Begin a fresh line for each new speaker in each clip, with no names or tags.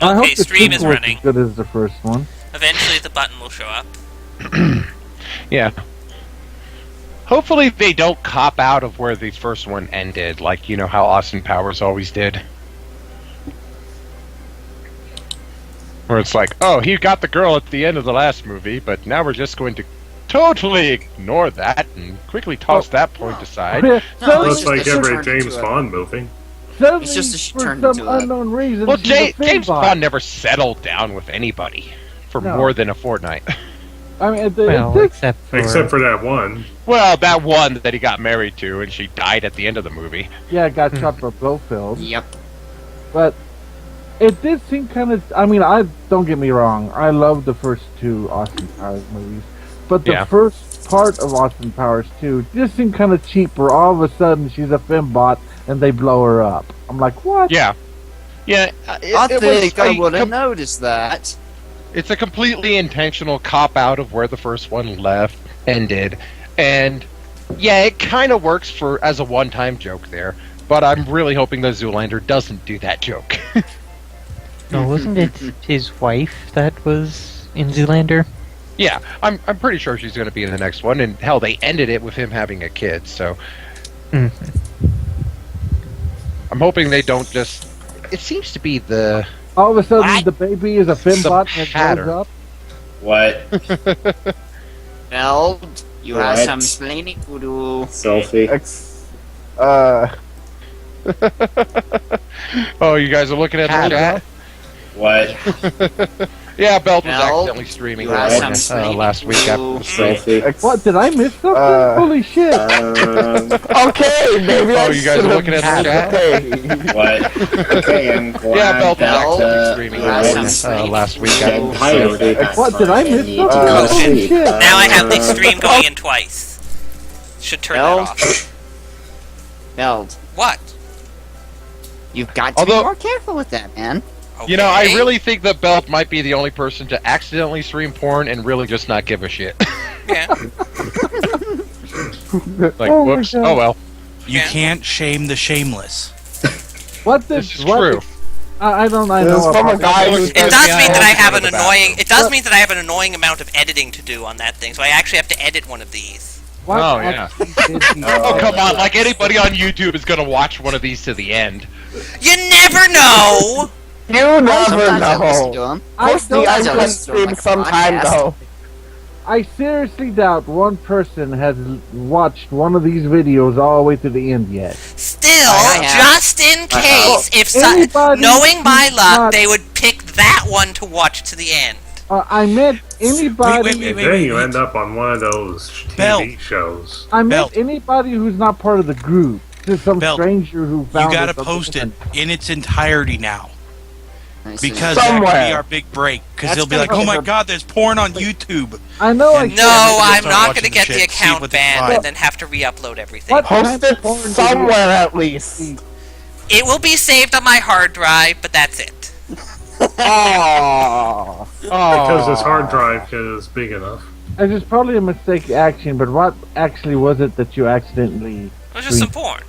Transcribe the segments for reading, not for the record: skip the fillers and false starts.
I hope
Okay,
the
stream is
sequel
running.
as good as the first one.
Eventually the button will show up.
Yeah. Hopefully they don't cop out of where the first one ended, like, you know, how Austin Powers always did. Where it's like, oh, he got the girl at the end of the last movie, but now we're just going to totally ignore that and quickly toss that point aside.
No,
Suddenly-
it's
Looks like
just
every
turned
James
into a-
Bond movie.
Suddenly,
It's just
for
turned
some
into a-
unknown reason,
Well,
she's a
James
Finbot.
Bond never settled down with anybody for
No.
more than a fortnight.
I mean,
Well, except for...
Except for that one.
Well, that one that he got married to, and she died at the end of the movie.
yeah, got shot by Blofeld.
Yep.
But it did seem kind of. I mean, don't get me wrong. I love the first two Austin Powers movies, but the
Yeah.
first part of Austin Powers 2 just seemed kind of cheap. Where all of a sudden she's a fembot and they blow her up. I'm like, what?
Yeah. Yeah.
I think I would have noticed that.
It's a completely intentional cop-out of where the first one ended. And, yeah, it kind of works as a one-time joke there. But I'm really hoping that Zoolander doesn't do that joke.
No, wasn't it his wife that was in Zoolander?
Yeah, I'm pretty sure she's going to be in the next one. And, hell, they ended it with him having a kid, so...
Mhm.
I'm hoping they don't just... It seems to be the...
All of a sudden,
What?
the baby is a fembot and it
pattern.
blows up.
What?
Well, you have
What?
some explaining to do.
Sophie?
Oh, you guys are looking at the chat?
What?
Yeah, Belt was
Well,
accidentally streaming
you have some
What?
explaining
last
to
week
do.
after the stream.
Sophie?
What? Did I miss something? Holy shit!
Okay, maybe
Oh, you guys are looking at the chat?
Okay.
What? Okay, I'm glad
Yeah, Belt was
that,
accidentally streaming
you have some
I'm
explaining
last
to
week
do.
after the
Hi,
stream.
Sophie.
What? Did I miss
need
something?
to go
Holy
sleep.
shit!
Now I have the stream going in twice. Should turn
Well,
that off.
Beld,
What?
you've got to
Although-
be more careful with that, man.
You know, I
Okay.
really think that Belt might be the only person to accidentally stream porn and really just not give a shit.
Yeah.
Like,
Oh my
whoops.
God.
Oh well.
You
Yeah.
can't shame the shameless.
What did?
This is
what
true.
did- I don't. I
This
know.
is from a
about
guy
that.
who's
It does mean that I have an
About
annoying.
them.
It does mean that I have an annoying amount of editing to do on that thing. So I actually have to edit one of these.
What
Oh, yeah.
actually did he-
Oh, come on. Like, anybody on YouTube is going to watch one of these to the end.
You never know.
You never
Sometimes I listen to
know.
him.
I
Post the
don't-
Sometimes I
Uncut
listen to him
stream
like a
sometime
podcast.
though.
I seriously doubt one person has watched one of these videos all the way to the end yet.
Still,
I have.
just in case, if
Anybody
knowing my
who's
luck,
not-
they would pick that one to watch to the end.
I meant anybody.
Wait,
And
wait,
then you
wait.
end up on one of those
Belt.
TV shows.
I meant
Belt.
anybody who's not part of the group. Just some
Belt,
stranger who
You
found.
gotta
us on
post it
the
in its entirety now.
I see.
Because that could
Somewhere.
be our big break. Because
That's
they'll be
gonna
like, oh
be
my
her-
god, there's porn on YouTube.
I know. I
And-
No,
Yeah,
I'm
start
not
watching
going to get
the
the
shit, see
account
what they
banned
find.
and then have to re-upload everything.
What?
Post it somewhere at least.
It will be saved on my hard drive, but that's it.
Aww.
Because this hard drive is big enough.
It was probably a mistake action, but what actually was it that you accidentally?
It was just some porn.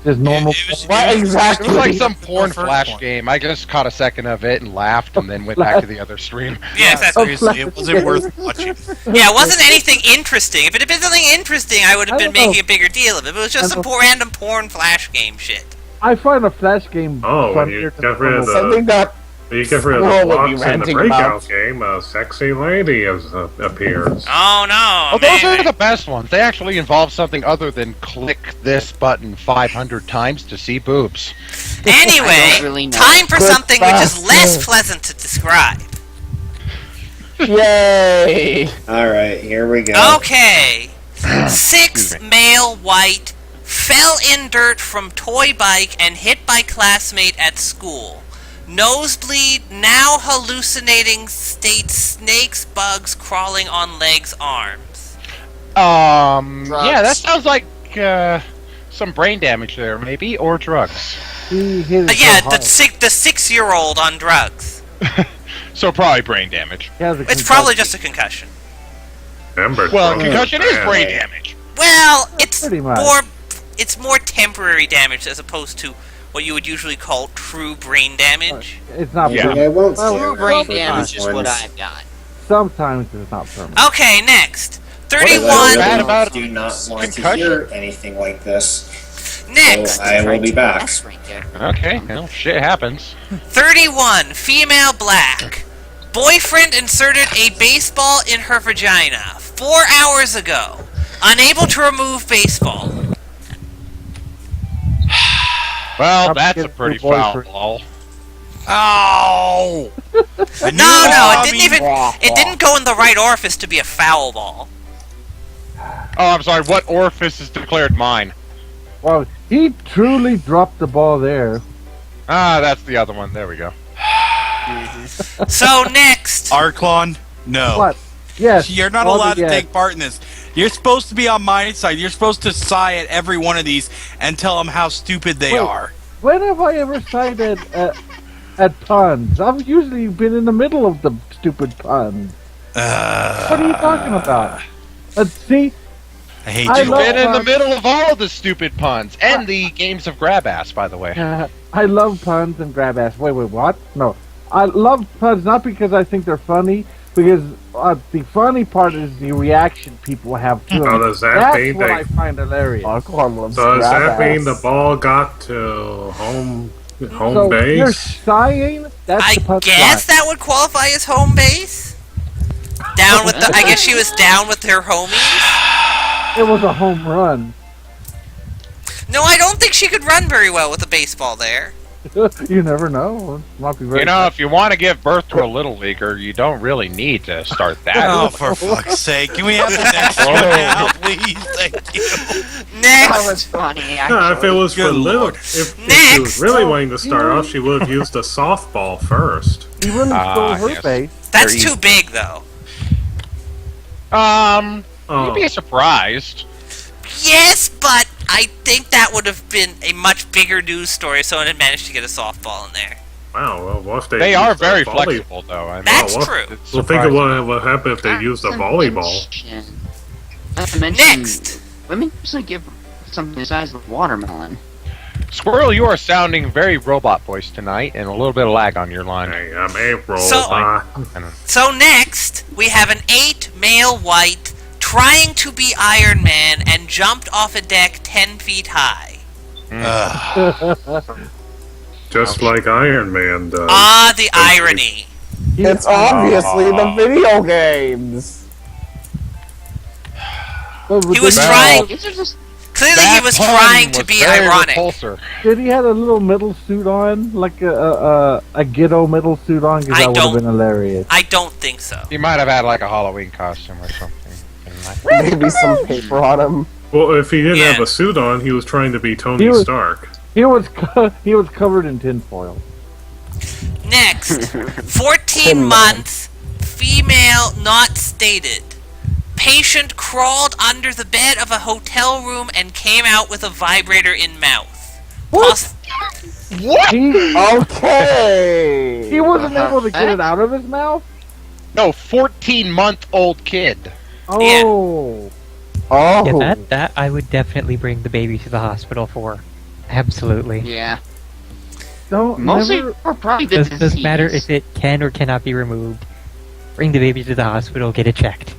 Just normal.
What
It
exactly?
was like some porn
First
flash
one.
game. I just caught a second of it and laughed and then went back to the other stream.
Yeah, exactly.
Seriously, it wasn't worth watching.
Yeah, it wasn't anything interesting. If it had been something interesting, I would have
I
been
don't know.
making a bigger deal of it. But it was just some random porn flash game shit.
I find a flash game.
Oh, when
funnier
you
than
got rid of
normal.
Something that
You get rid of
Squirrel
the
would be
blocks in the
ranting
breakout
about.
game, a sexy lady appears.
Oh no!
Oh, those
man.
are the best ones. They actually involve something other than click this button 500 times to see boobs.
I
Anyway,
don't really know.
time for
Good
something which is
stuff.
less pleasant to describe.
Yay!
Alright, here we go.
Okay. 6 male white fell in dirt from toy bike and hit by classmate at school. Nosebleed, now hallucinating state snakes, bugs crawling on legs, arms.
Yeah, that sounds like some brain damage there, maybe, or drugs.
He hit it
Yeah,
so
the
hard.
6-year-old on drugs.
So probably brain damage.
He has a
It's probably
concussion.
just a concussion.
Remember,
Well,
drugs
concussion
are
is
bad.
brain damage.
Well, it's
Pretty much.
more temporary damage as opposed to what you would usually call true brain damage.
It's not
Yeah,
permanent.
I won't
Well,
True
say
brain
for
damage
these
is what
ones.
I've got.
Sometimes it's not permanent.
Okay, next.
But I
31.
bad
really
about
do not want to
concussion?
hear anything like this.
Next.
So I will be back.
That's right there.
Okay, well, shit happens.
31. Female black. Boyfriend inserted a baseball in her vagina 4 hours ago. Unable to remove baseball.
Well,
I'll
that's
get
a pretty
your
foul
boyfriend.
ball.
Oh! I knew
No, it
Bobby-
didn't go in the right orifice to be a foul ball.
Oh, I'm sorry, what orifice is declared mine?
Well, he truly dropped the ball there.
Ah, that's the other one. There we go.
So next.
Arklon, no.
What? Yes.
You're not
all
allowed to
yes.
take part in this. You're supposed to be on my side. You're supposed to sigh at every one of these and tell them how stupid they
Wait.
are.
When have I ever sided at puns? I've usually been in the middle of the stupid puns. What are you talking about? Let's see.
I hate
I
you.
love-
Been in the
puns.
middle of all the stupid puns and the games of grab ass, by the way.
I love puns and grab ass. Wait, what? No. I love puns not because I think they're funny, because the funny part is the reaction people have to them.
Oh, does that
That's
mean
what
they-
I find hilarious.
Arklon loves
So does
grab
that mean the
ass.
ball got to home
So you're
base?
sighing? That's
I
the punchline.
guess that would qualify as home base. Down with the. I guess she was down with her homies.
It was a home run.
No, I don't think she could run very well with a baseball there.
You never know. It might be very
You know, if you want to give birth to a little leaguer, you don't really need to start that.
Oh, for fuck's sake. Can we have the next one now, please? Thank you.
That was
Next.
funny,
No, if it was for
Good
little,
lord.
if she
Next.
was really wanting to start off, she would have used a softball first.
He really stole her
yes.
base.
That's
Very
too big, though.
Oh,
You'd be surprised.
Yes, but I think that would have been a much bigger news story if someone had managed to get a softball in there.
wow. Well, what if
They are
used a
very
volley-
flexible, though. I mean,
That's
what-
true.
it's
Well, think of
surprising.
what happened if they used a volleyball.
Not to mention,
Next.
women usually give something the size of a watermelon.
Squirrel, you are sounding very robot voice tonight, and a little bit of lag on your line.
Hey, I'm April.
So- So next, we have an 8 male white trying to be Iron Man and jumped off a deck 10 feet high.
just like Iron Man does.
Ah, the irony.
It's obviously the video games.
He was
Well,
trying.
These are just
Clearly, he
That
was
pun
trying to
was
be
very
ironic.
repulsor.
Did he have a little middle suit on, like a ghetto middle suit on? Because
I
that would have
don't-
been hilarious.
I don't think so.
He might have had like a Halloween costume or something.
Maybe some paper on him.
Well, if he didn't
Yeah.
have a suit on, he was trying to be Tony
He was-
Stark.
He was he was covered in tinfoil.
Next, 14
Tin Man.
months, female not stated. Patient crawled under the bed of a hotel room and came out with a vibrator in mouth. Poss-
He
Okay.
he wasn't able to get it out of his mouth.
No, 14-month-old kid.
Oh,
Oh.
Yeah, that I would definitely bring the baby to the hospital for. Absolutely.
yeah.
don't
Mostly,
never.
or probably the
Doesn't
disease.
matter if it can or cannot be removed. Bring the baby to the hospital, get it checked.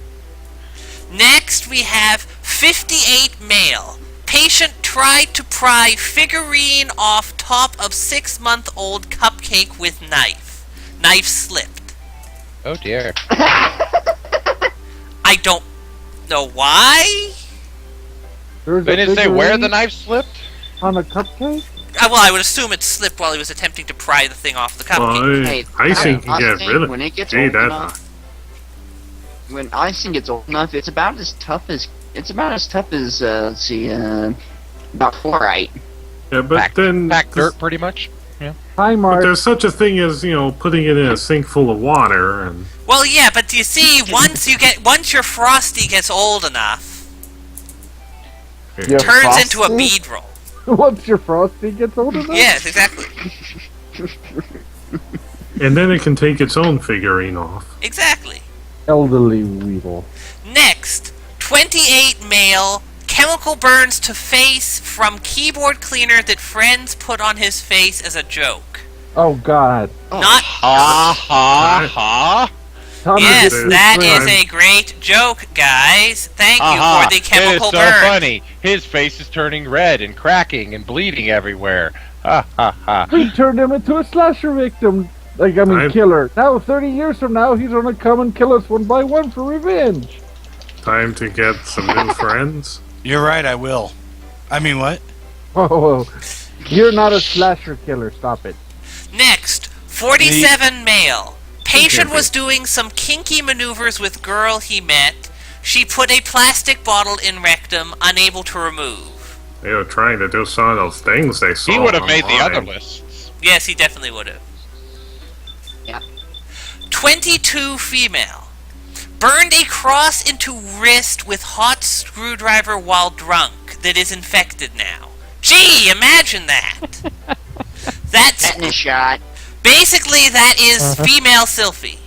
Next, we have 58 male. Patient tried to pry figurine off top of 6-month-old cupcake with knife. Knife slipped.
Oh dear.
I don't know why.
There's
They
a
didn't say where the
figurine
knife slipped?
on a cupcake.
Well, I would assume it slipped while he was attempting to pry the thing off the cupcake.
Well,
Hey,
icing can get
honestly,
rid of.
when it gets
Gee,
old
that.
enough, when icing gets old enough, it's about as tough as let's see, about fluorite.
Yeah, but
Pack,
then
pack dirt, pretty much.
Hi,
But
Mark.
there's such a thing as putting it in a sink full of water, and
Well, yeah, but you see, once your Frosty gets old enough,
Your
turns into a
Frosty?
bead roll.
Once your frosty gets old enough.
Yes, exactly.
and then it can take its own figurine off.
Exactly.
Elderly weasel.
Next, 28 male Chemical burns to face from keyboard cleaner that friends put on his face as a joke.
Oh God.
Not.
Ha ha ha.
Tommy
Yes,
gets
that
his
is
friend.
a great joke, guys. Thank you
Aha,
for the chemical
it is so
burn.
funny. His face is turning red and cracking and bleeding everywhere. Ha ha ha.
We turned him into a slasher victim. Killer. Now, 30 years from now, he's gonna come and kill us one by one for revenge.
Time to get some new friends.
You're right, I will. I mean, what?
Oh, you're not a slasher killer. Stop it.
Next, 47 male. Patient was doing some kinky maneuvers with girl he met. She put a plastic bottle in rectum, unable to remove.
They were trying to do some of those things they saw.
He would have made the
online.
other lists.
Yes, he definitely would have.
Yeah.
22 female. Burned a cross into wrist with hot screwdriver while drunk that is infected now. Gee, imagine that. That's
Tetanus shot.
basically that is female Sylphie.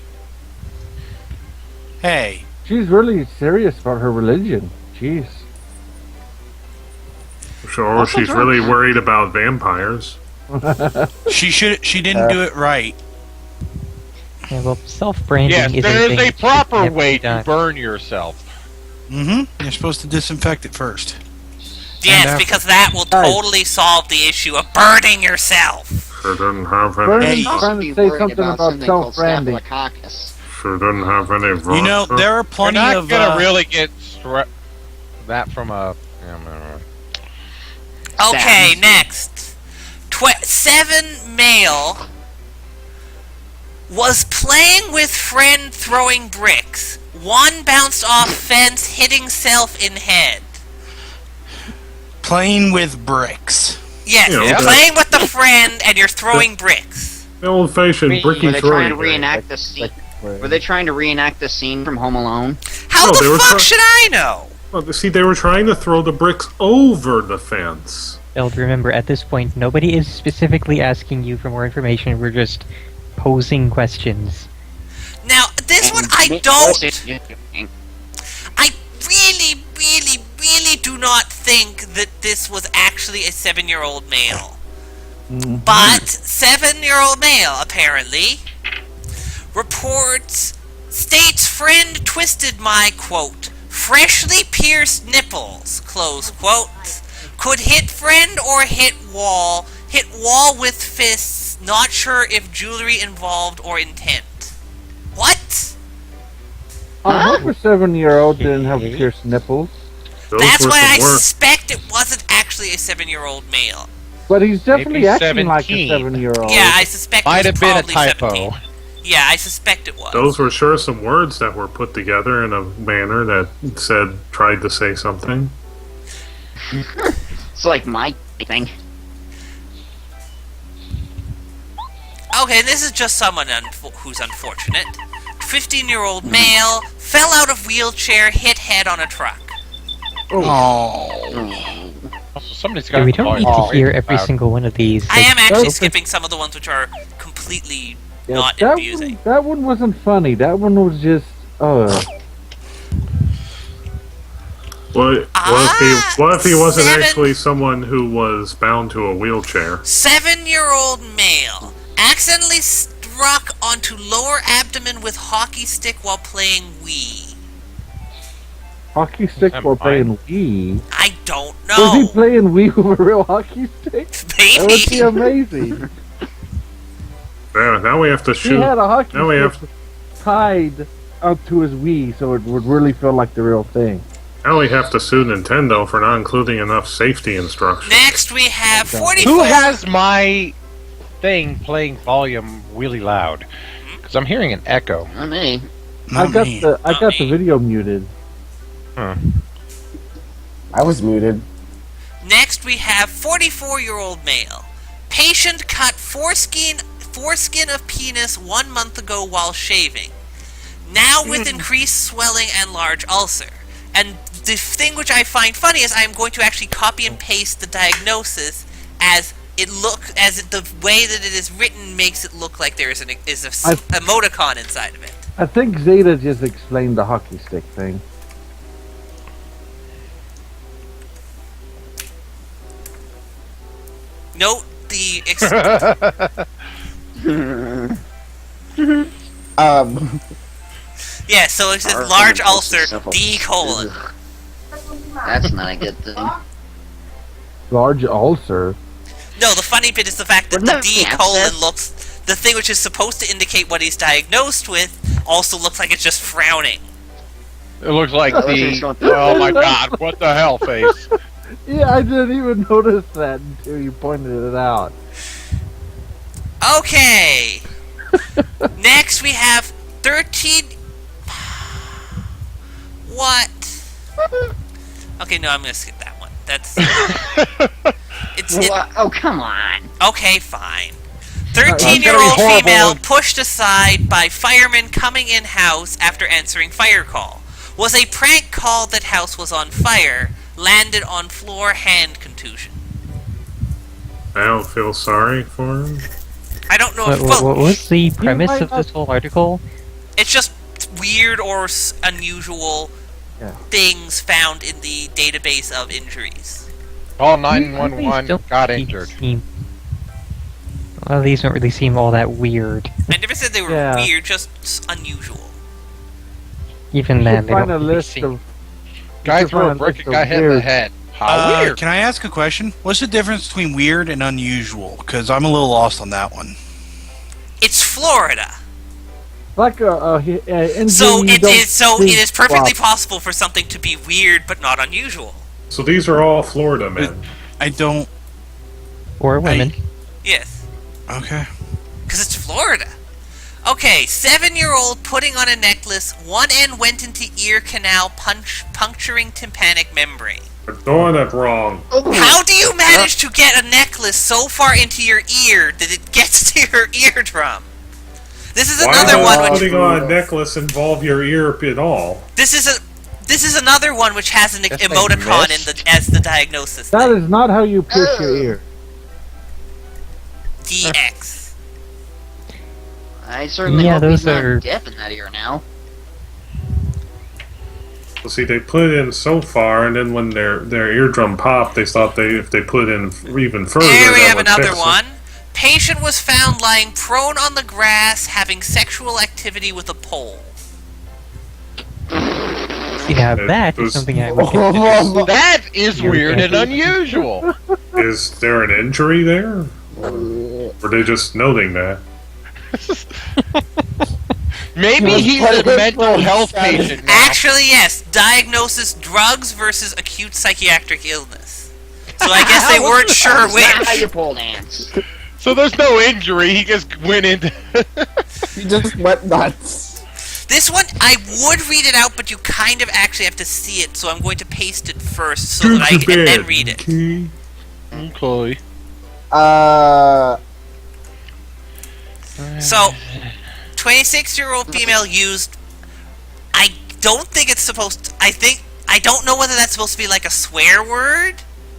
Hey,
She's really serious about her religion. Jeez.
Sure, she's really worried about vampires.
she didn't do it right.
Yeah, well, self-branding
Yes,
is
there
a
is
thing
a
that
proper
can't be
way to
done.
burn yourself.
Mm-hmm. You're supposed to disinfect it first.
Yes,
after.
because that will totally solve the issue of burning yourself.
She didn't have
Burn
any.
Hey.
trying
Also
to
be
say
worried
something about
something called
self-branding.
Staphylococcus.
She didn't have any.
You know,
vodka.
there are
We're
plenty
not
of.
gonna really get that from a.
Okay,
Sounds.
next. 7 male was playing with friend throwing bricks. One bounced off fence, hitting self in head.
Playing with bricks.
Yes,
Yeah,
you're
okay.
playing with the friend and you're throwing bricks.
The old-fashioned bricky
Were they trying to
throwing.
reenact the scene? Were they trying to reenact the scene from Home Alone?
How
No, they
the
were
fuck
try-
should I know?
Well, see, they were trying to throw the bricks over the fence.
Well, remember, at this point, nobody is specifically asking you for more information. We're just posing questions.
Now, this one I
And
don't.
doing?
I really, really, really do not think that this was actually a 7-year-old male. But 7-year-old male, apparently, reports, states friend twisted my, quote, freshly pierced nipples, close quote, could hit friend or hit wall with fists, not sure if jewelry involved or intent. What?
I hope a 7-year-old didn't have pierced nipples.
Those
That's
were
why I
some work.
suspect it wasn't actually a 7-year-old male.
But he's definitely
Maybe
acting like a
17.
7-year-old.
Yeah, I suspect
Might
it was
have been a
probably
typo.
17. Yeah, I suspect it was.
Those were sure some words that were put together in a manner that tried to say something.
It's like my thing.
Okay, this is just someone who's unfortunate. 15-year-old male fell out of wheelchair, hit head on a truck.
Oh.
Somebody's
So
got
we don't need to hear every single one of these.
I am actually
Okay.
skipping some of the ones which are completely
Yeah,
not
that
amusing.
one, that one wasn't funny. That one was just,
What if he wasn't
7
actually someone who was bound to a wheelchair?
7-year-old male accidentally struck onto lower abdomen with hockey stick while playing Wii.
hockey stick
I'm
while
fine.
playing Wii.
I don't
Was he
know.
playing Wii with a real hockey stick? That would be
Maybe.
amazing.
Now we have to
He
shoot.
had a hockey
Now we
stick
have
tied up to his Wii, so it would really feel like the real thing.
now we have to sue Nintendo for not including enough safety instructions.
Next we have 44.
Who has my thing playing volume really loud? Because I'm hearing an echo.
Not me.
I
Not
got
me.
the
Not me.
video muted.
I was muted.
Next we have 44-year-old male. Patient cut foreskin of penis 1 month ago while shaving. Now with increased swelling and large ulcer. And the thing which I find funny is I am going to actually copy and paste the diagnosis as the way that it is written makes it look like there is a emoticon inside of it.
I think Zeta just explained the hockey stick thing.
Note the yeah. So it says large ulcer D colon.
Ugh. That's not a good thing.
Large ulcer.
No, the funny bit is the fact that
Wouldn't
the
that be
D colon
abscess?
looks. The thing which is supposed to indicate what he's diagnosed with also looks like it's just frowning.
It looks like
Oh,
the.
it's going through.
Oh my god! What the hell face?
Yeah, I didn't even notice that until you pointed it out.
Okay. Next we have 13. What? Okay, no, I'm gonna skip that one. That's.
Oh, come on.
Okay, fine. 13-year-old
horrible.
female pushed aside by firemen coming in house after answering fire call. Was a prank call that house was on fire. Landed on floor, hand contusion.
I don't feel sorry for him.
I don't know
What,
if.
what,
Well,
what was the premise
might
of this
not-
whole article?
it's just weird or unusual
Yeah.
things found in the database of injuries.
Call
These
911.
don't
Got
really
injured.
seem- Well, these don't really seem all that weird.
I never said they were
Yeah.
weird, just unusual.
Even
You
then,
should
they don't
find a
really
list
seem...
of.
Guys
should
were
find a
breaking
list of
guy head in the
weird-
head. How weird!
Can I ask a question? What's the difference between weird and unusual? Because I'm a little lost on that one.
It's Florida,
Like a injury
so
you
it
don't
is. So
see
it is perfectly
flop.
possible for something to be weird but not unusual.
So these are all Florida men.
I don't.
Or women.
Yes,
Okay.
because it's Florida. Okay, 7-year-old putting on a necklace. One end went into ear canal, puncturing tympanic membrane.
They're doing it wrong.
How do you manage to get a necklace so far into your ear that it gets to your eardrum? This is another
Why
one
does
which
putting on a necklace involve your ear at all?
this is another one which has an
Guess they
emoticon in
missed.
the as the diagnosis.
That
thing.
is not how you pierce your ear.
DX.
I certainly
Yeah,
hope
those
he's not
are-
deaf in that ear now.
Well, see, they put it in so far, and then when their eardrum popped, they thought if they put in even further,
There we
that
have
would
another
fix it.
one. Patient was found lying prone on the grass having sexual activity with a pole.
See, now
It
that
was-
is something I would consider.
That is weird and unusual.
Is there an injury there? Or are they just noting that?
Maybe
He was
he's
put
a
in
mental
for
health
insanity.
patient now.
Actually, yes. Diagnosis: drugs versus acute psychiatric illness. So I guess they weren't sure
Is that how you
which.
pole dance?
So there's no injury. He just went into.
He just went nuts.
This one, I would read it out, but you kind of actually have to see it, so I'm going to paste it first so that I can then read it.
Okay.
Okay.
So, 26-year-old female used. I don't think it's supposed to. I don't know whether that's supposed to be like a swear word.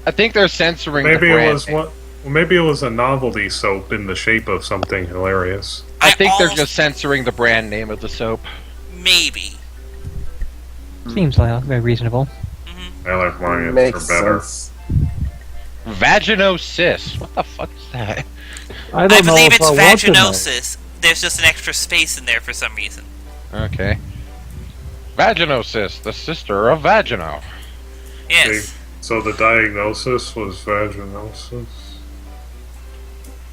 I think they're censoring
Maybe
the brand
it was
name.
what? Well, maybe it was a novelty soap in the shape of something hilarious.
I think they're
almost-
just censoring the brand name of the soap.
Maybe.
Seems like very reasonable.
I like my answer
Makes
better.
sense.
Vaginocyst. What the fuck is that?
I
I
don't know
believe
if
it's
I want to know.
vaginosis. There's just an extra space in there for some reason.
Okay. Vaginocyst, the sister of Vagino.
Yes.
So the diagnosis was vaginosis.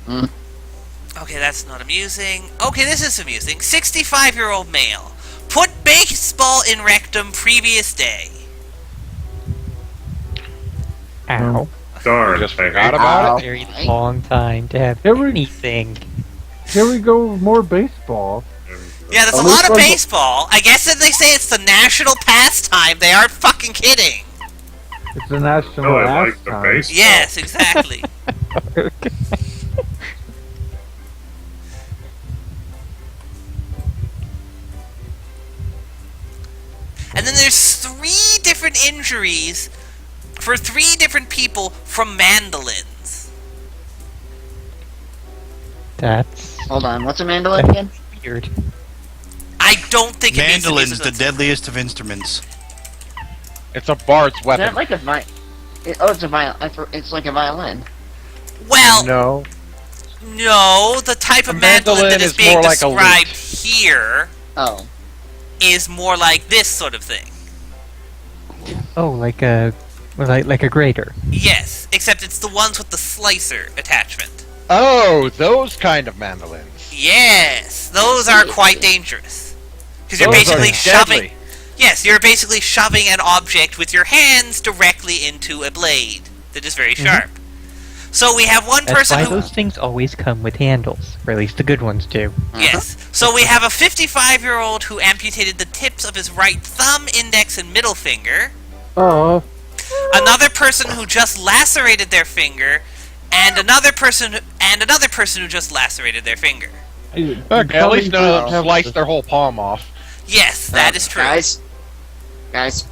Okay, that's not amusing. Okay, this is amusing. 65-year-old male. Put baseball in rectum previous day.
Ow.
Darn.
Just
I
forgot
hate
about
Ow.
A very long time to have
Here we-
anything.
Here we go with more baseball.
Yeah, there's a
At
lot
least
of
one-
baseball. I guess if they say it's the national pastime, they aren't fucking kidding.
It's the national
Oh, I
ass
like the
time.
baseball.
Yes, exactly. And then there's 3 different injuries for 3 different people from mandolins.
That's
Hold on, what's a mandolin again?
weird.
I don't think it means
Mandolins, the
music
deadliest of instruments.
It's a bard's
Is
weapon.
that like a vi- oh, it's a violin. It's like a violin.
Well,
No.
no, the type of
A
mandolin that
mandolin
is
is
being
more like a
described here
Oh.
is more like this sort of thing.
Oh, like a grater.
Yes, except it's the ones with the slicer attachment.
Oh, those kind of mandolins.
Yes, those are quite dangerous. Because you're
Those
basically
are
shoving.
deadly.
Yes, you're basically shoving an object with your hands directly into a blade that is very sharp. So we have one
That's
person
why
who.
those things always come with handles, or at least the good ones do.
Yes. So we have a 55-year-old who amputated the tips of his right thumb, index, and middle finger.
Oh,
Another person who just lacerated their finger, and another person who just lacerated their finger.
Okay, at least none of them sliced their whole palm off.
Yes, that is true.
Guys,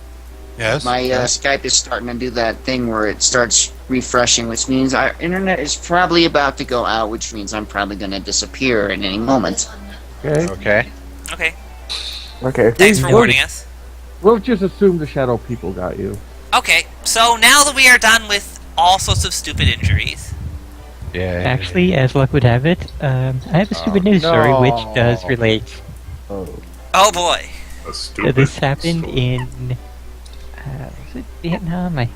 Yes.
my Skype is starting to do that thing where it starts refreshing, which means our internet is probably about to go out, which means I'm probably going to disappear at any moment.
okay.
Okay.
Okay.
Okay.
Thanks for warning us.
We'll just assume the shadow people got you.
Okay, so now that we are done with all sorts of stupid injuries,
Yeah.
Actually, as luck would have it, I have a stupid news story which does relate.
Oh.
oh boy.
A stupid
This happened
story.
in... is it Vietnam? I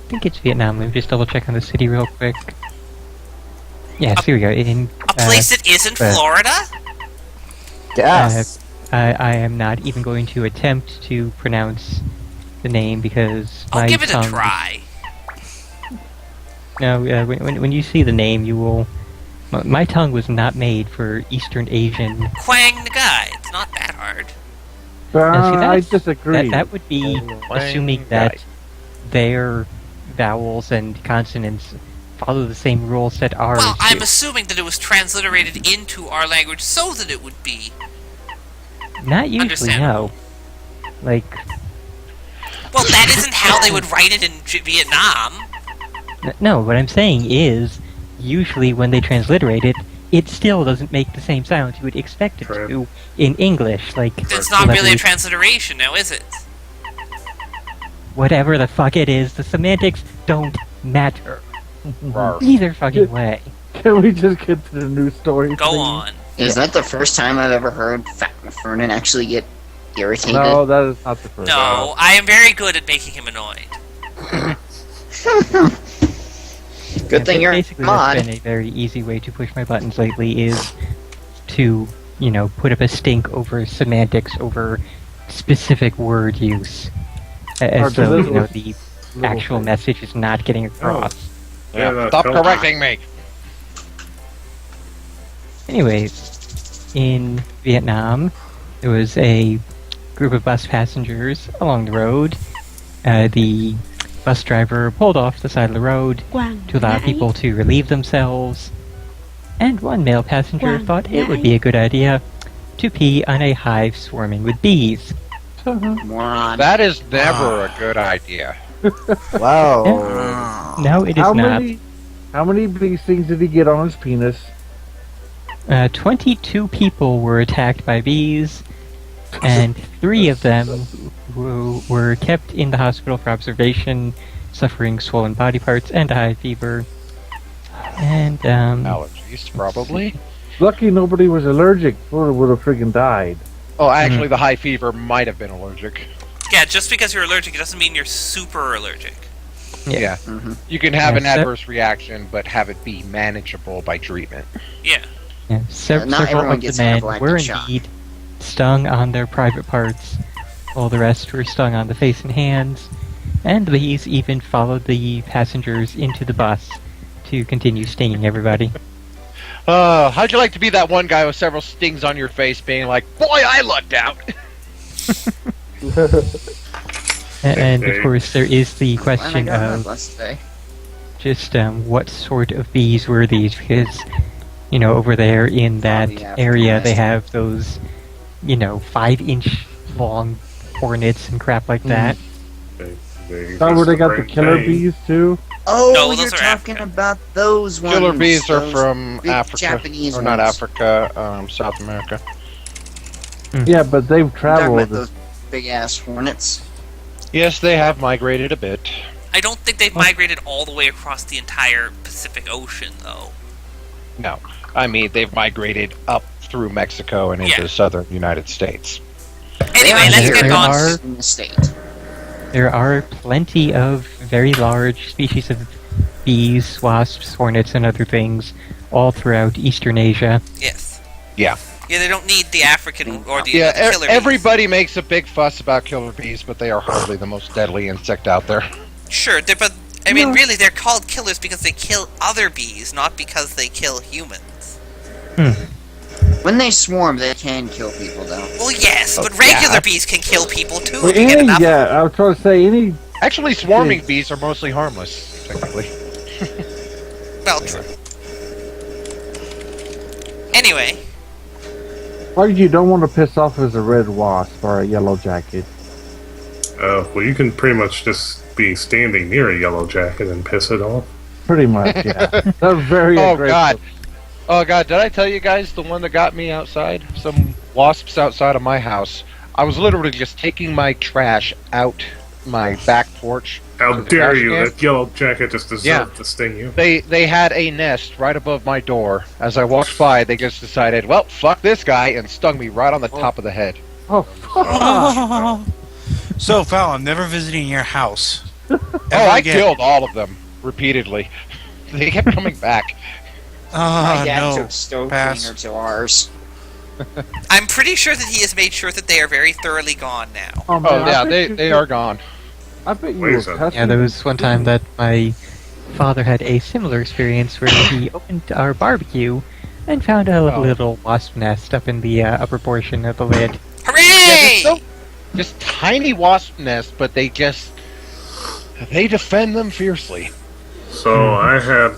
think it's Vietnam. Let me just double check on the city real quick. Yes, here we go. In,
A place that isn't Florida?
Yes.
I am not even going to attempt to pronounce the name because
I'll
my
give it a
tongue...
try.
No, when you see the name, you will... My tongue was not made for Eastern Asian...
Quang Nagai. It's not that hard.
Now, see,
I
that's-
disagree.
That would be assuming that their vowels and consonants follow the same rules that ours
Well, I'm
do.
assuming that it was transliterated into our language so that it would be.
Not usually,
understandable.
no. Like,
Well, that isn't how they would write it in Vietnam.
no, what I'm saying is, usually when they transliterate it, it still doesn't make the same sound you would expect it
True.
to in English. Like,
It's not really a
whatever-
transliteration now, is it?
Whatever the fuck it is, the semantics don't matter.
Rawr.
Either fucking way.
Can we just get to the news story?
Go
please?
on.
Is that the first time I've ever heard Fat Fernan actually get irritated?
No, that is not the first.
No, I am very good at making him annoyed.
Good thing
Yeah,
you're
basically
mod.
that's been a very easy way to push my buttons lately is to, put up a stink over semantics over specific word use. As
Or
though,
deliver-
the
little
actual
thing.
message is not getting across.
Yeah,
Stop
tell-
correcting me.
Anyways, in Vietnam, there was a group of bus passengers along the road. The bus driver pulled off the side of the road to allow people to relieve themselves, and one male passenger thought it would be a good idea to pee on a hive swarming with bees.
Moron.
That is never a good idea.
Wow.
No, it is
How
not.
how many of these things did he get on his penis?
22 people were attacked by bees, and 3 of them were kept in the hospital for observation, suffering swollen body parts and a high fever. And,
Allergies, probably.
Lucky nobody was allergic, or would have friggin' died.
Oh, actually, the high fever might have been allergic.
Yeah, just because you're allergic, it doesn't mean you're super allergic.
Yeah.
Mhm.
You can have an
Yeah, so-
adverse reaction, but have it be manageable by treatment.
Yeah.
yeah,
Not
several
everyone
of the
gets
men
anaphylactic
were
shock.
indeed stung on their private parts, while the rest were stung on the face and hands, and the bees even followed the passengers into the bus to continue stinging everybody.
How'd you like to be that one guy with several stings on your face being like, boy, I lucked out?
And of course, there is the
And I
question
got
of
that last day.
just what sort of bees were these? Because, over there in that
Probably African
area, they
nest.
have those, 5-inch long hornets and crap like that.
Is
That where they got the killer bees too?
Oh,
No,
you're
those are
talking
African.
about those ones.
Killer bees are
those
from
big
Africa.
Japanese
Or not
ones.
Africa, South America.
Yeah, but they've
I'm talking about
traveled.
those big ass hornets.
Yes, they have migrated a bit.
I don't think they've migrated all the way across the entire Pacific Ocean, though.
No, I mean they've migrated up through Mexico and into
Yeah.
southern United States.
Anyway, let's get
There
on.
are-
in the state.
There are plenty of very large species of bees, wasps, hornets, and other things all throughout Eastern Asia.
Yes.
Yeah.
Yeah, they don't need the African or the,
Yeah,
the killer bees.
everybody makes a big fuss about killer bees, but they are hardly the most deadly insect out there.
Sure, but I mean, really, they're called killers because they kill other bees, not because they kill humans.
When they swarm, they can kill people, though.
Well, yes, but
yeah.
regular bees can kill people too
Well,
if you get enough.
yeah, I was trying to say any.
Actually, swarming bees are mostly harmless, technically.
Well, true. Anyway,
What you don't want to piss off is a red wasp or a yellow jacket.
Well, you can pretty much just be standing near a yellow jacket and piss it off.
Pretty much, yeah. They're very
Oh
aggressive.
god. Oh god, did I tell you guys the one that got me outside? Some wasps outside of my house. I was literally just taking my trash out my back porch.
How
to the
dare
trash
you?
can.
That yellow jacket just deserved
Yeah.
to sting you.
They had a nest right above my door. As I walked by, they just decided, well, fuck this guy, and stung me right on the top of the head.
Oh, fuck.
So, Val, I'm never visiting your house.
Oh, I
again.
killed all of them repeatedly. They kept coming back.
My
Oh,
dad
no.
took stove
Pass.
cleaner to ours.
I'm pretty sure that he has made sure that they are very thoroughly gone now.
Oh, man,
Oh
I
yeah,
bet
they
you-
are gone.
I bet you
Wait a
were
second.
cussing.
Yeah, there was one time that my father had a similar experience where he opened our barbecue and found a
Oh.
little wasp nest up in the upper portion of the lid.
Hooray!
Yeah, just tiny wasp nests, but they defend them fiercely.
So I had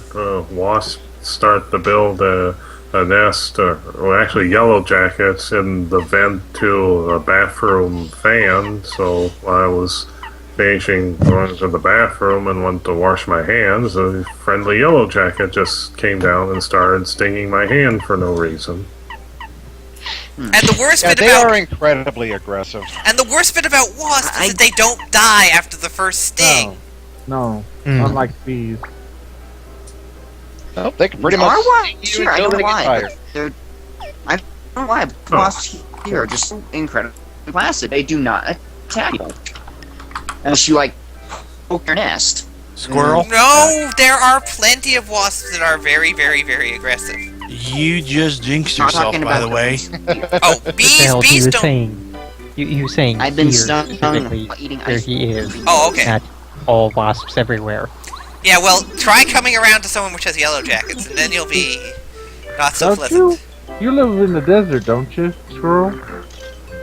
wasp start to build a nest, or actually yellow jackets, in the vent to a bathroom fan. So I was finishing going to the bathroom and went to wash my hands. A friendly yellow jacket just came down and started stinging my hand for no reason.
And the worst
Yeah,
bit
they
about
are incredibly aggressive.
wasps is that they don't die after the first sting.
No,
Hmm.
unlike bees.
Oh, they can pretty
There
much
are
sting
wasps
you
here, I
until
don't
they
know
get
why.
tired.
I don't know why. Wasps here are just incredibly placid. They do not attack you. Unless you, like, poke your nest.
Squirrel?
No, there are plenty of wasps that are very, very, very aggressive.
You just jinxed
Not
yourself,
talking
by
about
the way.
Oh, bees
Hell, he
bees
was
don't.
saying, he was saying
I've been
here
stung
specifically
while eating
where
ice
he is,
Oh, okay.
not all wasps everywhere.
Yeah, well, try coming around to someone which has yellow jackets, and then you'll be not so
Don't
pleasant.
you? You live in the desert, don't you, squirrel?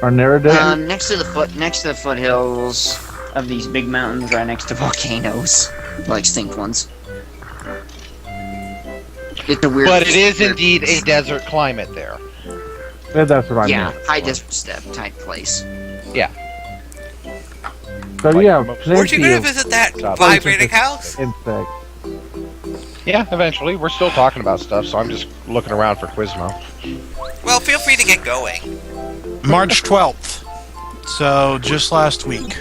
Or near a desert?
Next to the foothills of these big mountains, right next to volcanoes, like extinct ones. It's a weird.
But it is
weird-
indeed a desert climate there.
Yeah, that's what I
Yeah,
meant.
high desert step type place.
So
like
yeah,
most-
Weren't you
plenty
gonna
of
visit that
Stop.
vibrating house?
insects.
Yeah, eventually. We're still talking about stuff, so I'm just looking around for Quizmo.
Well, feel free to get going.
March 12th. So, just last week.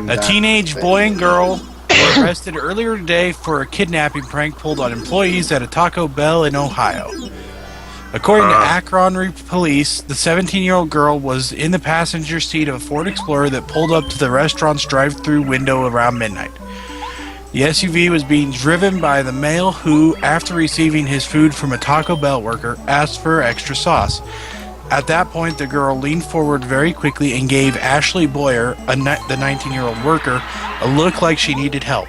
A teenage boy and girl were arrested earlier today for a kidnapping prank pulled on employees at a Taco Bell in Ohio. According to Akron Police, the 17-year-old girl was in the passenger seat of a Ford Explorer that pulled up to the restaurant's drive-thru window around midnight. The SUV was being driven by the male who, after receiving his food from a Taco Bell worker, asked for extra sauce. At that point, the girl leaned forward very quickly and gave Ashley Boyer, the 19-year-old worker, a look like she needed help.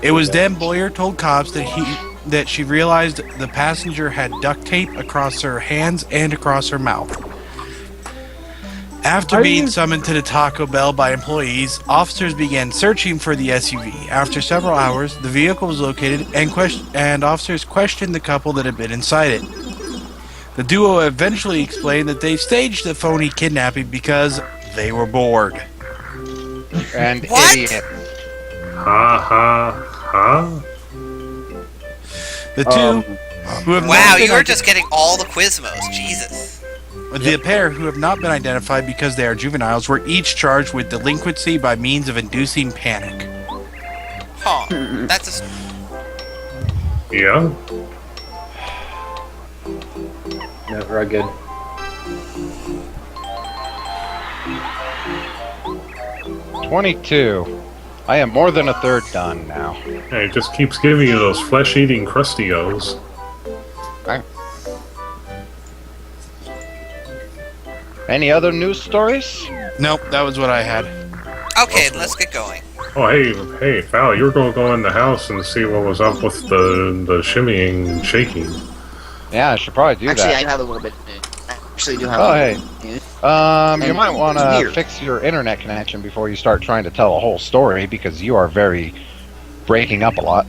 It was then Boyer told cops that she realized the passenger had duct tape across her hands and across her mouth. After
Are
being
you-
summoned to the Taco Bell by employees, officers began searching for the SUV. After several hours, the vehicle was located and officers questioned the couple that had been inside it. The duo eventually explained that they staged the phony kidnapping because they were bored.
And
What?
idiot.
Ha ha ha.
The two who have
Wow,
not been
you are
ide-
just getting all the Quizmos. Jesus.
The pair who have not been identified because they are juveniles were each charged with delinquency by means of inducing panic.
Huh. That's a...
Yeah.
Never a good.
$22. I am more than a third done now.
Hey, it just keeps giving you those flesh-eating Crustios.
Any other news stories?
Nope, that was what I had.
Okay, let's get going.
Oh, hey, Val, you were going to go in the house and see what was up with the shimmying and shaking.
Yeah, I should probably do
Actually,
that.
I have a little bit. I actually do have.
Oh,
a
hey.
little bit.
You
And
might want
it's
to
weird.
fix your internet connection before you start trying to tell a whole story because you are very breaking up a lot.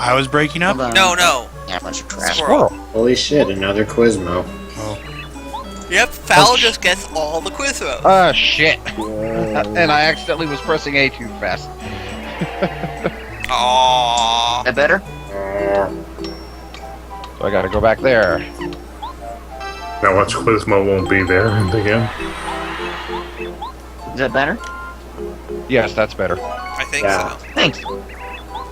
I was breaking up?
Hold on.
No.
Yeah, a bunch of crap.
Squirrel.
Holy shit! Another Quizmo.
Yep, Foul just gets all the Quizmo.
Ah, shit. And I accidentally was pressing A too fast.
Aww.
That better?
So I gotta go back there.
Now watch Quizmo won't be there again.
Is that better?
Yes, that's better.
I think
Yeah.
so.
Thanks.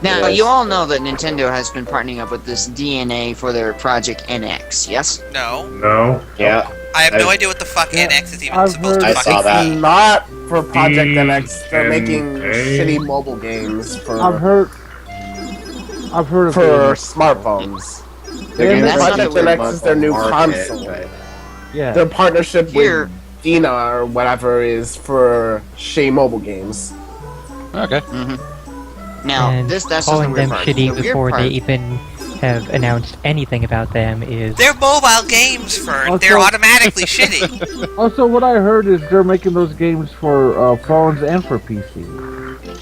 Now, you all know that Nintendo has been partnering up with this DNA for their Project NX, yes?
No.
No.
Yeah.
I have no
I-
idea what the fuck
Yeah,
NX is even
I've
supposed to
I
fucking
saw that.
be.
Not for Project NX. They're making
DNA.
shitty mobile games
I've
for
heard of
for
it.
smartphones.
Yeah,
They're
that's
Project
not
NX is their new console.
Yeah.
Their partnership
Here.
with Dina or whatever is for shitty mobile games.
Okay.
Now,
and
that's just
calling
the weird
them
part.
shitty
The weird
before
part-
they even have announced anything about them is
They're mobile games, Fern.
Also-
They're automatically shitty.
Also, what I heard is they're making those games for phones and for PC.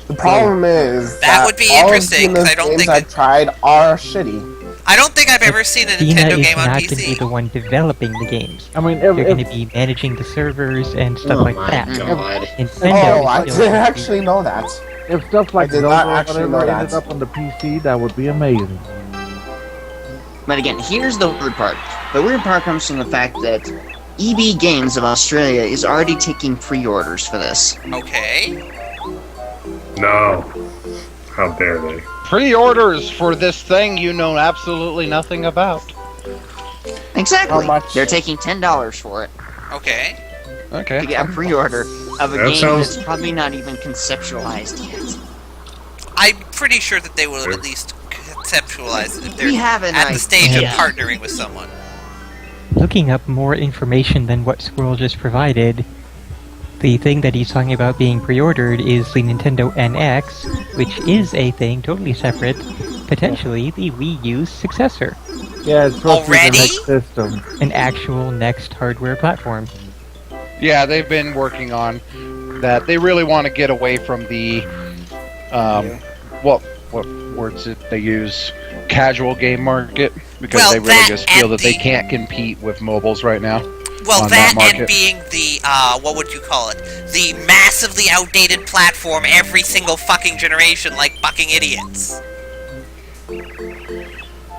The problem is
That would be
all of
interesting, 'cause
Dina's
I don't
games
think
I've tried are shitty.
I don't think I've ever seen a
Dina
Nintendo
is
game on
not going to be
PC.
the one developing the games.
I mean,
They're going
if,
to be managing the servers and stuff
Oh
like
my
that.
god.
Nintendo
Oh, I
is still
didn't
gonna be-
actually know that.
if stuff like
I did
Zelda
not
or
actually
whatever
know
ended
that.
up on the PC, that would be amazing.
But again, here's the weird part. The weird part comes from the fact that EB Games of Australia is already taking pre-orders for this.
Okay.
No. How dare they?
Pre-orders for this thing you know absolutely nothing about.
Exactly.
How much?
They're taking $10 for it
Okay.
to
Okay.
get a pre-order of a
That
game
sounds-
that's probably not even conceptualized yet.
I'm pretty sure that they will have at least conceptualize it if they're
We have an
at the stage
idea.
of partnering with someone.
Looking up more information than what Squirrel just provided, the thing that he's talking about being pre-ordered is the Nintendo NX, which is a thing totally separate, potentially the Wii U's successor,
Yeah, it's supposed to be
Already?
the next system.
an actual next hardware platform.
Yeah, they've been working on that. They really want to get away from the, what words did they use? Casual game market, because
Well,
they really
that
just feel
and
that they
the-
can't compete with mobiles right now.
Well,
On
that
that
and
market.
being the, what would you call it? The massively outdated platform every single fucking generation like fucking idiots.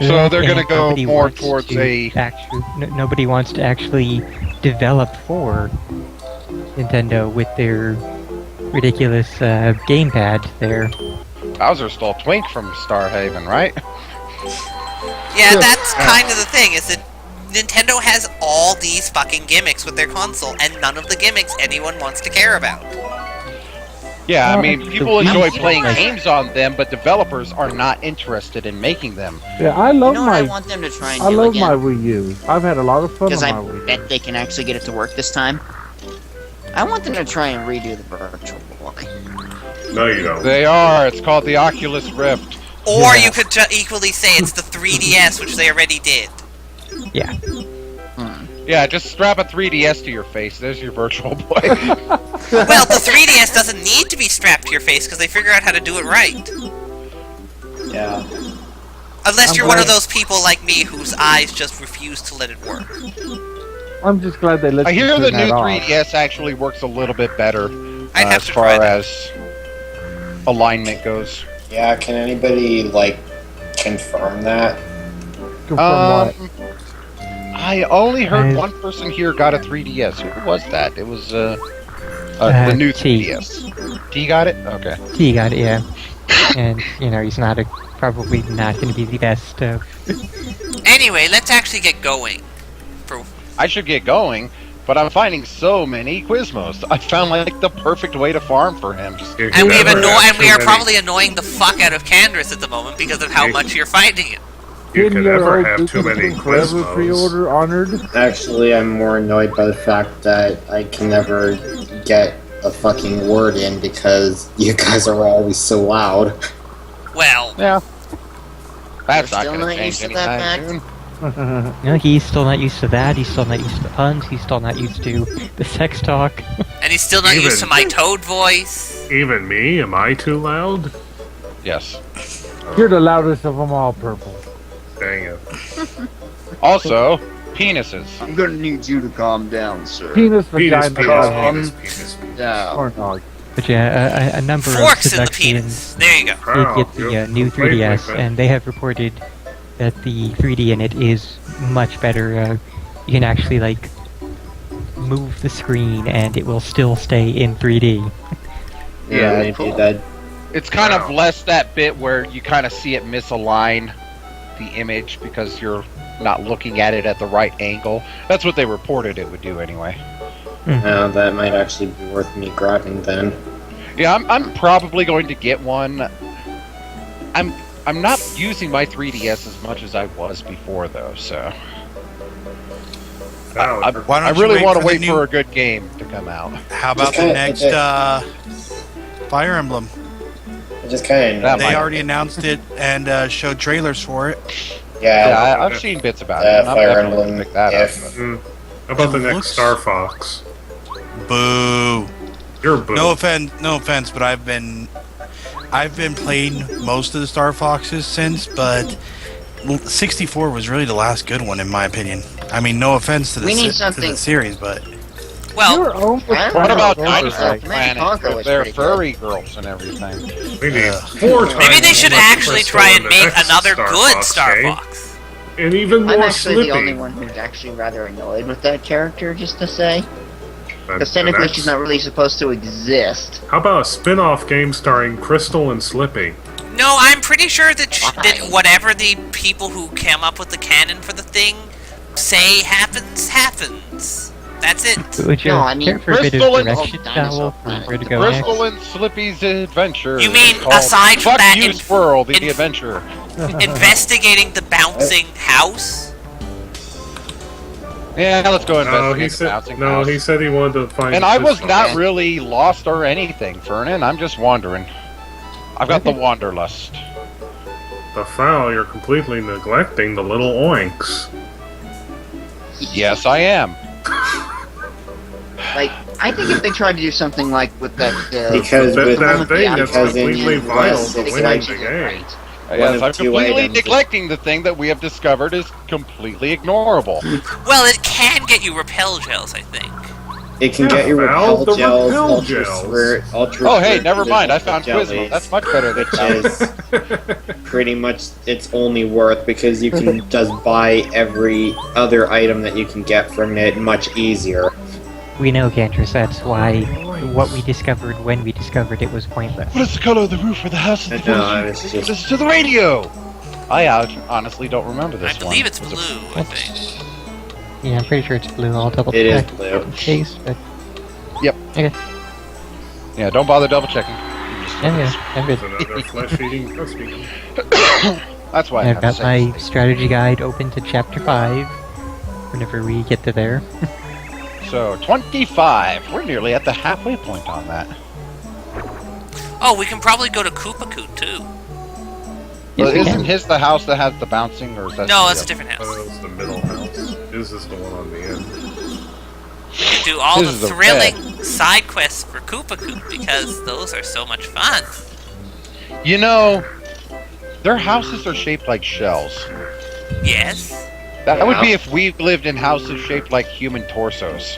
So they're gonna
And
go
nobody
more
wants
towards
to
a-
nobody wants to actually develop for Nintendo with their ridiculous gamepad there.
Bowser stole Twink from Starhaven, right?
Yeah, that's kind of the thing, is that Nintendo has all these fucking gimmicks with their console, and none of the gimmicks anyone wants to care about.
Yeah, I
Well,
mean,
it's
people
the
enjoy
Wii.
playing games on them, but developers are not interested in making them.
Yeah, I
You
love
know what I
my
want them to try and
I
do
love
again?
my Wii U. I've had a lot of fun on
Because I
my Wii U.
bet they can actually get it to work this time. I want them to try and redo the Virtual Boy.
No, you don't.
They are. It's called the Oculus Rift.
Or
Yeah.
you could equally say it's the 3DS, which they already did.
Yeah.
Yeah, just strap a 3DS to your face. There's your Virtual Boy.
Well, the 3DS doesn't need to be strapped to your face because they figure out how to do it right.
Yeah.
Unless
I'm
you're one of
glad-
those people like me whose eyes just refuse to let it work.
I'm just glad they let
I
you
hear the
turn
new
that off.
3DS actually works a little bit better
I'd have
as
to
far
try that.
as alignment goes.
Yeah, can anybody, like, confirm that?
Confirm what?
I only heard
I've-
one person here got a 3DS. Who was that? It was the new
T.
3DS. T got it? Okay.
He got it, yeah. And, he's not a probably not going to be the best.
Anyway, let's actually get going.
I should get going, but I'm finding so many Quizmos. I found like the perfect way to farm for him.
You
And
can
we have
never have
we
too
are
many-
probably annoying the fuck out of Candace at the moment because of how much you're finding it.
You can never
old
have too
Duke
many
Nukem Forever
Quizmos.
pre-order honored.
Actually, I'm more annoyed by the fact that I can never get a fucking word in because you guys are always so loud.
Well,
Yeah. That's
You're
not
still
going to
not
change
used to that
anytime
fact?
soon.
No, he's still not used to that. He's still not used to the puns. He's still not used to the sex talk.
and he's still not used to
Even-
my Toad voice.
Even me? Am I too loud?
Yes.
You're the loudest of them all, Purple.
Dang it.
Also, penises.
I'm gonna need you to calm down, sir.
Penis,
Penis,
vagina,
penis,
dog,
penis, penis.
Yeah.
corn dog.
But yeah, a number
Forks
of
in the
Seductians
penis. There you go.
did
Wow,
get the
you
new
played like
3DS,
that.
and they have reported that the 3D in it is much better. You can actually like move the screen, and it will still stay in 3D.
Yeah, maybe
cool.
that.
It's kind of
Wow.
less that bit where you kind of see it misalign the image because you're not looking at it at the right angle. That's what they reported it would do anyway.
That might actually be worth me grabbing then.
Yeah, I'm probably going to get one. I'm not using my 3DS as much as I was before though, so
Now,
Why
I
don't you
really
wait
want to
for the
wait
new-
for a good game to come out.
How about
Just
the
kinda-
next Fire Emblem?
It just kind
That
of.
They
might-
already announced it and showed trailers for it.
Yeah,
Yeah, I've seen bits about it. And I'm
Fire
definitely
Emblem.
gonna pick that
If
up.
how about the
It
next
looks-
Star Fox?
Boo.
You're boo.
No offense, but I've been playing most of the Star Foxes since, but 64 was really the last good one in my opinion. I mean, no offense to the,
We need
to the
something-
series, but
Well,
Your own
Huh?
What about
Planet
Dinosaur
Earth,
Command
Planet
Conquer
with
was
their
pretty good.
furry girls and everything?
We need
Ugh.
4 times.
maybe they should
as much
actually
crystal
try
in
and
the
make
next
another good
Fox,
Star
eh?
Fox.
And even more
I'm actually
Slippy.
the only one who's actually rather annoyed with that character, just to say.
And-
Because
and
technically
that's-
she's not really supposed to exist.
How about a spin-off game starring Crystal and Slippy?
No, I'm pretty sure that, that
Why?
whatever the people who came up with the canon for the thing say happens. That's it.
Would you
No, I mean,
care for a bit
Crystal
of
and-
direction,
Dinosaur
Dowell,
Planet.
for where to go
Crystal
next?
and Slippy's Adventure.
You mean
It's called
aside from
Fuck
that,
You,
in-
Squirrel, the
in-
Adventure.
Investigating the bouncing house.
Yeah, let's go
No,
investigate
he
the
said.
bouncing
No,
house.
he said he wanted to find.
And I was
Crystal.
not really lost or anything, Fernan. I'm just wandering. I've got the wanderlust.
The foul. You're completely neglecting the little oinks.
Yes, I am.
Like, I think if they tried to do something like with that,
Because
That,
with
that
the
thing that's
because in
completely
the
vital
West,
to
it's
winning
like-
the game.
Yes,
of
I'm
two
completely
items.
neglecting the thing that we have discovered is completely ignorable.
Well, it can get you repel gels, I think.
it can
Yeah,
get your
Val,
repel
the
gels,
repel
ultra
gels.
ultra.
Oh, hey,
squirt
never mind. I
resistant
found Quizmo.
jellies,
That's much better than
which is pretty much its only worth because you can just buy every other item that you can get from it much easier.
We know, Cantress, that's why what we discovered when we discovered it was pointless.
What is the color of the roof of the house?
I know, I was just-
Listen to the radio. I honestly don't remember this
I believe
one.
it's blue, I think.
Yeah, I'm pretty sure it's blue. I'll double
It is
check
blue.
in case, but
Yeah, don't bother double checking.
I'm good.
It's another flesh-eating crispy.
That's why I
I've
have to
got
say.
my strategy guide open to chapter 5. Whenever we get to there.
So, 25. We're nearly at the halfway point on that.
Oh, we can probably go to Koopacoot, too.
Yes,
Well,
we
isn't
can.
his the house that has the bouncing, or is that...
No,
the
that's a
other-
different house.
It's the middle house. His is the one on the end.
Do all
This
the
is the
thrilling side quests for Koopacoot because those are so much fun.
You know, their houses are shaped like shells.
Yes.
That would be if we lived in houses shaped like human torsos.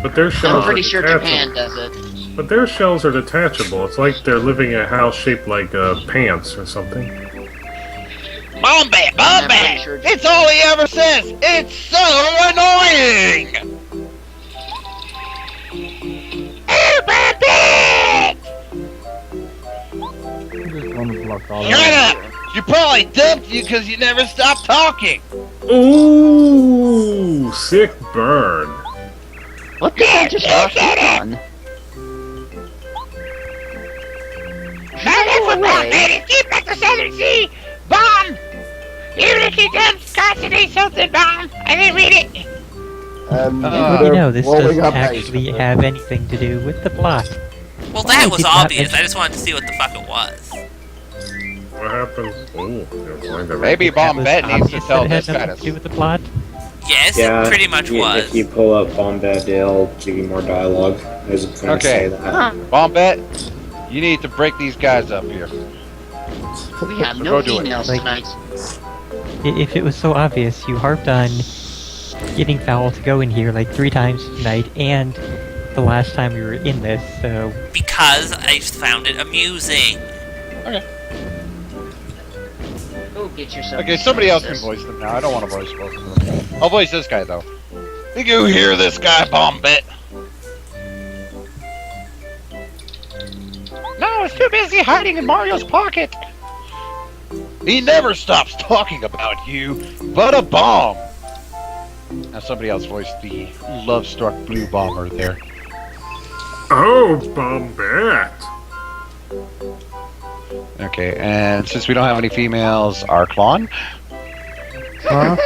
But their shells
I'm pretty
are
sure
detachable.
Japan does it.
But their shells are detachable. It's like they're living in a house shaped like pants or something.
Bombay!
I'm pretty sure
It's all he ever says! It's so annoying!
all
Shut
that.
up! She probably dumped you because you never stopped talking.
Ooh, sick burn.
What the hell just lost on?
Keep back the Southern Sea! Bomb! Even if you don't constantly something, bomb! I didn't read it!
You know, this
blowing
doesn't
up
actually
ice.
have anything to do with the plot.
Well, that
I
was
did not
obvious.
mention-
I just wanted to see what the fuck it was.
What happens? Ooh, you're going to
Maybe
That was
Bombette needs to
obvious
tell
that it had
this guy
nothing to do
to...
with the plot.
Yes,
Yeah,
it pretty much was.
If you pull up Bombette, it'll give you more dialogue. I was going to say
Okay.
that.
Bombette, you need to break these guys up here.
We have
Go
no
do it.
females
Like-
tonight.
If it was so obvious, you harped on getting Fowl to go in here like 3 times tonight, and the last time we were in this, so...
Because I found it amusing.
Go get yourself.
Okay, somebody else can voice them now. I don't want to voice both of them. I'll voice this guy, though. Did you hear this guy, Bombette?
No, I was too busy hiding in Mario's pocket!
He never stops talking about you, but a bomb. Now somebody else voiced the love-struck blue bomber there.
Oh, Bombette.
Okay, and since we don't have any females, Arklon.
Huh?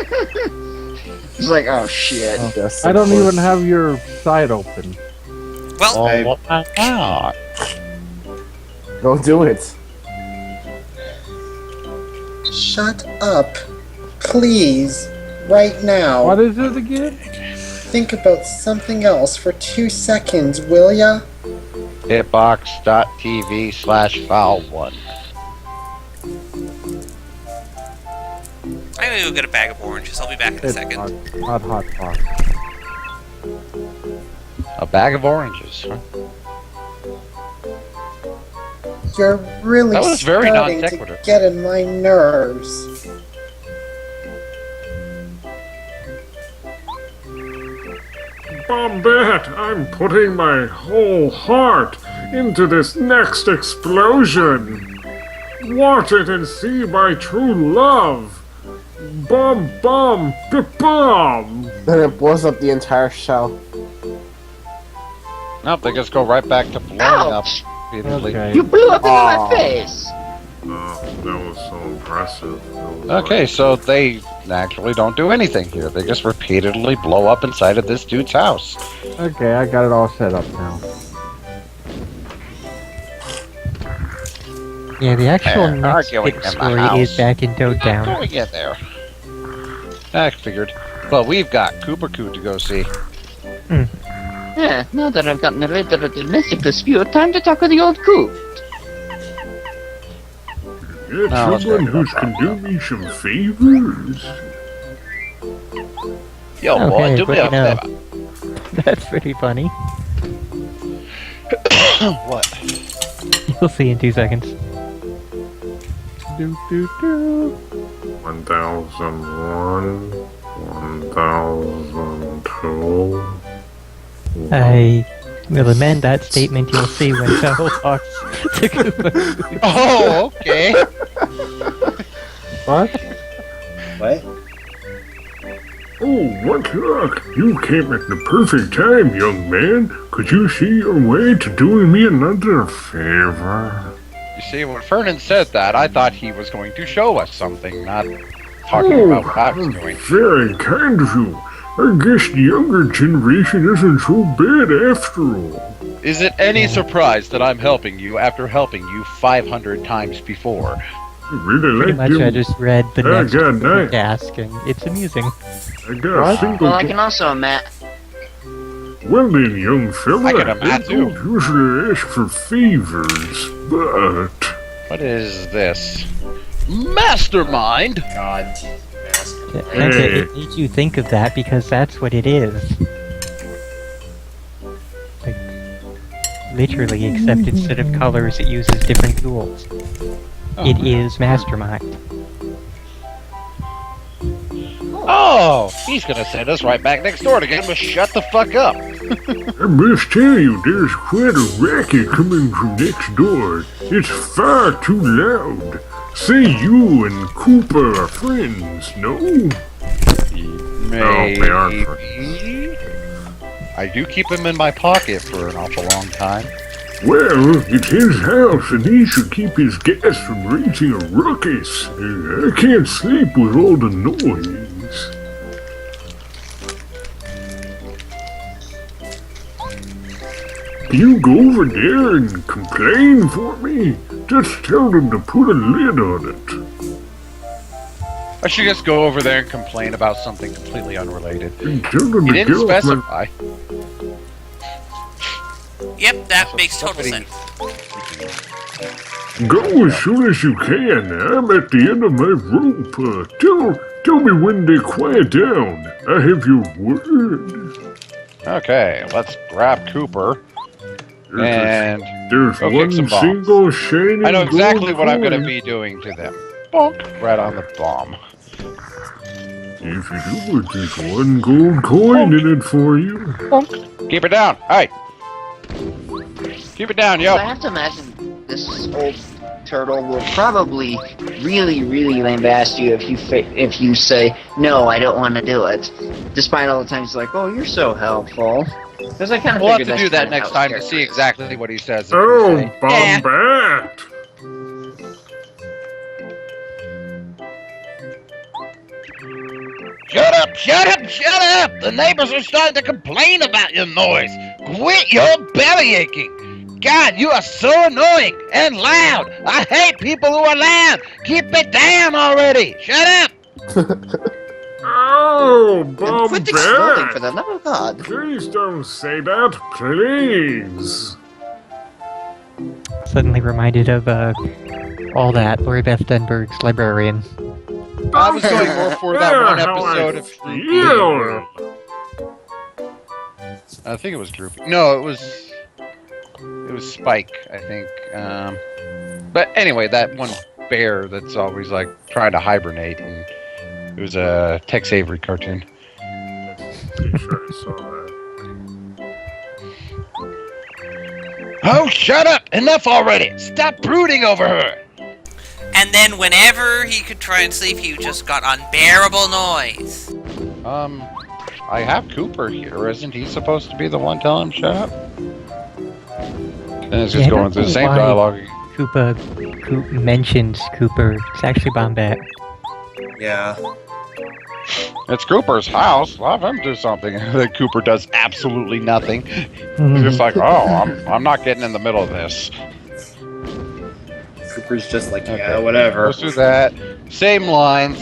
He's like, oh shit.
Yes,
I don't
of course.
even have your site open.
Well,
Oh, why not?
Don't do it.
Shut up. Please. Right now.
What is it again?
Think about something else for 2 seconds, will ya?
Hitbox.tv/foul1.
I'm gonna go get a bag of oranges. I'll be back in a
It's
second.
hot.
A bag of oranges, huh?
You're really
That was very
starting to
non-sequitur.
get in my nerves.
Bombette, I'm putting my whole heart into this next explosion. Watch it and see my true love. Bomb, bomb, bomb.
Then it blows up the entire shell.
Nope, they just go right back to blowing up.
Ouch!
repeatedly.
Okay.
You blew up into
Aw.
my face!
That was so impressive. That was
Okay, so they actually don't do anything here. They just repeatedly blow up inside of this dude's house.
Okay, I got it all set up now.
Yeah, the actual
They're
next
arguing
big
in my
story
house.
is back in Toad Town.
Going in there. I figured. But we've got Cooper Coo to go see.
Yeah, now that I've gotten rid of the domestic dispute, time to talk with the old coop.
Yeah,
No, let's
someone
go.
who can do me some favors.
Yo, boy,
Okay,
do me
but
a
you know-
favor.
That's pretty funny.
What?
You'll see in 2 seconds.
Do.
1001, 1002.
I will amend that statement you'll see when Bell talks to Koopa.
Oh, okay.
What?
What?
Oh, what luck! You came at the perfect time, young man. Could you see your way to doing me another favor?
You see, when Fernan said that, I thought he was going to show us something, not talking about what I was doing.
Very kind of you. I guess the younger generation isn't so bad after all.
Is it any surprise that I'm helping you after helping you 500 times before?
I really
Pretty
like
much I
them.
just read the
Oh,
next
God, nice.
task, and it's amusing.
I got a single.
Well, I can also, Matt.
Well then, young fella,
I got a mat, too.
don't usually ask for favors, but
What is this? Mastermind?
God.
It made you think of that because that's what it is. Like, literally, except instead of colors, it uses different tools. It is Mastermind.
Oh, he's gonna send us right back next door to get him to shut the fuck up.
I must tell you, there's quite a racket coming from next door. It's far too loud. Say you and Cooper are friends, no?
Maybe.
they aren't.
I do keep him in my pocket for an awful long time.
Well, it's his house and he should keep his guests from raising a ruckus. I can't sleep with all the noise. You go over there and complain for me? Just tell them to put a lid on it.
I should just go over there and complain about something completely unrelated.
And tell them
He
to
didn't
get off my...
specify.
Yep, that makes total sense.
Go as soon as you can. I'm at the end of my rope. Tell me when they quiet down. I have your word.
Okay, let's grab Cooper. And
There's
go kick
one
some bombs.
single shining
I know exactly
gold
what I'm going to
coin.
be doing to them. Bonk. Right on the bomb.
If you do, there's one gold coin in it for you.
Bonk. Keep it down. Hey. Keep it down, yo.
So I have to imagine this old turtle will probably really lambast you if you say, no, I don't want to do it. Despite all the times he's like, oh, you're so helpful. Because I kind of
We'll have
figured
to do
that's
that
kinda
next
how
time to
his
see exactly what he says. If
Oh,
you say, "Eh."
Bombat!
Shut up, shut up, shut up! The neighbors are starting to complain about your noise. Quit your belly aching. God, you are so annoying and loud. I hate people who are loud. Keep it down already. Shut up.
Oh,
And quit exploding, for
Bombat!
the love of God.
Please don't say that, please.
Suddenly reminded of all that Lori Beth Denberg's Librarian.
I was going more for that one episode of
Feel.
I think it was Droopy. No, it was Spike, I think. But anyway, that one bear that's always like trying to hibernate, and it was a Tex Avery cartoon.
Pretty sure I saw that.
Oh, shut up. Enough already. Stop brooding over her.
And then whenever he could try and sleep, he just got unbearable noise.
I have Cooper here. Isn't he supposed to be the one telling him shut up? And it's just
Yeah, I
going
don't
through the
know
same
why
dialogue.
Coop mentions Cooper. It's actually Bombette.
Yeah.
It's Cooper's house. Let him do something. Then Cooper does absolutely nothing. He's
Mm-hmm.
just like, oh, I'm not getting in the middle of this.
Cooper's just like, yeah,
Okay.
whatever.
Let's do that. Same lines.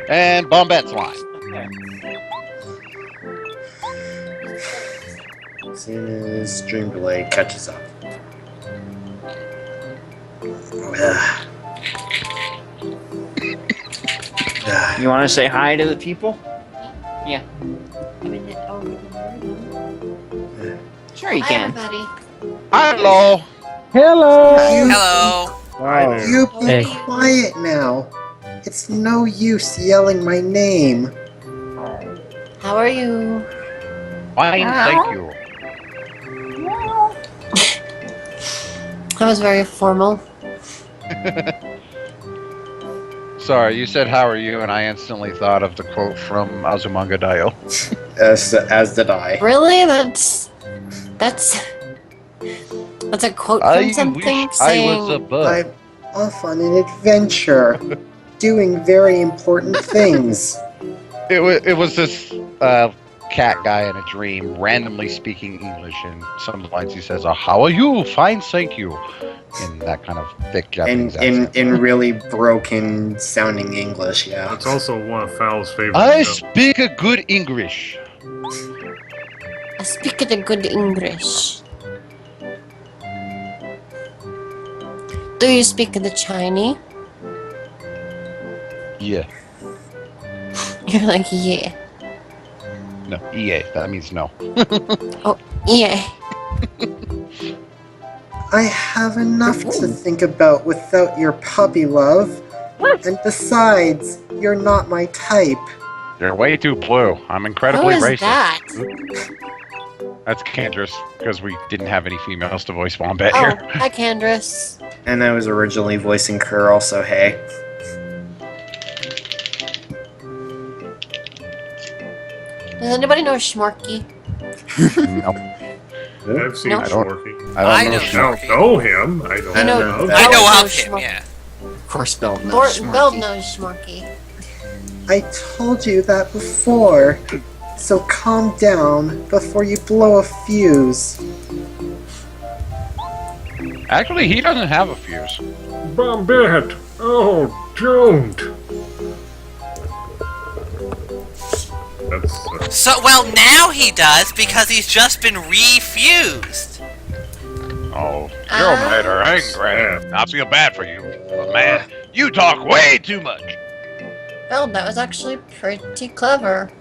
And Bombette's line.
As soon as Dream Delay catches up. You want to say hi to the people?
Yeah. Sure you
Hi,
can.
everybody.
Hello.
Hello.
Hello.
Wow.
You be
Hey.
quiet now. It's no use yelling my name.
How are you?
Fine, thank you.
That was very formal.
Sorry, you said how are you, and I instantly thought of the quote from Azumanga Daioh.
As did I.
Really? That's a quote from something saying.
bird.
I'm off on an adventure, doing very important things.
It was this cat guy in a dream randomly speaking English, and some lines he says, how are you? Fine, thank you. In that kind of thick Japanese accent.
In really broken sounding English, yeah.
It's also one of Fal's favorite
I
shows.
speak a good English.
I speak the good English. Do you speak the Chinese?
Yeah.
You're like, yeah.
No, EA. That means no.
Oh, yeah.
I have enough to think about without your puppy love. And besides, you're not my type.
You're way too blue. I'm
Who
incredibly
is
racist.
that?
That's Candrace, because we didn't have any females to voice Wombat
Oh,
here.
hi, Candrace.
And I was originally voicing Curl, so hey.
Does anybody know Schmorky?
I've seen
No.
Schmorky.
I
I
don't
know
know.
I don't know him. I don't
I know-
know.
I know
Bell
of
knows
him,
Schmorky.
yeah.
Of course, Bell knows.
Bell
Schmorky.
knows Schmorky.
I told you that before. So calm down before you blow a fuse.
Actually, he doesn't have a fuse.
Bombette! Oh, don't! That's
So, well, now he does because he's just been refused.
Oh, you're mad or angry. I feel bad for you, but man, you talk way too much.
Well, that was actually pretty clever.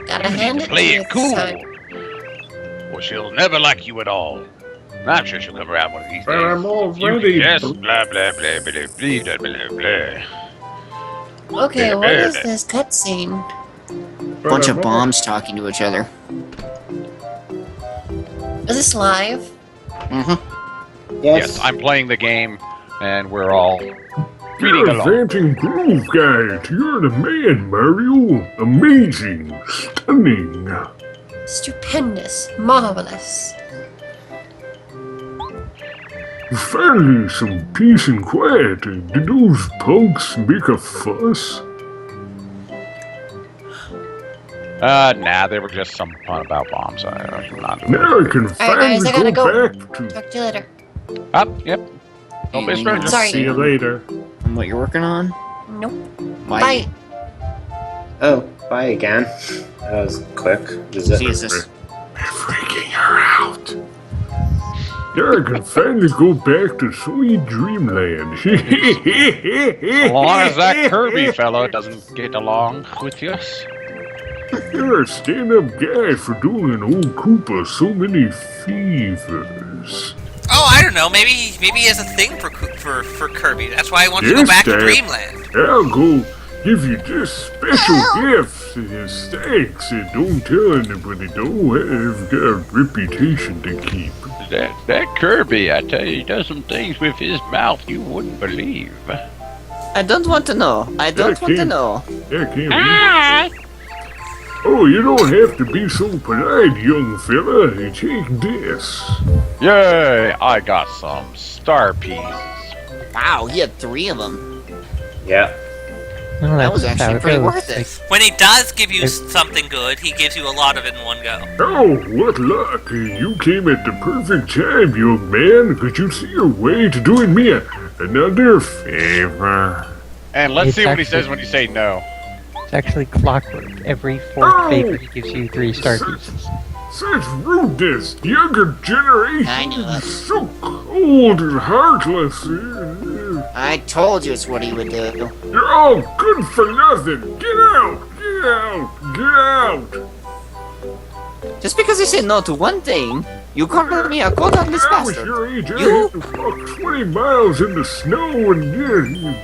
Gotta hand it
Play
to you
it cool.
this time.
Well, she'll never like you at all. I'm sure she'll come around one of these
But
days.
I'm
You
already.
can just blah blah blah blah blah blah blah.
Okay, what is this cutscene?
Bunch of bombs talking to each other.
Is this live?
Mm-hmm.
Yes.
I'm playing the game, and we're all reading
You're
along.
advancing groove guide. You're the man, Mario. Amazing. Stunning.
Stupendous. Marvelous.
Finally, some peace and quiet. Did those punks make a fuss?
Nah, they were just some fun about bombs. I'm not
Now I can
Alright,
finally
guys, I gotta go.
back to.
Talk to you later.
Up, yep. Don't be
Hey,
stranger.
Sorry.
See you later.
And what you're working on?
Nope.
Why?
Bye.
Oh, bye again. That was quick. Is it?
Jesus.
Freaking her out. Now I can finally go back to sweet dreamland.
As long as that Kirby fellow doesn't get along with us.
You're a stand-up guy for doing an old Koopa so many favors.
Oh, I don't know. Maybe he has a thing for Kirby. That's why he wants to go
Yes,
back to
Dad.
Dreamland.
I'll go give you just special gifts as thanks, and don't tell anybody. I've got a reputation to keep.
That Kirby, I tell you, he does some things with his mouth you wouldn't believe.
I don't want to know. I don't want to know.
I can't read. Oh, you don't have to be so polite, young fella. Take this.
Yay, I got some star pieces.
Wow, he had 3 of them.
Yeah.
Well,
That was
that's
actually
how
pretty
it goes.
worth it.
When he does give you something good, he gives you a lot of it in one go.
Oh, what luck. You came at the perfect time, young man. Could you see a way to doing me another favor?
And let's
It's
see what he
actually-
says when you say no.
It's actually clockwork. Every fourth
Oh!
favor he gives you 3 star pieces.
Such rudeness! The younger
I
generation
know it.
is so cold and heartless.
I told you it's what he would do.
You're all good for nothing. Get out! Get out! Get out!
Just because I say no to one thing, you call me a cold-hearted
I was
bastard.
your age. I
You-
had to walk 20 miles in the snow and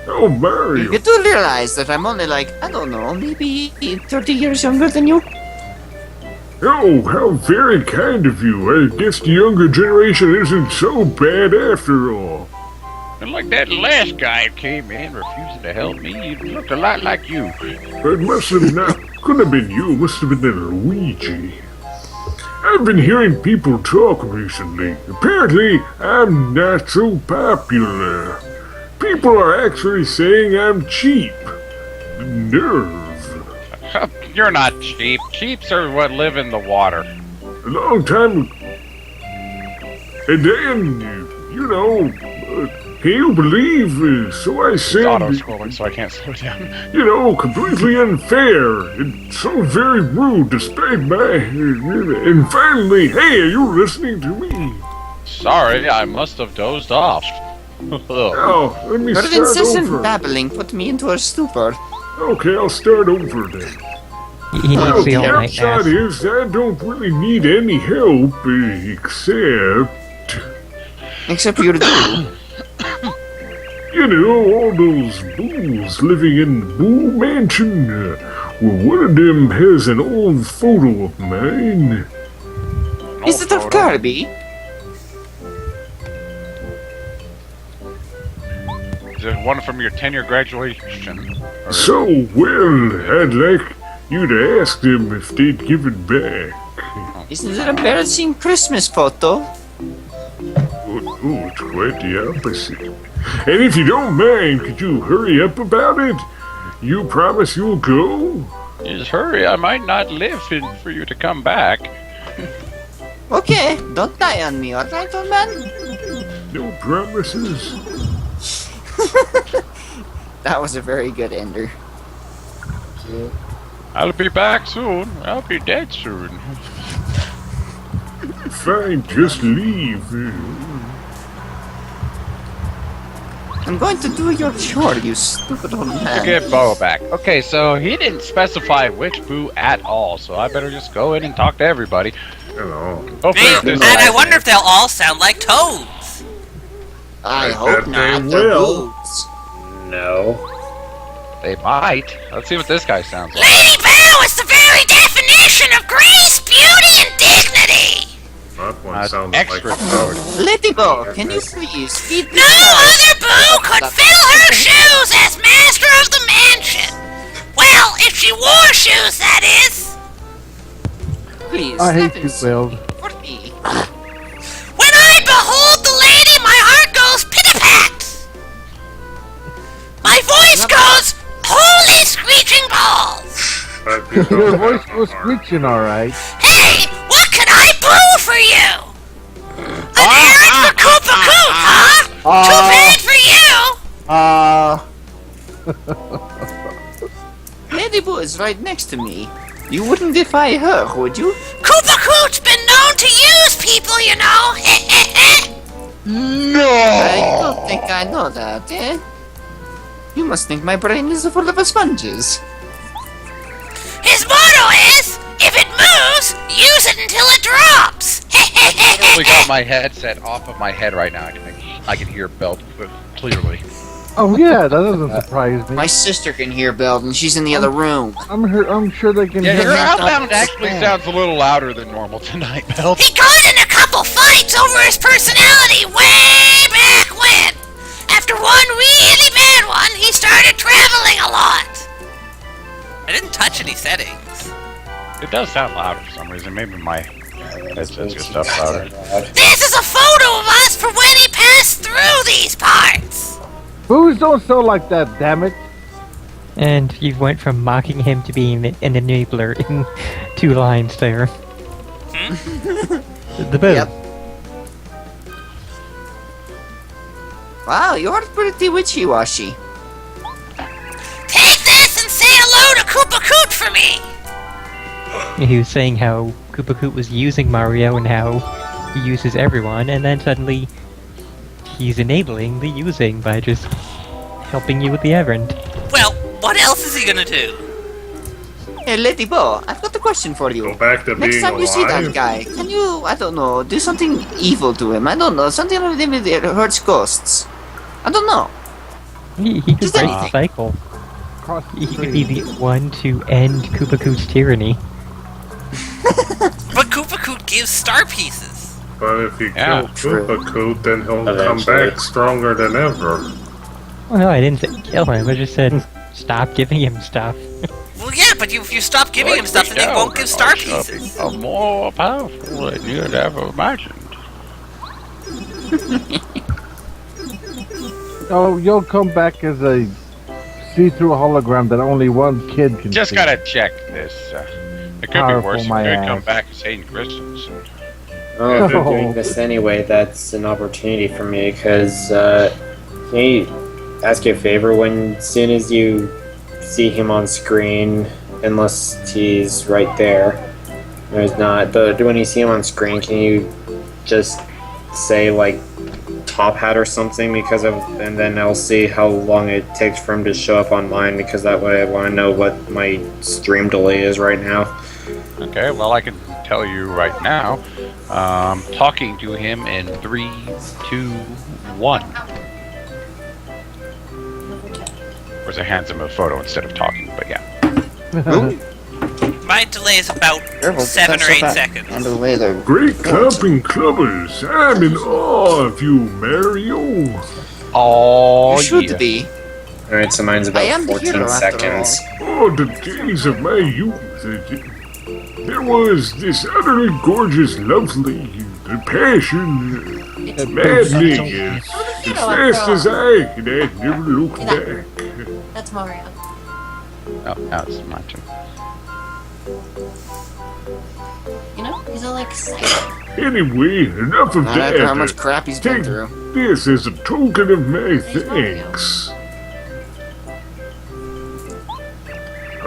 oh, Mario.
You do realize that I'm only like, I don't know, maybe 30 years younger than you?
Oh, how very kind of you. I guess the younger generation isn't so bad after all.
And like that last guy who came in refusing to help me, he looked a lot like you.
It must have not, couldn't have been you, must have been the Luigi. I've been hearing people talk recently. Apparently, I'm not so popular. People are actually saying I'm cheap. The nerve.
You're not cheap. Cheaps are what live in the water.
A long time. And then, you know, can you believe? So I
It's
said,
auto-scrolling, so I can't slow down.
you know, completely unfair and so very rude despite my. And finally, hey, are you listening to me?
Sorry, I must have dozed off.
Oh, let me
Your
start
incessant
over.
babbling put me into a stupor.
Okay, I'll start over then.
He
Well,
needs the
the
all-night
upside
nap.
is I don't really need any help, except,
Except you do.
you know, all those bulls living in Boo Mansion. Well, one of them has an old photo of mine.
Is it of Kirby?
one from your 10-year graduation. Or-
So, well, I'd like you to ask them if they'd give it back.
Isn't it embarrassing Christmas photo?
Oh, it's quite the opposite. And if you don't mind, could you hurry up about it? You promise you'll go?
Just hurry, I might not live for you to come back.
Okay, don't die on me, alright, old man?
No promises.
That was a very good ender.
I'll be back soon. I'll be dead soon.
Fine, just leave.
I'm going to do your chore, you stupid old man.
To get Bo back. Okay, so he didn't specify which Boo at all, so I better just go in and talk to everybody.
Hello.
And I wonder if they'll all sound like toads.
I hope not.
They
They're
will.
boobs.
No.
They might. Let's see what this guy sounds like.
Lady Bow is the very definition of grace, beauty, and dignity.
That one sounds
extra
like
toad.
Lady Bo, can you please feed
No other Boo could fill her shoes as master of the mansion. Well, if she wore shoes, that is.
Please,
I hate
that
you,
is
Bill.
for me.
When I behold the lady, my heart goes pit-a-pat. My voice goes, holy screeching balls.
Your voice was screeching, alright.
Hey, what can I boo for you? An errand for Koopa Koot, huh? Too bad for you.
Lady Bo is right next to me. You wouldn't defy her, would you?
Koopa Koot's been known to use people, you know.
I don't think I know that, eh? You must think my brain is full of sponges.
His motto is, if it moves, use it until it drops.
I totally got my headset off of my head right now. I can hear Belt clearly.
Oh yeah, that doesn't surprise me.
My sister can hear Belt, and she's in the other room.
I'm sure they can
Yeah,
hear
your
me.
outbound actually sounds a little louder than normal tonight, Belt.
He got in a couple fights over his personality way back when. After one really bad one, he started traveling a lot. I didn't touch any settings.
It does sound louder for some reason. Maybe my headset's just up louder.
This is a photo of us for when he passed through these parts.
Boos don't sound like that, damn it.
And you went from mocking him to being an enabler in 2 lines there. The Boo.
Yep. Wow, you're pretty witchy-washy.
Take this and say hello to Koopa Koot for me.
He was saying how Koopa Koot was using Mario and how he uses everyone, and then suddenly he's enabling the using by just helping you with the errand.
Well, what else is he gonna do?
Hey, Lady Bo, I've got a question for you.
Go back to
Next
being
time you see that
alive.
guy, can you, I don't know, do something evil to him? I don't know, something that hurts ghosts. I don't know.
He could
Just
break the
anything.
cycle.
Cross the
He could
street.
be the one to end Koopa Koot's tyranny.
But Koopa Koot gives star pieces.
But if you
Yeah,
kill Koopa Koot, then he'll come
Eventually.
back stronger than ever.
Well, no, I didn't say kill him. I just said stop giving him stuff.
Well, yeah, but if you stop giving him stuff, then he won't give star pieces.
I'm more powerful than you'd ever imagined.
Oh, you'll come back as a see-through hologram that only one kid can
Just
see.
gotta check this. It could
Powerful,
be worse. You
my
could
ass.
come back as Hayden Christensen.
Oh, if you're
No.
doing this anyway, that's an opportunity for me, because, can you ask you a favor when, soon as you see him on screen, unless he's right there, there's not, but when you see him on screen, can you just say, like, Top Hat or something, because of, and then I'll see how long it takes for him to show up on mine, because that way I want to know what my stream delay is right now.
Okay, well, I can tell you right now. Talking to him in 3, 2, 1. Where's a handsome photo instead of talking, but yeah.
My delay is about 7 or 8 seconds.
On the way there.
Great clapping clubbers! I'm in awe of you, Mario!
Oh,
You should
yeah.
be.
Alright, so mine's
I
about
am the
14
hero after
seconds.
Oh, the days of my youth. There was this utterly gorgeous, lovely, the passion, maddening as fast as I could. I never looked back.
That's Mario.
Oh, now it's my turn.
You know, he's all like excited.
Anyway, enough of
Not
that.
after how much crap he's been
Take
through.
this as a token of my thanks.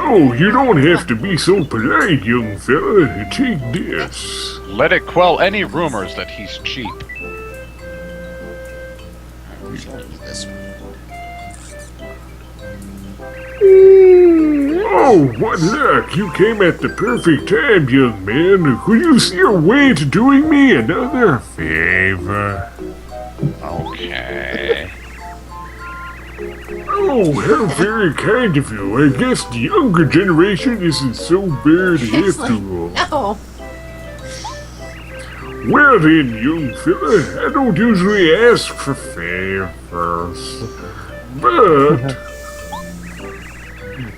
Oh, you don't have to be so polite, young fella. Take this.
Let it quell any rumors that he's cheap.
Oh, what luck! You came at the perfect time, young man. Could you see a way to doing me another favor?
Okay.
Oh, how very kind of you. I guess the younger generation isn't so bad after all.
No.
Well then, young fella, I don't usually ask for favors. But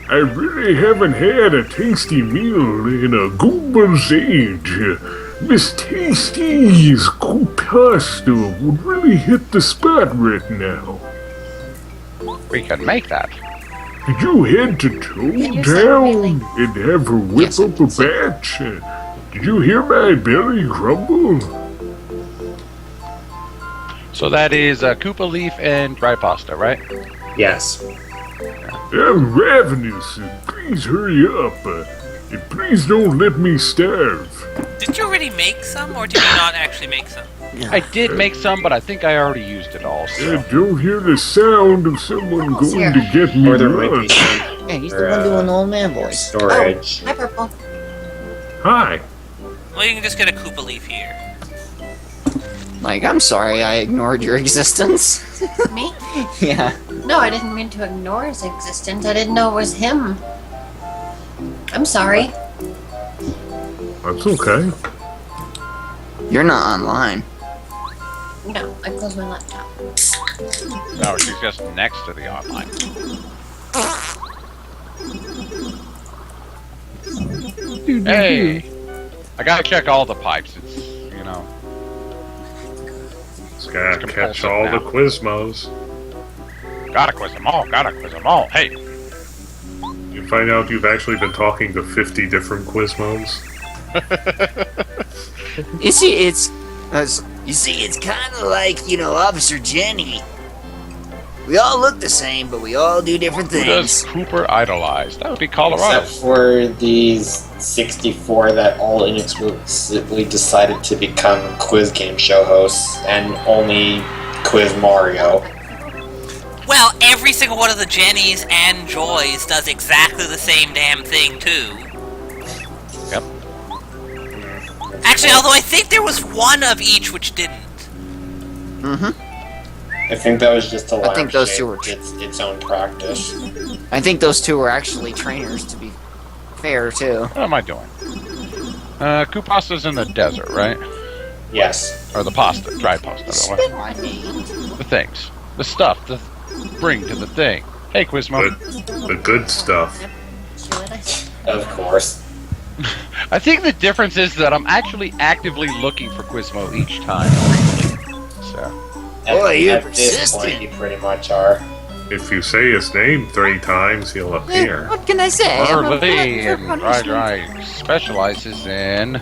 I really haven't had a tasty meal in a Goomba's age. Miss Tasty's pasta would really hit the spot right now.
We can make that.
Could you head to Toadtown and have her whip up a batch? Did you hear my belly grumble?
So that is Koopa Leaf and dry pasta, right?
Yes.
I'm ravenous. Please hurry up. And please don't let me starve.
Did you already make some, or did you not actually make some?
I did make some, but I think I already used it all. So.
I don't hear the sound of someone going to get me
Or there might be
lunch.
some
Yeah, he's the one doing old man voice.
storage.
Hi, Purple.
Hi.
Well, you can just get a Koopa Leaf here.
Like, I'm sorry I ignored your existence.
Me?
Yeah.
No, I didn't mean to ignore his existence. I didn't know it was him. I'm sorry.
That's okay.
You're not online.
No, I closed my laptop.
No, she's just next to the online. Hey! I gotta check all the pipes. It's, you know.
It's gotta catch
compulsive
all
now.
the Quizmos.
Gotta quiz them all, gotta quiz them all. Hey!
You find out you've actually been talking to 50 different Quizmos.
You see, it's kind of like, Officer Jenny. We all look the same, but we all do different
Who does
things.
Cooper idolize? That would be Colorado.
Except for these 64 that all inexplicably decided to become quiz game show hosts and only quiz Mario.
Well, every single one of the Jennies and Joys does exactly the same damn thing, too.
Yep.
Actually, although I think there was one of each which didn't.
Mm-hmm.
I think that was just to
I think those two were
its own practice.
I think those two were actually trainers, to be fair, too.
What am I doing? Koopasta's in the desert, right?
Yes.
Or the pasta, dry pasta. The things. The stuff to bring to the thing. Hey, Quizmo.
The good stuff.
Of course.
I think the difference is that I'm actually actively looking for Quizmo each time. So.
Boy, you're
At this point,
persistent.
you pretty much are.
If you say his name 3 times, he'll appear.
What can I say? I'm a
Harley and
blood-
Dry specializes in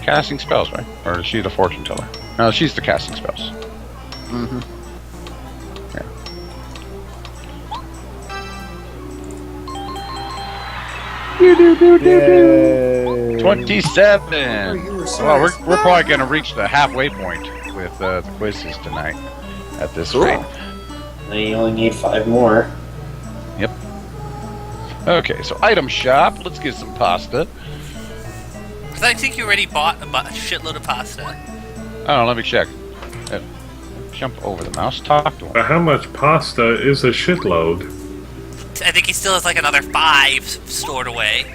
casting spells, right? Or is she the fortune teller? No, she's the casting spells.
Mm-hmm.
Yeah.
Yay.
27!
you were so
Well,
nice.
we're probably going to reach the halfway point with the quizzes tonight at this
Cool.
rate.
Now you only need 5 more.
Yep. Okay, so item shop. Let's get some pasta.
Because I think you already bought a shitload of pasta.
Oh, let me check. Jump over the mouse. Talk to him.
But how much pasta is a shitload?
I think he still has like another 5 stored away.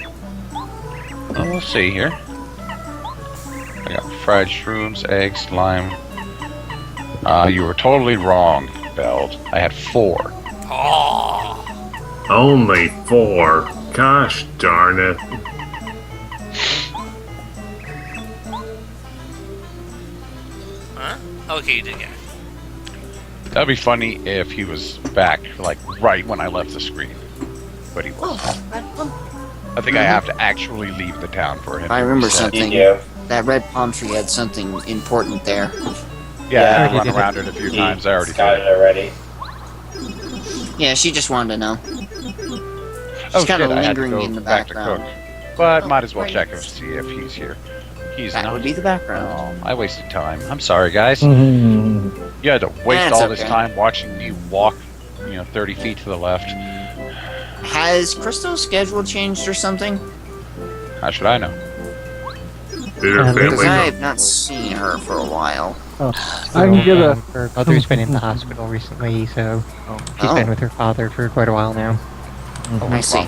Well, we'll see here. I got fried shrooms, eggs, lime. You were totally wrong. expelled. I had 4.
Oh.
Only 4. Gosh darn it.
Huh? Okay, you did get it.
That'd be funny if he was back, like, right when I left the screen. But he wasn't.
Oh, red plum.
I think I have to actually leave the town for him.
I
to
remember
reset.
something.
You
That red palm tree had something important there.
Yeah,
already
I run
did it.
around it a few times. I already
got
did
it already.
Yeah, she just wanted to know.
Oh,
She's kind of
shit, I had to
lingering
go
in the
back to
background.
cook. But might as well check and see if he's here. He's
That
not.
would be the background.
Oh, I wasted time. I'm sorry, guys.
Mhm.
You had to waste
That's
all this
okay.
time watching me walk, 30 feet to the left.
Has Crystal's schedule changed or something?
How should I know?
Did her
Because
Because I
family
have not seen her for a while.
Oh, I can get a.
Her mother's been in the hospital recently, so she's
Oh.
been with her father for quite a while now.
I see.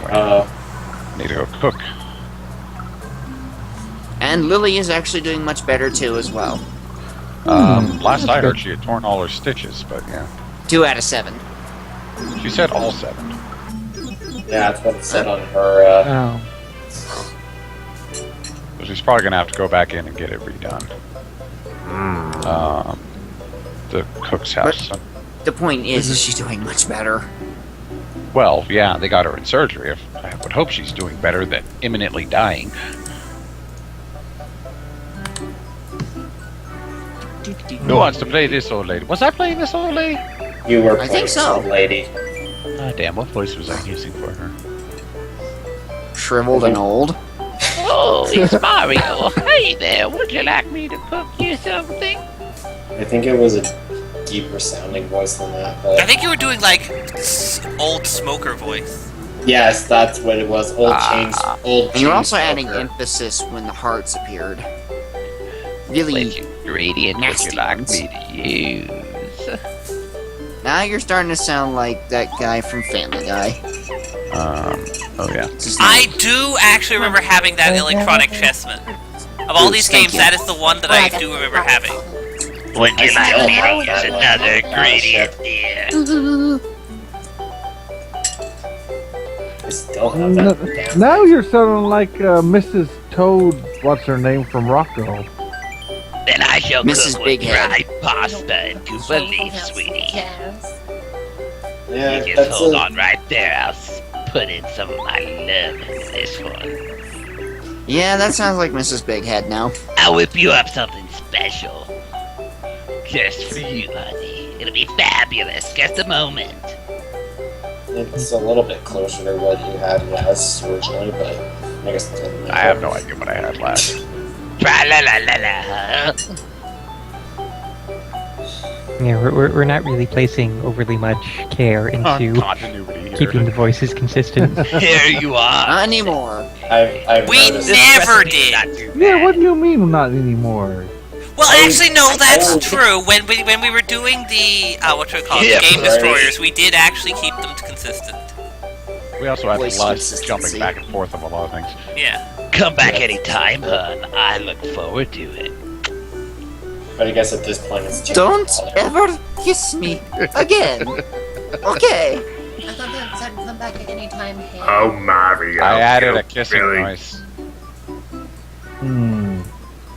Need to go cook.
And Lily is actually doing much better too, as well.
Last I heard, she had torn all her stitches, but yeah.
2 out of 7.
She said all 7.
Yeah, that's what it said on her.
Oh.
So she's probably gonna have to go back in and get it redone. The cook's house.
The point is she's doing much better.
Well, yeah, they got her in surgery. I would hope she's doing better than imminently dying. Who wants to play this old lady? Was I playing this old lady?
You were
I
playing
think so.
some lady.
Ah, damn, what voice was I using for her?
Shriveled and old.
Oh, it's Mario. Hey there, would you like me to cook you something?
I think it was a deeper sounding voice than that, but
I think you were doing like old smoker voice.
yes, that's what it was. Old chains. Old.
And you're
chain
also adding
smoker.
emphasis when the hearts appeared. Really
Which ingredient would you
nasty
like
ones.
me to use?
Now you're starting to sound like that guy from Family Guy.
Oh yeah.
What's his name?
I do actually remember having that electronic chessman. Of all these
Thank
games,
you.
that is the one that I do remember having.
Would you
I
like me
still
to
have
use
that one.
another
Oh,
ingredient, dear?
I still have that.
Now you're sounding like Mrs. Toad. What's her name from Rocco?
Then I shall
Mrs.
cook with
Big Head.
dried pasta and Cuba leaf, sweetie.
Yeah,
You just
that's
hold
a,
on right there. I'll put in some of my love in this one.
Yeah, that sounds like Mrs. Big Head now.
I'll whip you up something special. Just for you, honey. It'll be fabulous. Just a moment.
it's a little bit closer to what you had last originally, but I guess it doesn't matter.
I have no idea what I had last.
Tra-la-la-la-la.
Yeah, we're not really placing overly much care into
Continuity here.
keeping the voices consistent.
Here you are.
Not anymore.
I've
We
noticed
never
Recipe's
did.
not too
Yeah,
bad.
what do you mean not anymore?
Well, actually, no, that's
Oh.
true. When we were doing the what we call it,
Yeah,
game
right.
destroyers, we did actually keep them consistent.
We also have
Voice
less
consistency.
jumping back and forth of a lot of things.
Yeah.
Come back anytime, hun. I look forward to it.
But I guess at this point it's too
Don't
late.
ever kiss me again. Okay.
I thought that said come back at any time. Hey.
Oh, Mario.
I added
you
a kissing
really-
noise.
Hmm.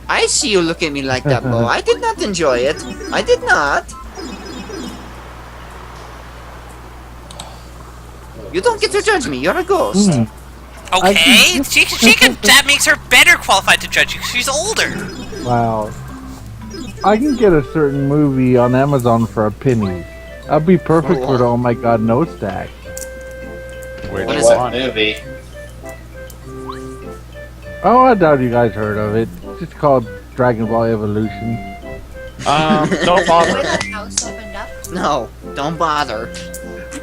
I see you look at me like that, Bo. I did not enjoy it. I did not. You don't get to judge me. You're a ghost.
Hmm.
Okay, she can. That makes her better qualified to judge you. 'Cause she's older.
Wow. I can get a certain movie on Amazon for a penny. I'll be perfect for the Oh My God No Stack.
Which
What is
What
one?
movie?
Oh, I doubt you guys heard of it. It's just called Dragon Ball Evolution.
Don't
Where
bother.
that house opened up.
No, don't bother.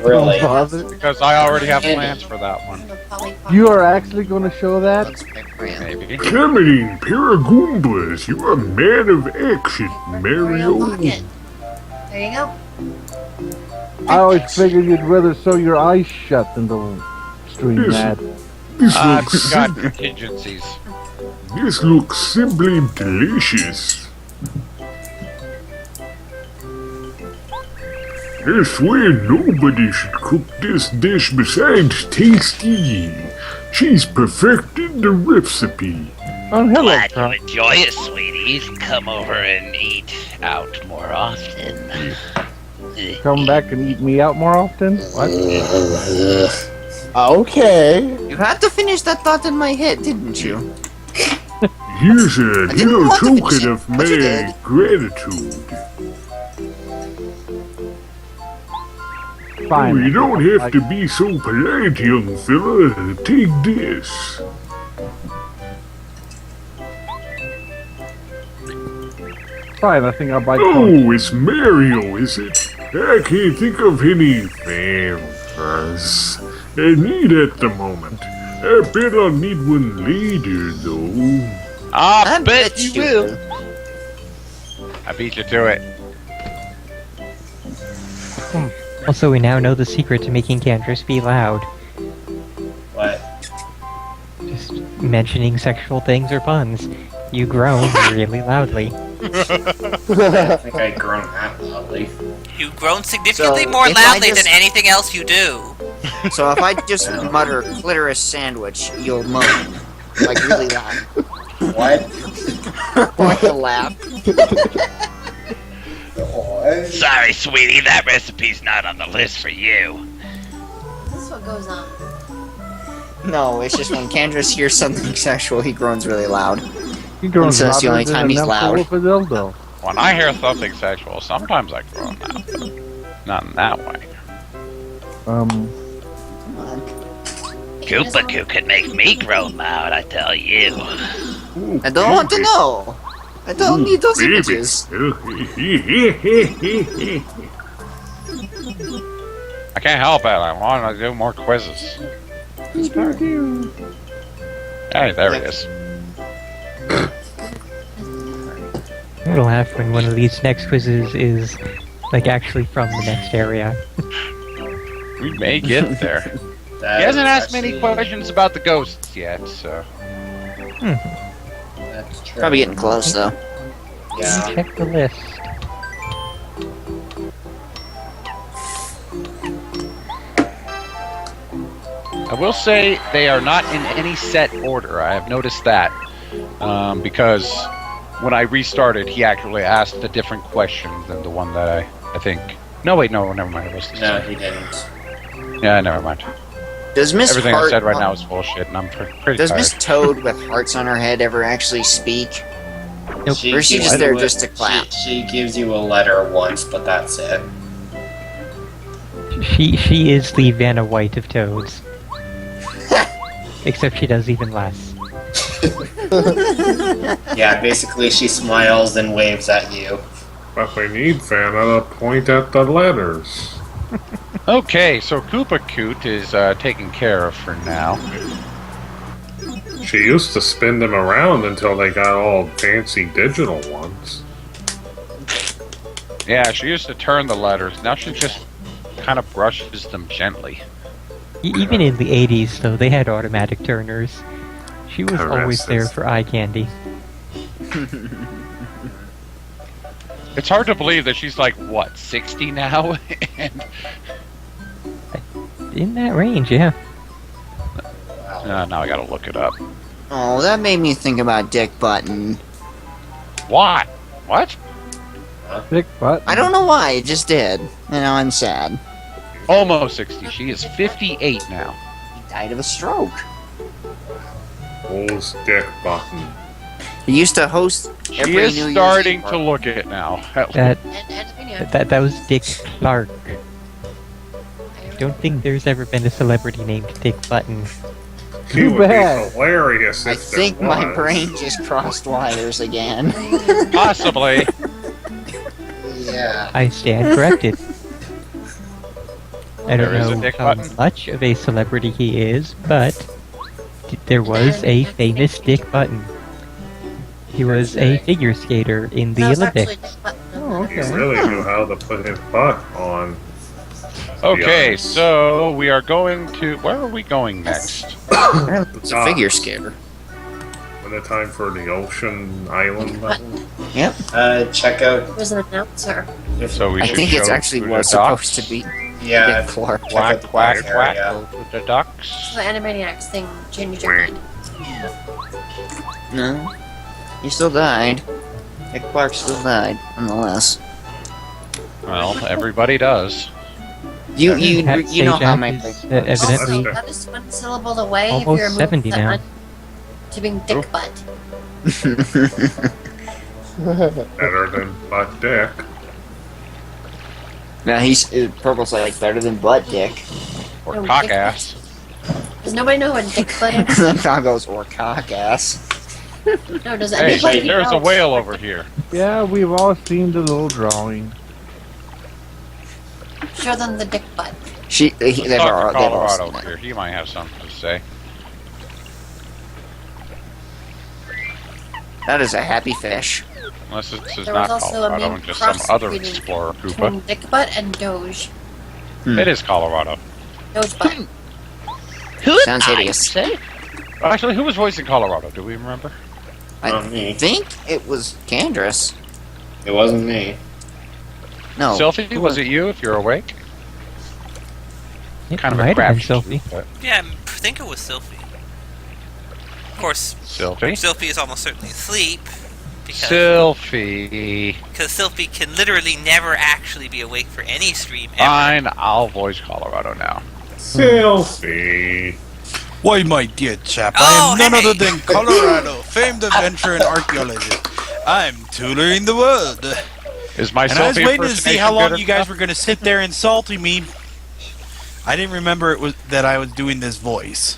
Really?
Don't bother.
Because I already have plans for that one.
The Polly
You are actually going to show that?
Let's pick Graham.
Maybe.
Cameron Paragoombas, you're a man of action,
Mario
Mario.
Pocket. There you go.
I always figured you'd rather sew your eyes shut than to stream
Yes.
that.
This
I've
looks
got
sim-
contingencies.
this looks simply delicious. I swear nobody should cook this dish besides Tasty. She's perfected the recipe.
Oh, hello,
Glad
Tron.
you enjoy it, sweeties. Come over and eat out more often.
Come back and eat me out more often? What?
Okay.
You had to finish that thought in my head, didn't you?
Here's a
I didn't
little
want to finish
token
it,
of
but you
my
did.
gratitude.
Fine.
You don't have to be so polite, young fella. Take this.
Fine, I think I'll buy
Oh, it's Mario, is it? I can't think of any fanfars I need at the moment. I bet I'll need one later, though.
I bet you will.
I beat you to it.
Also, we now know the secret to making Cantress be loud.
What?
Just mentioning sexual things or puns. You groan really loudly.
I don't think I'd grown that loudly.
You've grown significantly
So,
more
if I
loudly
just-
than anything else you do.
So if I just mutter clitoris sandwich, you'll moan. Like really loud.
What?
Like a laugh.
Sorry, sweetie, that recipe's not on the list for you.
This is what goes on.
No, it's just when Candrace hears something sexual, he groans really loud.
He groans
So that's the
louder
only
than
time
an
he's
elf
loud.
with a dildo.
When I hear something sexual, sometimes I groan out, but not in that way.
Koopa Koo could make me groan loud, I tell you.
I don't want to know. I don't need those
Baby.
images.
I can't help it. I want to do more quizzes. Hey, there it is.
I'm gonna laugh when one of these next quizzes is, like, actually from the next area.
We may get there. He hasn't asked many questions about the ghosts yet, so.
That's true.
Probably getting close though.
Yeah.
Check the list.
I will say they are not in any set order. I have noticed that. Because when I restarted, he actually asked a different question than the one that I think. No, wait, no, never mind. It was the
No,
same.
he didn't.
Yeah, never mind.
Does Miss
Everything
Hart,
I said right now is bullshit, and I'm pretty
Does
tired.
Miss Toad with hearts on her head ever actually speak?
Nope.
Or is she
gives
just there
you a-
just to clap?
She gives you a letter once, but that's it.
She is the Vanna White of toads. Except she does even less.
Yeah, basically she smiles and waves at you.
But we need Vanna to point at the letters.
Okay, so Koopa Coot is taken care of for now.
She used to spin them around until they got all fancy digital ones.
Yeah, she used to turn the letters. Now she just kind of brushes them gently.
Even in the 80s, though, they had automatic turners. She was always there for eye candy.
It's hard to believe that she's like, what, 60 now? And
In that range, yeah.
now I gotta look it up.
Oh, that made me think about Dick Button.
What? What?
Dick Button?
I don't know why, it just did. And now I'm sad.
Almost 60. She is 58 now.
He died of a stroke.
Old Dick Button.
He used to host
She
every
is
New Year's
starting
Eve
to
party.
look it now.
That was Dick Clark. I don't think there's ever been a celebrity named Dick Button.
He would be hilarious
I
if there
think my
was.
brain just crossed wires again.
Possibly.
Yeah.
I stand corrected. I don't
There is a
know
Dick
how
Button?
much of a celebrity he is, but there was a famous Dick Button. He was a figure skater in the Olympics.
Oh,
He really knew how to put his butt on.
Okay, so we are going to. Where are we going next?
It's a figure skater.
The And a time for the ocean island level.
Yep.
Check out.
There's an announcer.
So we
I
should
think it's
show
actually
to
was
the ducks.
supposed to be.
Yeah.
Big Clark.
Quack, quack, quack. Go to the ducks.
So the Animaniacs thing changed your mind.
No. He still died. Dick Clark still died, nonetheless.
Well, everybody does.
You
Pat
know how
Sajak
my
is, evidently
That is one syllable away if
almost
you're moving
70
the
now.
un- to being dick butt.
Better than Butt Dick.
Now Purple's like better than butt dick.
Or
No,
cock
dick
ass.
Does nobody know what dick butt is?
Tom goes or cock ass.
No, does
Hey,
anybody
there's
know?
a whale over here.
Yeah, we've all seen the little drawing.
Show them the dick butt.
Let's
They've
talk to
all
Colorado
seen
over here. He might have something to say.
That is a happy fish.
Unless this is
There was
not
also a
Colorado
meme
and just some other
cross-breeding
explorer
between
Koopa.
dick butt and Doge.
It is Colorado.
Doge butt.
Sounds hideous.
Actually, who was voicing Colorado? Do we remember?
I
me.
think it was Candrass.
It wasn't me.
No.
Sylphie, was it you? If you're awake.
It
Kind of a
might have been
crap.
Sylphie.
But
Yeah, I think it was Sylphie. Of course,
Sylphie.
Sylphie is almost certainly asleep.
Sylphie.
Because Sylphie can literally never actually be awake for any stream ever.
Fine, I'll voice Colorado now.
Sylphie.
Why, my dear chap,
Oh,
I am none
hey.
other than Colorado, famed adventurer and archaeologist. I'm touring the world.
Is my
And I was
Sylphie
waiting to see how long
impersonation
you guys
good
were going to sit there insulting me. I didn't remember that I was doing this voice.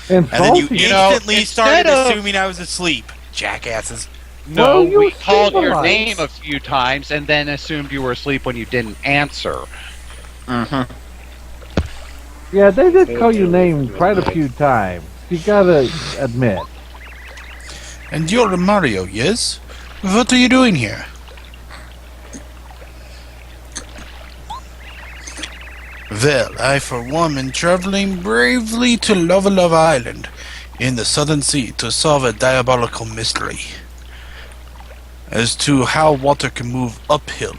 And then you
Insulting?
instantly
instead
started
of-
assuming I was asleep. Jackasses.
No,
Well, you
we called your
stabilized.
name a few times and then assumed you were asleep when you didn't answer.
Mm-hmm.
Yeah, they did call you name quite a few times. You gotta admit.
And you're Mario, yes? What are you doing here? Well, I for one am traveling bravely to Lava Lava Island in the Southern Sea to solve a diabolical mystery as to how water can move uphill.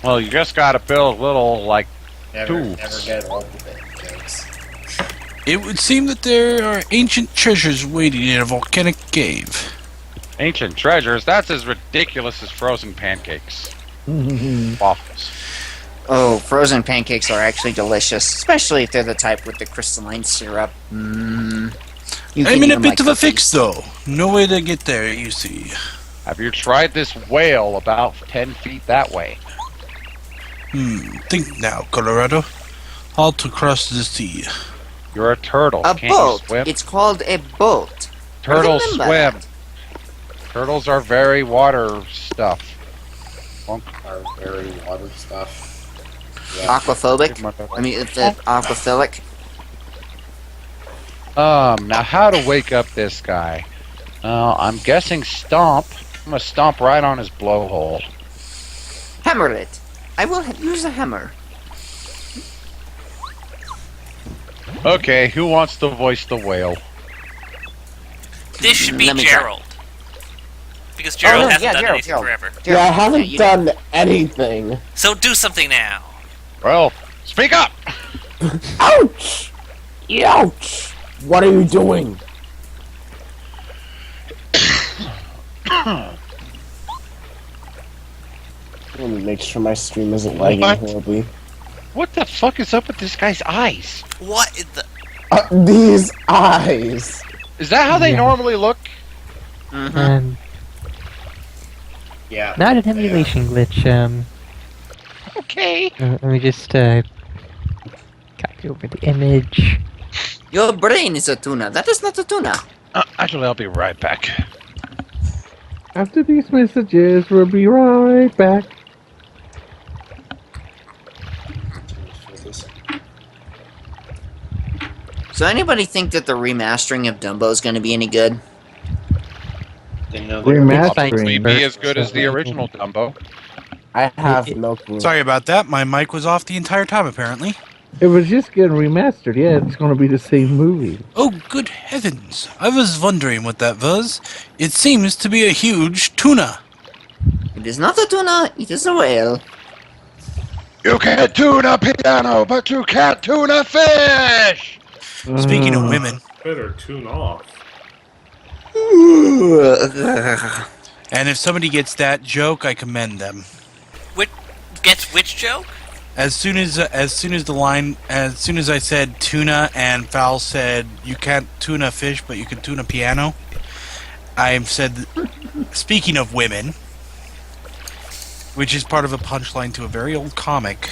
Well, you just gotta build little, like,
Never
tubes.
get old of it, thanks.
It would seem that there are ancient treasures waiting in a volcanic cave.
Ancient treasures? That's as ridiculous as frozen pancakes. Waffles.
Oh, frozen pancakes are actually delicious, especially if they're the type with the crystalline syrup. You
I'm
can
in
eat
a
them
bit
like
of a
cookies.
fix, though. No way to get there, you see.
Have you tried this whale about 10 feet that way?
Think now, Colorado. How to cross the sea.
You're a turtle.
A
Can't
boat.
you swim?
It's called a boat.
Turtles
Remember
swim.
that.
Turtles are very water stuff.
Are very water stuff.
Aquaphobic. I mean, it's aquaphilic.
Now how to wake up this guy? I'm guessing stomp. I'm gonna stomp right on his blowhole.
Hammer it. I will use a hammer.
Okay, who wants to voice the whale?
This should be
Let me try.
Gerald. Because Gerald hasn't done anything
Gerald.
forever.
Yeah, I haven't
you
done anything.
So do something now.
Well, speak up!
Ouch! Ouch! What are you doing? Let me make sure my stream isn't lagging
What?
horribly.
What the fuck is up with this guy's eyes?
What is the...
These eyes.
Is that how they
Yeah.
normally look?
Yeah.
Not an emulation glitch.
Okay.
Let me just copy over the image.
Your brain is a tuna. That is not a tuna.
Actually, I'll be right back.
After these messages, we'll be right back.
So anybody think that the remastering of Dumbo is going to be any good?
Didn't know
Probably be as good as the original Dumbo.
I have no clue.
Sorry about that. My mic was off the entire time, apparently.
It was just getting remastered. Yeah, it's going to be the same movie.
Oh, good heavens. I was wondering what that was. It seems to be a huge tuna.
It is not a tuna, it is a whale.
You can't tune a piano, but you can't tune a fish!
Speaking of women.
Better tune off.
And if somebody gets that joke, I commend them.
Which joke?
As soon as I said tuna and Val said you can't tune a fish, but you can tune a piano, I said, speaking of women, which is part of a punchline to a very old comic,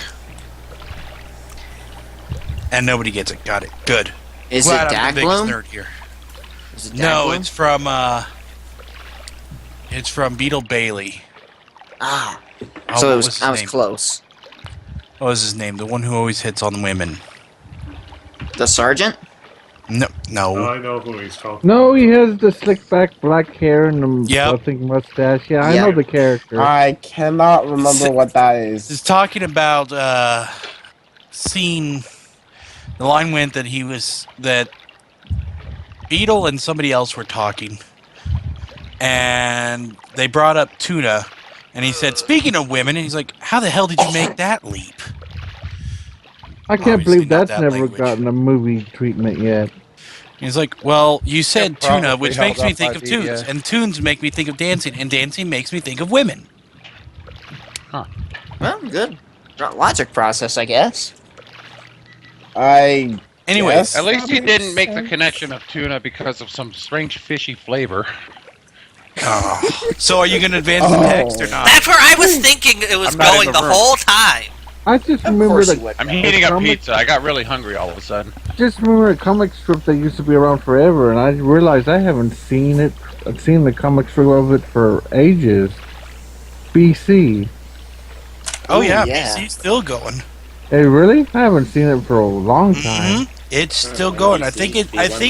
and nobody gets it. Got it. Good.
Is
Glad
it
I'm the biggest
Dagbloom?
nerd here.
Is it
No,
Dagbloom?
it's from Beetle Bailey.
Ah.
Oh,
So
what
it
was
was,
his
I was
name?
close.
What was his name? The one who always hits on women.
The sergeant?
No.
I know who he's talking.
No, he has the slick back black hair and the
Yep.
I think mustache. Yeah, I
Yep.
know the character.
I cannot remember what that is.
He's talking about scene. The line went that Beetle and somebody else were talking, and they brought up tuna, and he said, "Speaking of women," and he's like, "How the hell did you make that leap?"
I can't
Obviously
believe
not
that's
that
never
language.
gotten a movie treatment yet.
He's like, "Well, you said
Yeah,
tuna,
probably
which makes
held
me
up
think
by
of
the,
tunes, and tunes make me think of dancing, and dancing makes me think of women."
Well, good. Logic process, I guess.
I.
Anyways,
guess
At least he
that
didn't
makes
make the
sense.
connection of tuna because of some strange fishy flavor.
So are you going to advance the text or not?
That's where I was thinking it was
I'm not in
going
the
the
room.
whole time.
I just
Of
remember
course
the
you would.
I'm heating up
comic-
pizza. I got really hungry all of a sudden.
just remember a comic strip that used to be around forever, and I realized I haven't seen it. I've seen the comic strip of it for ages. BC.
Oh
Ooh,
yeah,
yeah.
PC's still going.
Hey, really? I haven't seen it for a long time.
It's still going. I think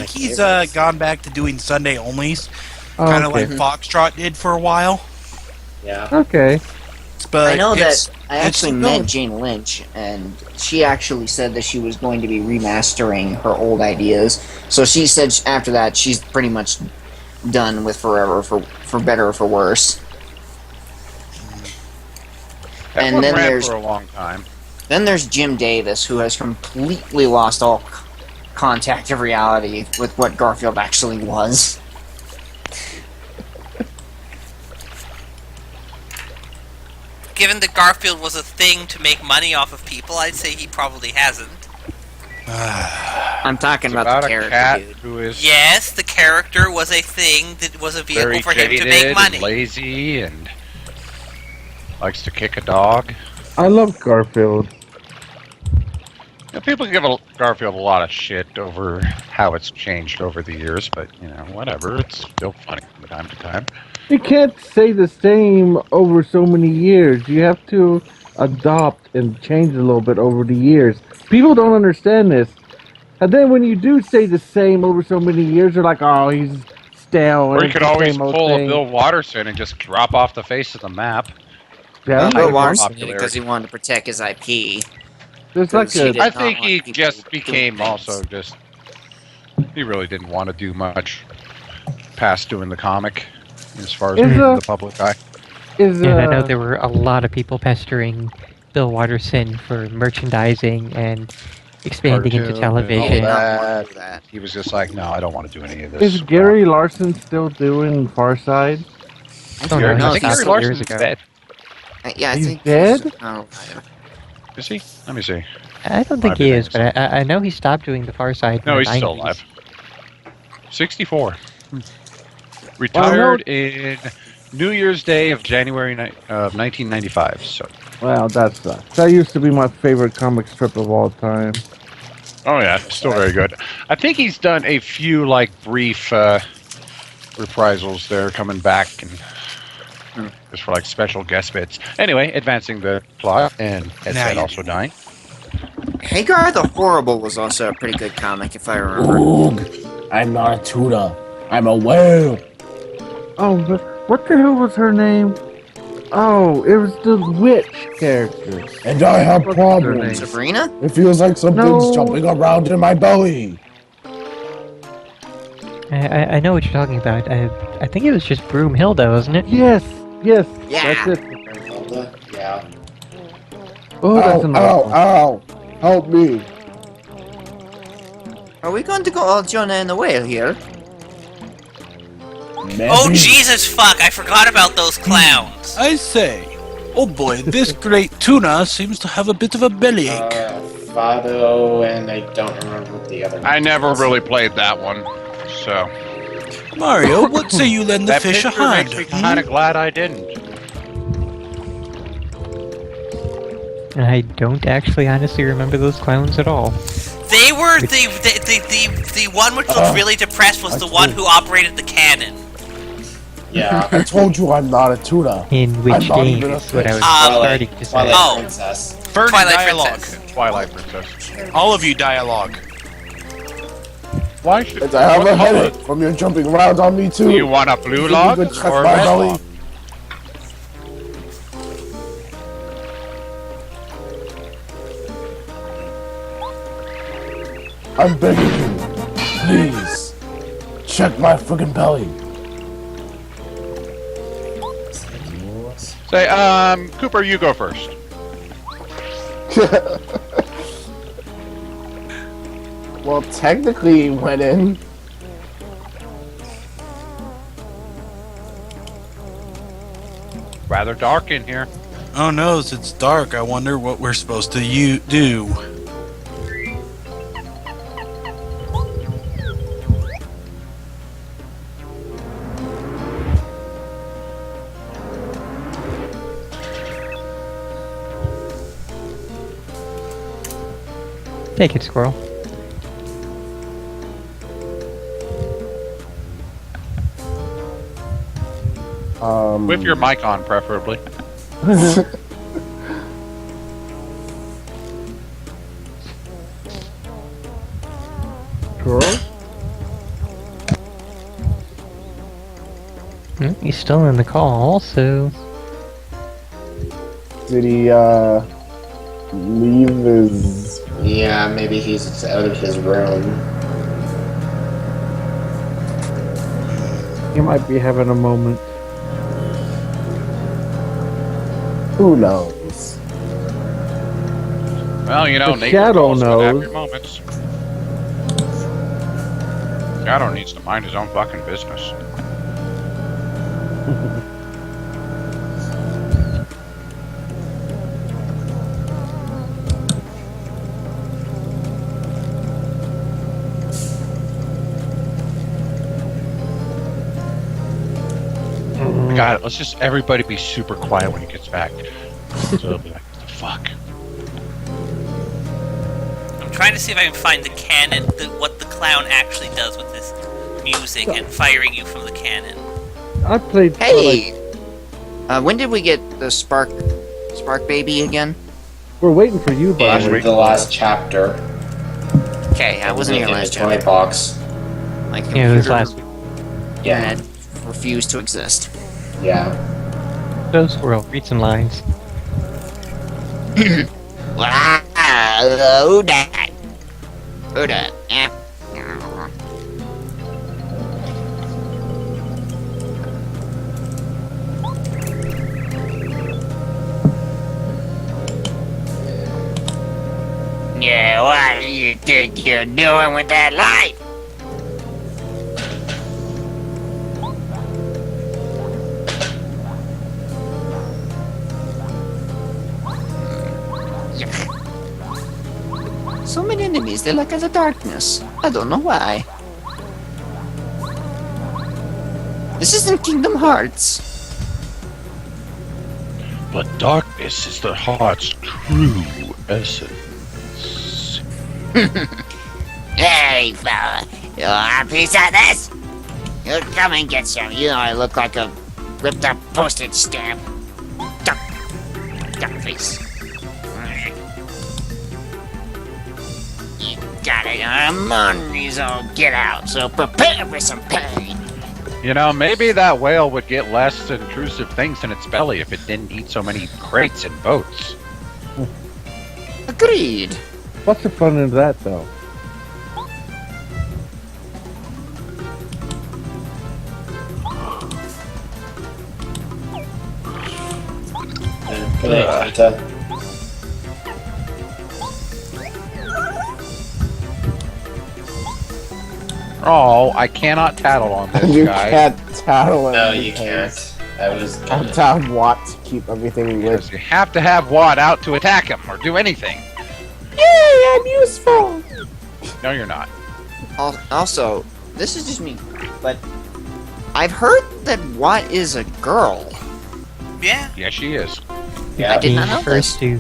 he's gone back to doing Sunday onlys,
Oh,
kind of
okay.
like Foxtrot did for a while.
Yeah.
Okay.
But
I know
it's-
that I
it's
actually
still
met
going.
Jane Lynch, and she actually said that she was going to be remastering her old ideas. So she said after that she's pretty much done with Forever, for better or for worse.
That
And
one
then
ran
there's-
for a long time.
Then there's Jim Davis, who has completely lost all contact of reality with what Garfield actually was.
Given that Garfield was a thing to make money off of people, I'd say he probably hasn't.
I'm talking
It's
about
about
the
a
character,
cat
dude.
who is
Yes, the character was a thing that was a vehicle
very
for him to
jaded
make money.
and lazy and likes to kick a dog.
I love Garfield.
You know, people give Garfield a lot of shit over how it's changed over the years, but you know, whatever. It's still funny from time to time.
You can't say the same over so many years. You have to adopt and change a little bit over the years. People don't understand this. And then when you do say the same over so many years, they're like, oh, he's stale.
Or
and
you
it's
could
the
always
same old
pull a
thing."
Bill Watterson and just drop off the face of the map.
Yeah,
Bill
Like
Watterson did it
popularity.
because he wanted to protect his IP.
there's like
Because he
a,
did
I
not
think
want
he
people
just
doing
became
things.
also just. He really didn't want to do much past doing the comic as far as
Is,
being in
uh,
the public eye.
is
And I know
uh,
there were a lot of people pestering Bill Watterson for merchandising and expanding into
Cartoon and all
television.
that.
Do that.
He was just like, no, I don't want to do any of this.
is Gary Larson still doing Far Side?
Oh, no,
I
he
think Gary
stopped
Larson's
years ago.
dead.
Yeah, I
He's
think
dead?
Oh,
Is he? Let me see.
I don't
Might
think
be
he is,
things.
but I know he stopped doing the Far Side. in
No,
the
he's still
90s.
alive. 64. Retired in New Year's Day of January of 1995. So.
Well, that sucks. That used to be my favorite comic strip of all time.
Oh yeah, still very good. I think he's done a few like brief reprisals there, coming back and just for like special guest bits. Anyway, advancing the plot, and Ed
Now
Said
you
also dying.
Hagar the Horrible was also a pretty good comic, if I remember.
Oog. I'm not a tuna. I'm a whale.
Oh, but what the hell was her name? Oh, it was the witch character.
And I have
What's her
problems.
name?
Sabrina?
It feels like something's
No.
jumping around in my belly.
I know what you're talking about. I think it was just Broomhilda, wasn't it?
Yes, yes,
Yeah.
that's it.
Yeah.
Oh, that's
Ow,
another
ow,
one.
ow. Help me.
Are we going to go all Jonah and the whale here?
Oh, Jesus fuck, I forgot about those clowns.
I say, oh boy, this great tuna seems to have a bit of a bellyache.
Fado, and I don't remember what the other one
I never
was.
really played that one, so
Mario, what say you lend the
that
fish a
picture
hand?
makes me kind of glad I didn't.
I don't actually honestly remember those clowns at all.
They were the one which looked really depressed was the one who operated the cannon.
Yeah.
I told you I'm not a tuna.
In which
I'm not
game
even a
is what I was
Twilight.
starting to say.
Twilight
Oh.
Princess.
Burning
Twilight
dialogue.
Princess.
Twilight Princess.
All of you dialogue.
Why should
I have a headache from your jumping around on me too.
you want a blue
You
log
could touch
or a
my
red
belly.
log?
I'm begging you. Please. Check my friggin' belly.
Say, Cooper, you go first.
Well, technically, he went in.
Rather dark in here.
Oh no, it's dark. I wonder what we're supposed to do.
Take it, squirrel.
With your mic on, preferably.
Squirrel?
He's still in the call, so
Did he, leave his...
Yeah, maybe he's out of his room.
You might be having a moment.
Who knows?
Well, you know,
The
nature
Shadow
also have
knows.
your moments. Shadow needs to mind his own fucking business. God, let's just everybody be super quiet when he gets back. So they'll be like, what the fuck?
I'm trying to see if I can find the cannon, what the clown actually does with this music and firing you from the cannon.
I played.
Hey! When did we get the Spark Baby again?
We're waiting for you, by the way.
The last chapter.
Okay, I wasn't here
in
last
the
chapter.
toy box.
My
yeah,
computer
it was last week.
Yeah.
refused to exist.
Yeah.
So, squirrel, read some lines.
Who dat? Who dat? Eh. Yeah, what do you think you're doing with that light? So many enemies, they like the darkness. I don't know why. This isn't Kingdom Hearts.
But darkness is the heart's true essence.
Hey, fella. You want a piece of this? You come and get some. You know I look like a ripped up postage stamp. Duck. Duck face. You gotta go. Money's all get out, so prepare for some pain.
You know, maybe that whale would get less intrusive things in its belly if it didn't eat so many crates and boats.
Agreed.
What's the fun in that, though?
Oh, I cannot tattle on this
You
guy.
can't tattle him.
No, you
because
can't. I was.
I have to have Watt to keep everything lit.
You have to have Watt out to attack him or do anything.
Yay, I'm useful!
No, you're not.
Also, this is just me, but I've heard that Watt is a girl.
Yeah.
Yes, she is.
I did not know this.
The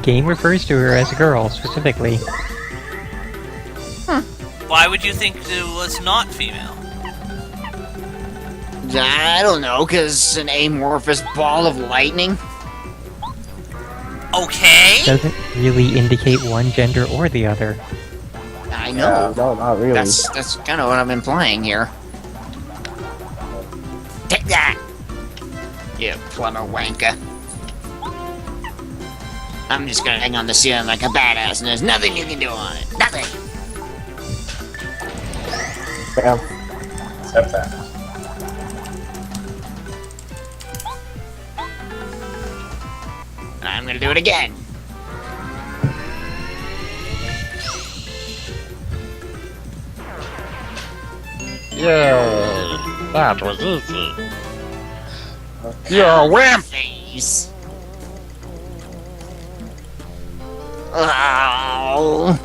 game refers to her as a girl, specifically.
Why would you think it was not female?
I don't know, cause an amorphous ball of lightning.
Okay.
Doesn't really indicate one gender or the other.
I know.
No, not really.
That's kind of what I'm implying here. Take that, you plumber wanker. I'm just gonna hang on the ceiling like a badass, and there's nothing you can do on it. Nothing.
Bam.
Except that.
I'm gonna do it again.
Yeah, that was easy. You're a wimp!
Face. Oh.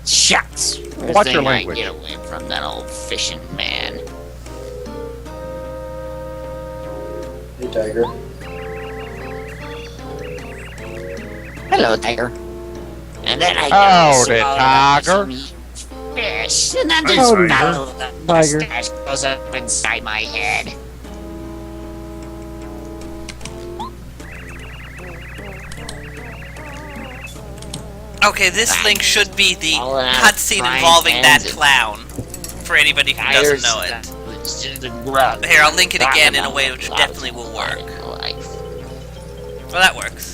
Shucks.
Watch your
Thing I
language.
Get away from that old fishing man.
Hey, Tiger.
Hello, Tiger. And then I
Howdy,
swallow
Tiger.
some fish, and then just
Howdy,
follow the
Tiger.
mustache goes up inside my head.
Okay, this link should be the
All that
cutscene
frying
involving that
pans and
clown. For anybody who doesn't know it.
It's just a grub.
Here, I'll link it
Talking
again in a
about
way which
lots
definitely will work.
of life.
Well, that works.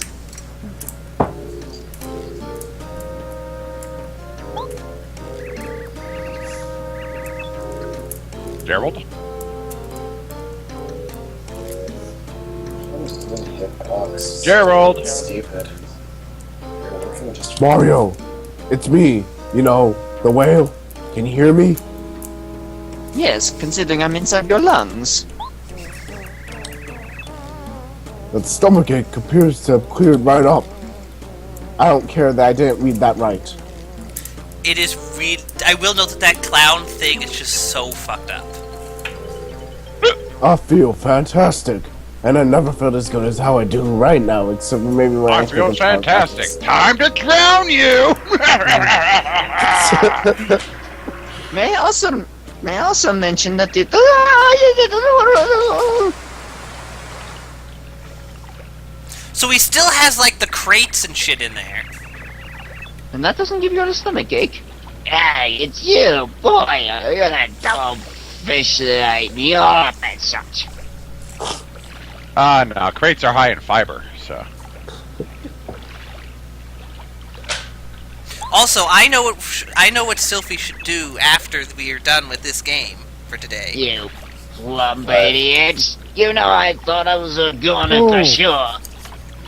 Gerald? Gerald!
Stupid.
Mario, it's me. You know, the whale. Can you hear me?
Yes, considering I'm inside your lungs.
That stomachache appears to have cleared right up. I don't care that I didn't read that right.
It is I will note that that clown thing is just so fucked up.
I feel fantastic. And I never felt as good as how I do right now, except maybe when
I feel fantastic. Time to drown you!
May I also mention that the
So he still has like the crates and shit in there.
and that doesn't give you a stomach ache. Hey, it's you, boy. You're that dumb fish that ate me up and such.
No, crates are high in fiber, so.
Also, I know what Sylphie should do after we are done with this game for today.
You plump idiots. You know I thought I was a goner
Oh.
for sure.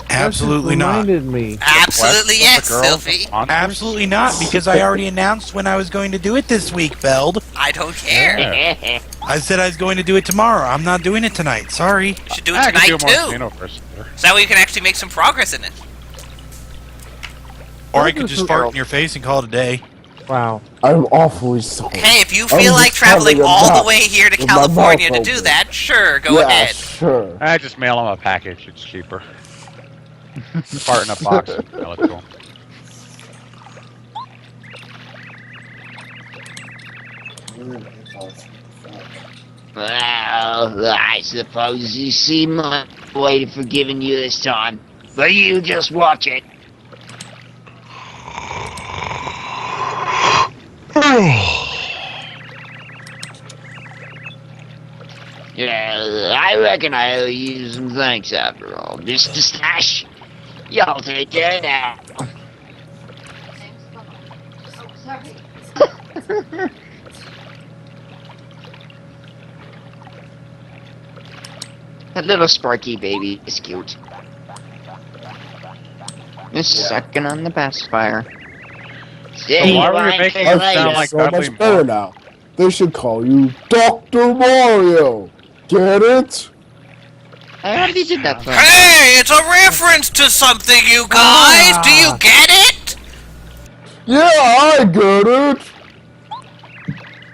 Absolutely not.
Reminded me.
Absolutely yes,
Girl
Sylphie.
Absolutely not, because I already announced when I was going to do it this week, Feld.
I don't care.
Yeah.
I said I was going to do it tomorrow. I'm not doing it tonight. Sorry.
You should do it
I could
tonight
do more
too.
Xeno first.
So that way you can actually make some progress in it.
Or I could just fart in your face and call it a day.
Wow.
I'm awfully sorry.
Hey, if you
I was
feel like
just having
traveling
a
all the
nap
way here to
with my
California to
mouth
do
open.
that, sure, go
Yeah,
ahead.
sure.
I just mail them a package. It's cheaper. Fart in a box. Mail it to 'em.
Well, I suppose you see my way to forgiving you this time. But you just watch it.
Yeah, I reckon I owe you some thanks after all, Mr. Slash. Y'all take care now. That little Sparky baby is cute. Just sucking on the pacifier.
So why were you making him sound like
so
Dudley
much better now. They should call you Dr. Mario. Get it?
I already did that.
Hey, it's a reference to something, you guys. Do you get it?
Yeah, I get it.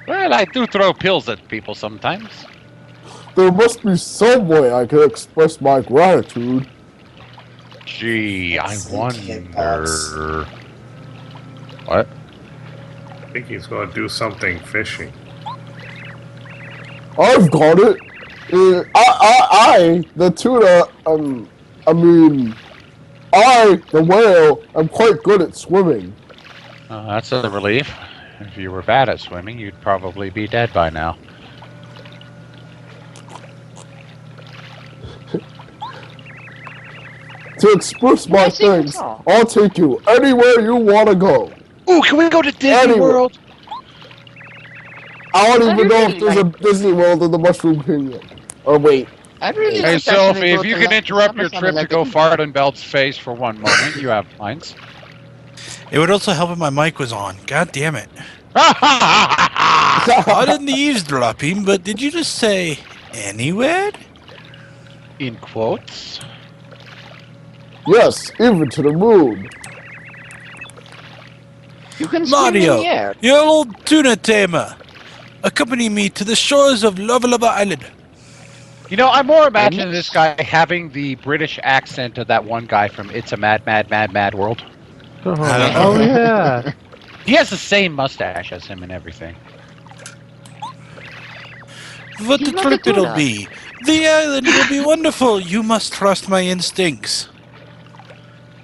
Well, I do throw pills at people sometimes.
There must be some way I can express my gratitude.
Gee, I wonder. What?
I think he's going to do something fishy.
I've got it. I, the tuna, the whale, am quite good at swimming.
That's a relief. If you were bad at swimming, you'd probably be dead by now.
To express my thanks, I'll take you anywhere you want to go.
Ooh, can we go to Disney
Anywhere.
World?
I don't even know if there's a Disney World in the Mushroom Kingdom. Oh, wait.
I'd really
Hey,
like to actually
Sophie,
go
if you
to
can
that
interrupt your
Summer
trip to go fart in Belt's face for one moment, you have lines.
It would also help if my mic was on. God damn it. I didn't eavesdropping, but did you just say anywhere?
In quotes?
Yes, even to the moon.
You can swim
Mario,
in the air.
your old tuna tamer. Accompany me to the shores of Lava Lava Island.
You know, I'm more imagining this guy having the British accent of that one guy from It's a Mad, Mad, Mad, Mad World.
Oh, yeah.
He has the same mustache as him and everything.
What a trip it'll be. The island will be wonderful. You must trust my instincts.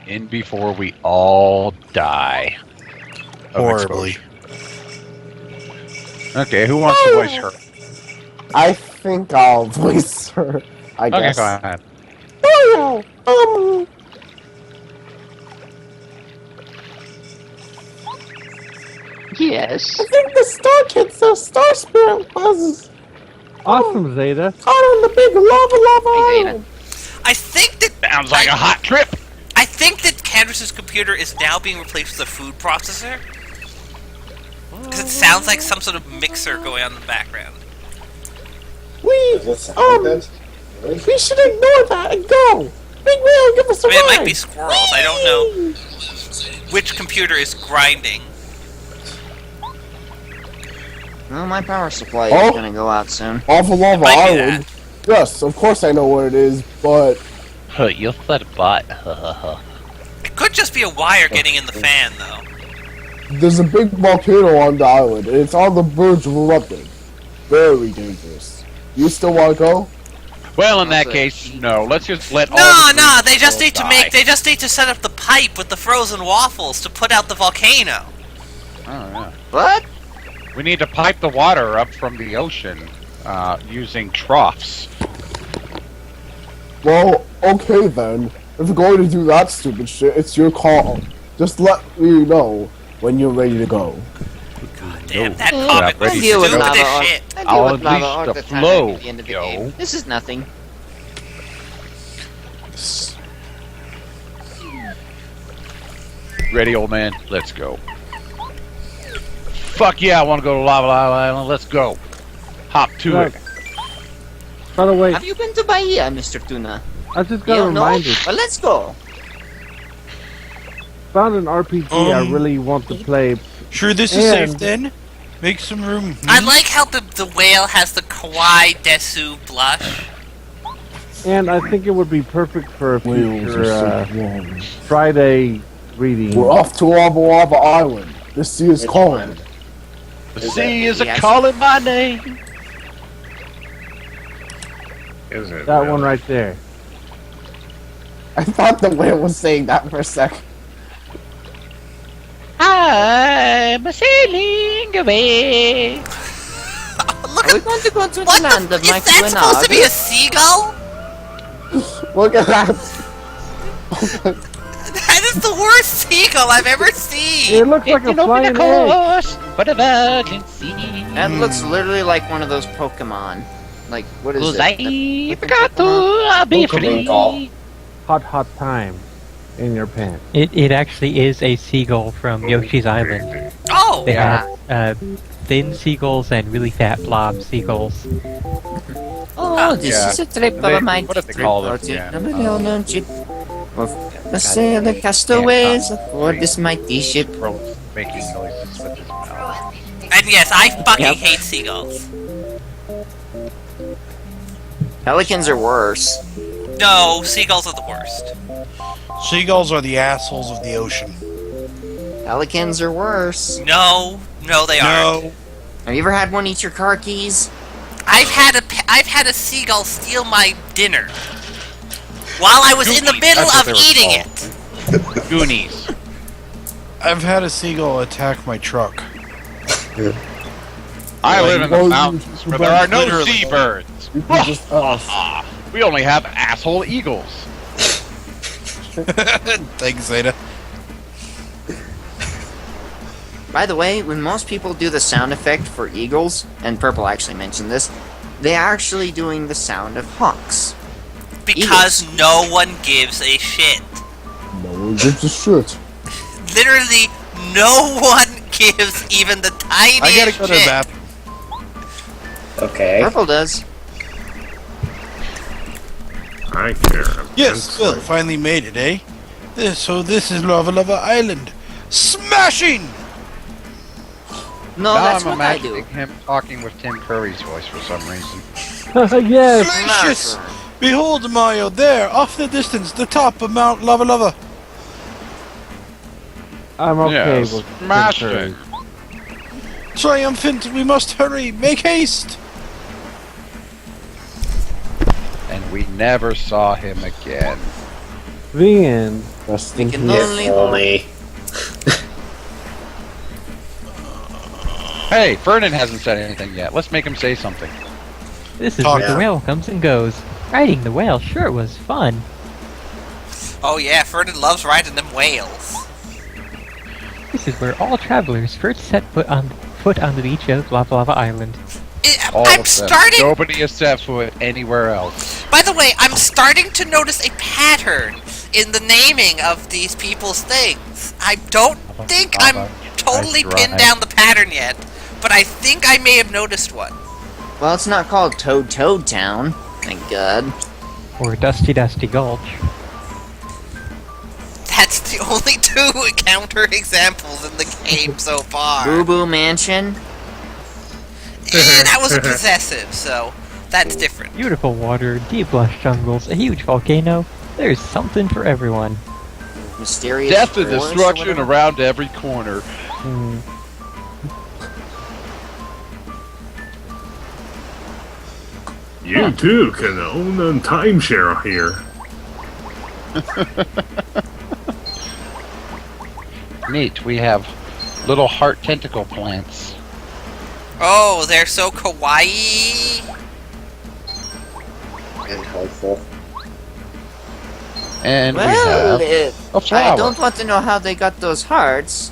In before we all die. of
Horribly.
exposure. Okay, who wants to voice her?
I think I'll voice her, I
Okay,
guess.
go ahead.
Mario,
Yes.
I think the Star Kid's a Star Spirit was
Awesome, Zeta.
out on the big lava island.
I think that
sounds like a hot trip.
I think that Candace's computer is now being replaced with a food processor. Because it sounds like some sort of mixer going on in the background.
We should ignore that and go. Big Whale, give us a
I mean, it
ride.
might be squirrels. I don't know which computer is grinding.
Well, my power supply
Oh.
is gonna go out soon.
Off of Lava
might be
Island. Yes, of course I know what it is, but
You'll let a bot.
It could just be a wire getting in the fan, though.
there's a big volcano on the island, and it's on the verge of erupting. Very dangerous. You still want to go?
Well, in that case, no. Let's just let all
No,
the
no,
green
they just
people
need to
die.
make. They just need to set up the pipe with the frozen waffles to put out the volcano.
Oh, yeah.
What?
We need to pipe the water up from the ocean using troughs.
Well, okay then. If you're going to do that stupid shit, it's your call. Just let me know when you're ready to go.
Damn, that
Yeah,
comic was
ready
deal with
stupid
lava
as
all-
shit.
I deal
I'll
with lava
unleash
all
the
the time
flow,
at the end of the
yo.
game. This is nothing.
Ready, old man? Let's go. Fuck yeah, I want to go to Lava Lava Island. Let's go. Hop to
Right.
it.
By the way,
Have you been to Bahia, Mr. Tuna?
I just
You
got
don't know?
reminded.
Well, let's go.
Found an RPG I really want to play.
Sure, this is safe
And-
then? Make some room.
I like how the whale has the kawaii desu blush.
And I think it would be perfect for a
Whales
future
are so warm.
Friday reading.
We're off to Lava Island. The sea is calling.
The sea is a calling my name.
Is it?
That
really?
one right there.
I thought the whale was saying that for a sec.
I'm sailing away.
Look
We're going to go to
What
the land of
is
Michael
that
and
supposed to
Og.
be a seagull?
Look at that.
That is the worst seagull I've ever seen.
It looks like a flying egg.
For the emergency.
That looks literally like one of those Pokemon. Like, what is
Cause
it?
I forgot to be free.
Hot time in your pants.
It actually is a seagull from Yoshi's Island.
Oh!
They have thin seagulls and really fat blob seagulls.
Oh, this is a trip
They-
of my
what did they call it? Yeah.
The sailor castaways aboard this mighty ship.
Making noises with his mouth.
And yes, I fucking
Yep.
hate seagulls.
Pelicans are worse.
No, seagulls are the worst.
Seagulls are the assholes of the ocean.
Pelicans are worse.
No, they aren't.
No.
Have you ever had one eat your car keys?
I've had a seagull steal my dinner while I was in the middle
That's what
of
they were
eating
called.
it.
Goonies.
I've had a seagull attack my truck.
I live in the
Well,
mountains
you-
where there are no
literally-
seabirds.
You can just ask.
We only have asshole eagles.
Thanks, Zeta.
By the way, when most people do the sound effect for eagles, and Purple actually mentioned this, they're actually doing the sound of hawks.
Because no one gives a shit.
No one gives a shit.
Literally, no one gives even the tiniest
I gotta go to the
shit.
bathroom.
Okay.
Purple does.
I care.
Yes, Phil finally made it, eh? So this is Lava Lava Island. Smashing!
No,
now
that's
I'm
what I do.
imagining him talking with Tim Curry's voice for some reason.
Yes.
Delicious! Behold, Mario, there, off the distance, the top of Mount Lava Lava.
I'm okay
Yes,
with
smash
Tim
it.
Triumphant, we must hurry, make haste!
And we never saw him again.
The end.
Rest in
can
peace.
only
Only.
Hey, Vernon hasn't said anything yet. Let's make him say something.
This is
Talk
where the
now.
whale comes and goes. Riding the whale sure was fun.
Oh yeah, Ferdinand loves riding them whales.
This is where all travelers first set foot on the beach of Lava Lava Island.
All
I'm
of them.
starting.
Nobody has set foot anywhere else.
By the way, I'm starting to notice a pattern in the naming of these people's things. I don't think I'm totally pinned down the pattern yet, but I think I may have noticed one.
Well, it's not called Toad Town. Thank God.
Or Dusty Dusty Gulch.
That's the only two counter examples in the game so far.
Boo Boo Mansion.
And that was possessive, so that's different.
Beautiful water, deep lush jungles, a huge volcano. There's something for everyone.
Mysterious
Death and
forest or
destruction
whatever.
around every corner.
You too can own a timeshare here.
Neat, we have little heart tentacle plants.
Oh, they're so kawaii.
And helpful.
And
Well,
we have a
I
flower.
don't want to know how they got those hearts.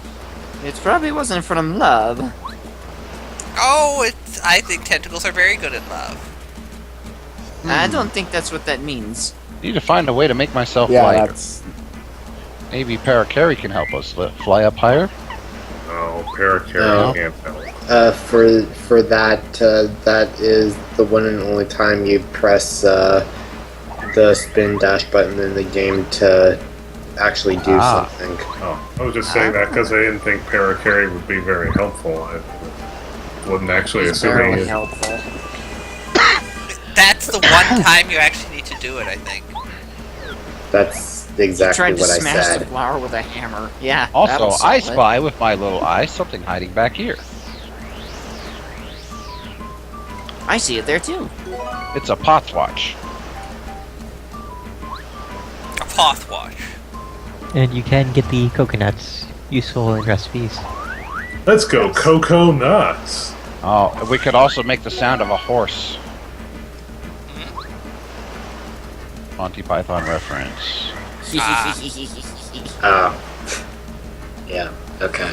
It probably wasn't from love.
Oh, I think tentacles are very good in love.
I don't think that's what that means.
Need to find a way to make myself
Yeah,
lighter.
that's.
Maybe Parakarry can help us fly up higher.
Oh, Parakarry
No.
can't help.
For that, that is the one and only time you press the spin dash button in the game to actually do something.
Oh, I was just saying that because I didn't think Parakarry would be very helpful. I wasn't actually
It's
assuming
barely
it.
helpful.
That's the one time you actually need to do it, I think.
That's
He
exactly
tried to
what I
smash the
said.
flower with a hammer. Yeah.
Also,
that'll
I
solve it.
spy with my little eye something hiding back here.
I see it there too.
It's a Pothwatch.
A Pothwatch.
And you can get the coconuts, useful in recipes.
Let's go, Cocoa Nuts.
Oh, we could also make the sound of a horse. Monty Python reference.
Yeah, okay.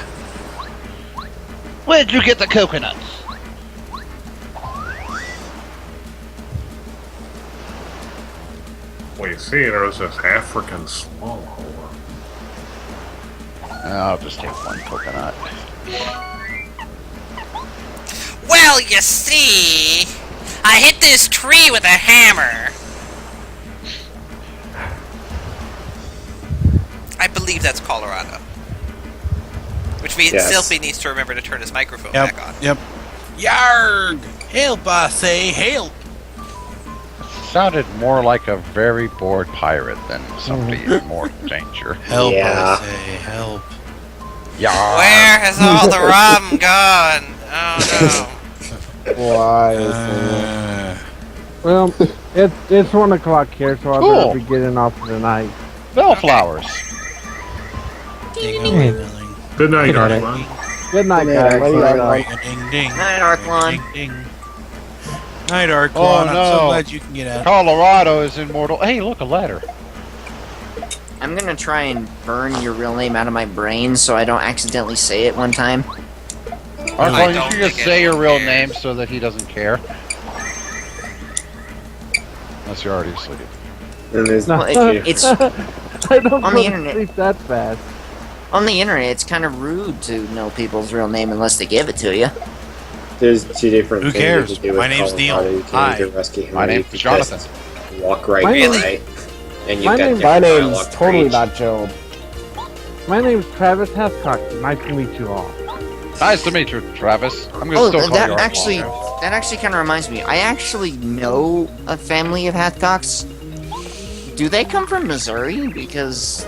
Where'd you get the coconuts?
Well, you see, there's this African swallow.
I'll just take one coconut.
Well, you see, I hit this tree with a hammer. I believe that's Colorado. Which means
Yes.
Sylphie needs to remember to turn his microphone
Yep.
back on.
Yep. Yarg! Help, I say, help!
Sounded more like a very bored pirate than somebody in mortal danger.
Help,
Yeah.
I say, help.
Yeah.
Where has all the rum gone? Oh
Why?
Well, it's 1 o'clock here, so I
Cool.
better be getting off for the night.
Bellflowers.
Ding,
Hey.
ding, ding,
Good night,
Good night.
Armand.
Good night,
Good
guys.
night,
Bye.
ding, ding.
Night, Arklon.
Ding, ding. Night, Arklon.
Oh,
I'm so
no.
glad you can get out.
Colorado is in mortal. Hey, look, a letter.
I'm gonna try and burn your real name out of my brain so I don't accidentally say it one time.
Arthur, you
don't
should just
think
say your
anyone
real
cares.
name so that he doesn't care. Unless you're already asleep.
And there's
No.
Well, it's
I don't
On
go
the
to
internet.
sleep that fast.
on the internet. It's kind of rude to know people's real name unless they give it to you.
There's two different
Who
things
cares?
you can do with
My name's
Colorado.
Neil.
You can
Hi.
either rescue him
My
or you
name's
can
Jonathan.
just walk right
My
by,
name-
and you've
my
got
name-
different
My name's
dialogue for
totally
each.
not Job.
My name's Travis Hathcock. Nice to meet you all.
Nice to meet you, Travis. I'm gonna
Oh,
still call
that
you
actually
Arthur.
that actually kind of reminds me. I actually know a family of Hathcocks. Do they come from Missouri? Because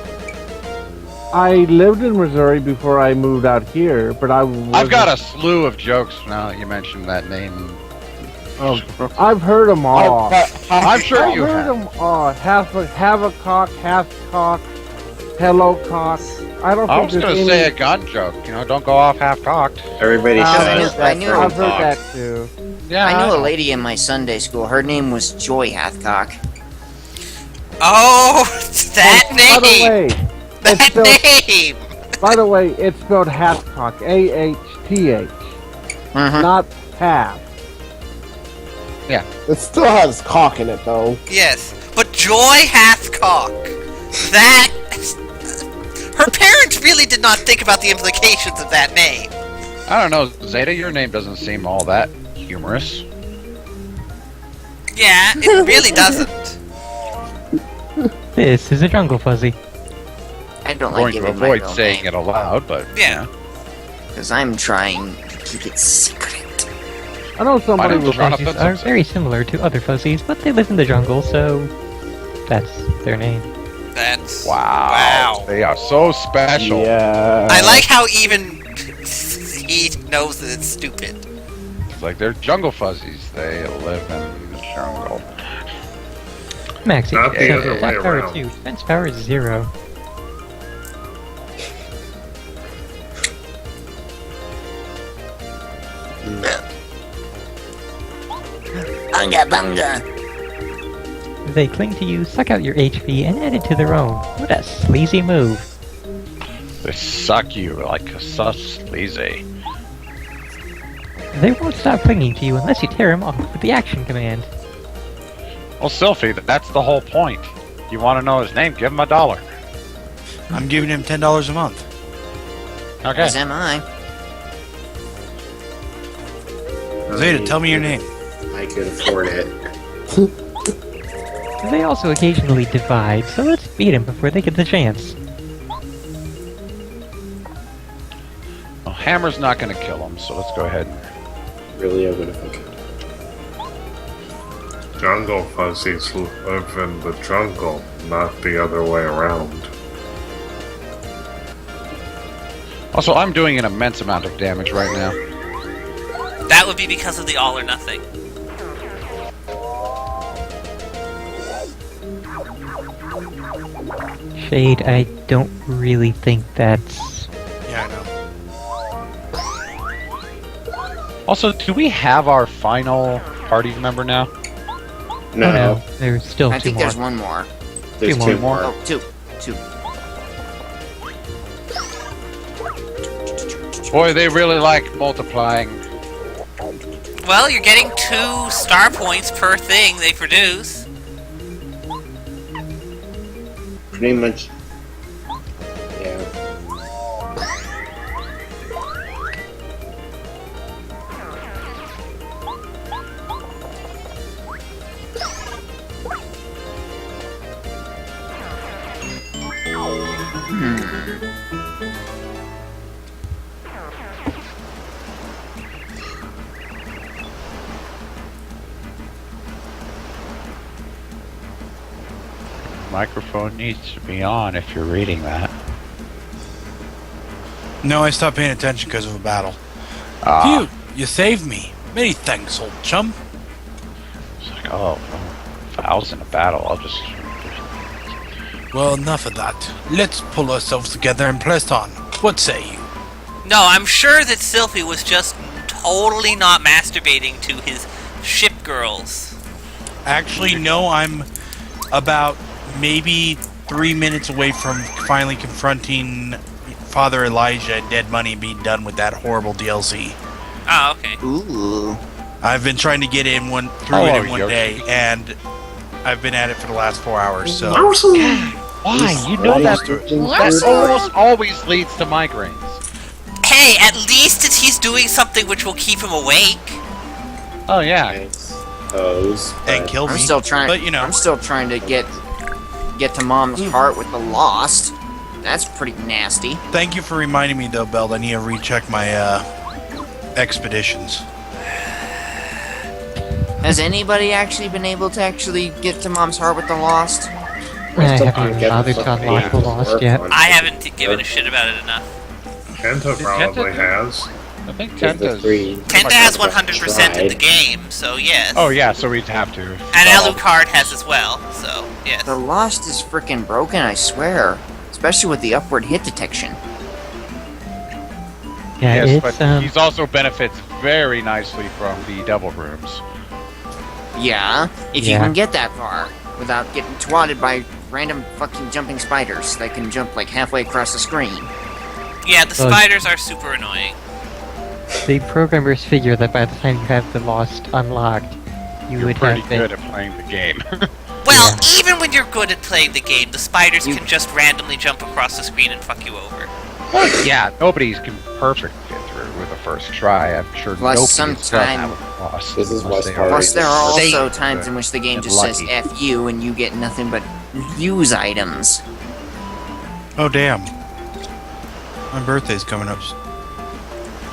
I lived in Missouri before I moved out here, but
I've got a slew of jokes now that you mentioned that name.
I've heard them all.
I'm sure
I've
you
heard
have.
them all. Havercock, Hathcock, Hello Cock. I don't
I
think
was
there's
gonna
any.
say a gun joke. You know, don't go off half-cocked.
Everybody
I've
shut
heard
up.
that.
I knew-
I've heard
Talk.
that too.
Yeah,
I knew a lady in my Sunday school. Her name was Joy Hathcock.
Oh, that
By the
name!
way,
That
it's spelled,
name!
by the way, it's spelled Hathcock. AHTH,
Mm-hmm.
not half.
It still has cock in it, though.
Yes, but Joy Hathcock. That. Her parents really did not think about the implications of that name.
I don't know, Zeta. Your name doesn't seem all that humorous.
Yeah, it really doesn't.
This is a jungle fuzzy.
I don't
I'm going
like
to
giving my
avoid
real
saying
name
it aloud, but
Yeah.
because I'm trying to keep it secret.
I know somebody
name's
with
Jonathan.
Fuzzies are very similar to other fuzzies, but they live in the jungle, so that's their name.
That's.
wow, they are so special.
Yeah.
I like how even he knows that it's stupid.
It's like they're jungle fuzzies. They live in the jungle.
Maxi,
Not the other way
attack power
around.
2, defense power 0.
Bunga bunga.
They cling to you, suck out your HP, and add it to their own. What a sleazy move.
They suck you like a sus sleazy.
They won't stop clinging to you unless you tear them off with the action command.
Well, Sylphie, that's the whole point. You want to know his name? Give him $1.
I'm giving him $10 a month.
Okay.
As am I.
Zeta, tell me your name.
I could afford it.
They also occasionally divide, so let's beat them before they get the chance.
Well, Hammer's not going to kill him, so let's go ahead.
Really, I would if I could.
Jungle fuzzies live in the jungle, not the other way around.
Also, I'm doing an immense amount of damage right now.
That would be because of the all or nothing.
Shade, I don't really think that's...
Yeah, I know.
Also, do we have our final party member now?
No.
There's still
I
two
think
more.
there's one more.
There's
Two
two
more.
more.
Oh, two.
Boy, they really like multiplying.
Well, you're getting 2 star points per thing they produce.
Pretty much. Yeah.
Microphone needs to be on if you're reading that.
No, I stopped paying attention because of a battle.
Ah.
Phew, you saved me. Many thanks, old chum.
It's like, oh, if I was in a battle, I'll just...
Well, enough of that. Let's pull ourselves together and press on. What say you?
No, I'm sure that Sylphie was just totally not masturbating to his ship girls.
Actually, no, I'm about maybe 3 minutes away from finally confronting Father Elijah and Dead Money and being done with that horrible DLC.
Oh, okay.
Ooh.
I've been trying to get in one day, and I've been at it for the last 4 hours. So
why? You know that almost always leads to migraines.
Hey, at least he's doing something which will keep him awake.
Oh yeah.
I suppose.
And kill me.
I'm still trying.
But, you know.
I'm still trying to get to Mom's heart with the Lost. That's pretty nasty.
Thank you for reminding me, though, Beld. I need to recheck my expeditions.
Has anybody actually been able to actually get to Mom's heart with the Lost?
I haven't bothered to unlock the Lost yet.
I haven't given a shit about it enough.
Kenta probably has.
I think
Kenta's
Kenta has 100% of the game, so yes.
Oh yeah, so we'd have to.
And Alucard has as well, so yes.
The Lost is freaking broken, I swear. Especially with the upward hit detection.
Yeah,
Yes,
it's
but he's also benefits very nicely from the double rooms.
Yeah, if you
Yeah.
can get that far without getting twatted by random fucking jumping spiders that can jump like halfway across the screen.
Yeah, the
Well,
spiders are super annoying.
the programmers figure that by the time you have the Lost unlocked, you would
Pretty
have
good at playing the game.
Well, even when you're good at playing the game, the spiders can just randomly jump across the screen and fuck you over.
Yeah, nobody can perfect get through with a first try. I'm sure
Plus,
nobody's
sometime-
done that with Lost.
This is
unless
West
they
Party.
are-
Plus, there are also
They-
times in which the game
and
just says
lucky.
F you and you get nothing but use items.
Oh, damn. My birthday's coming up.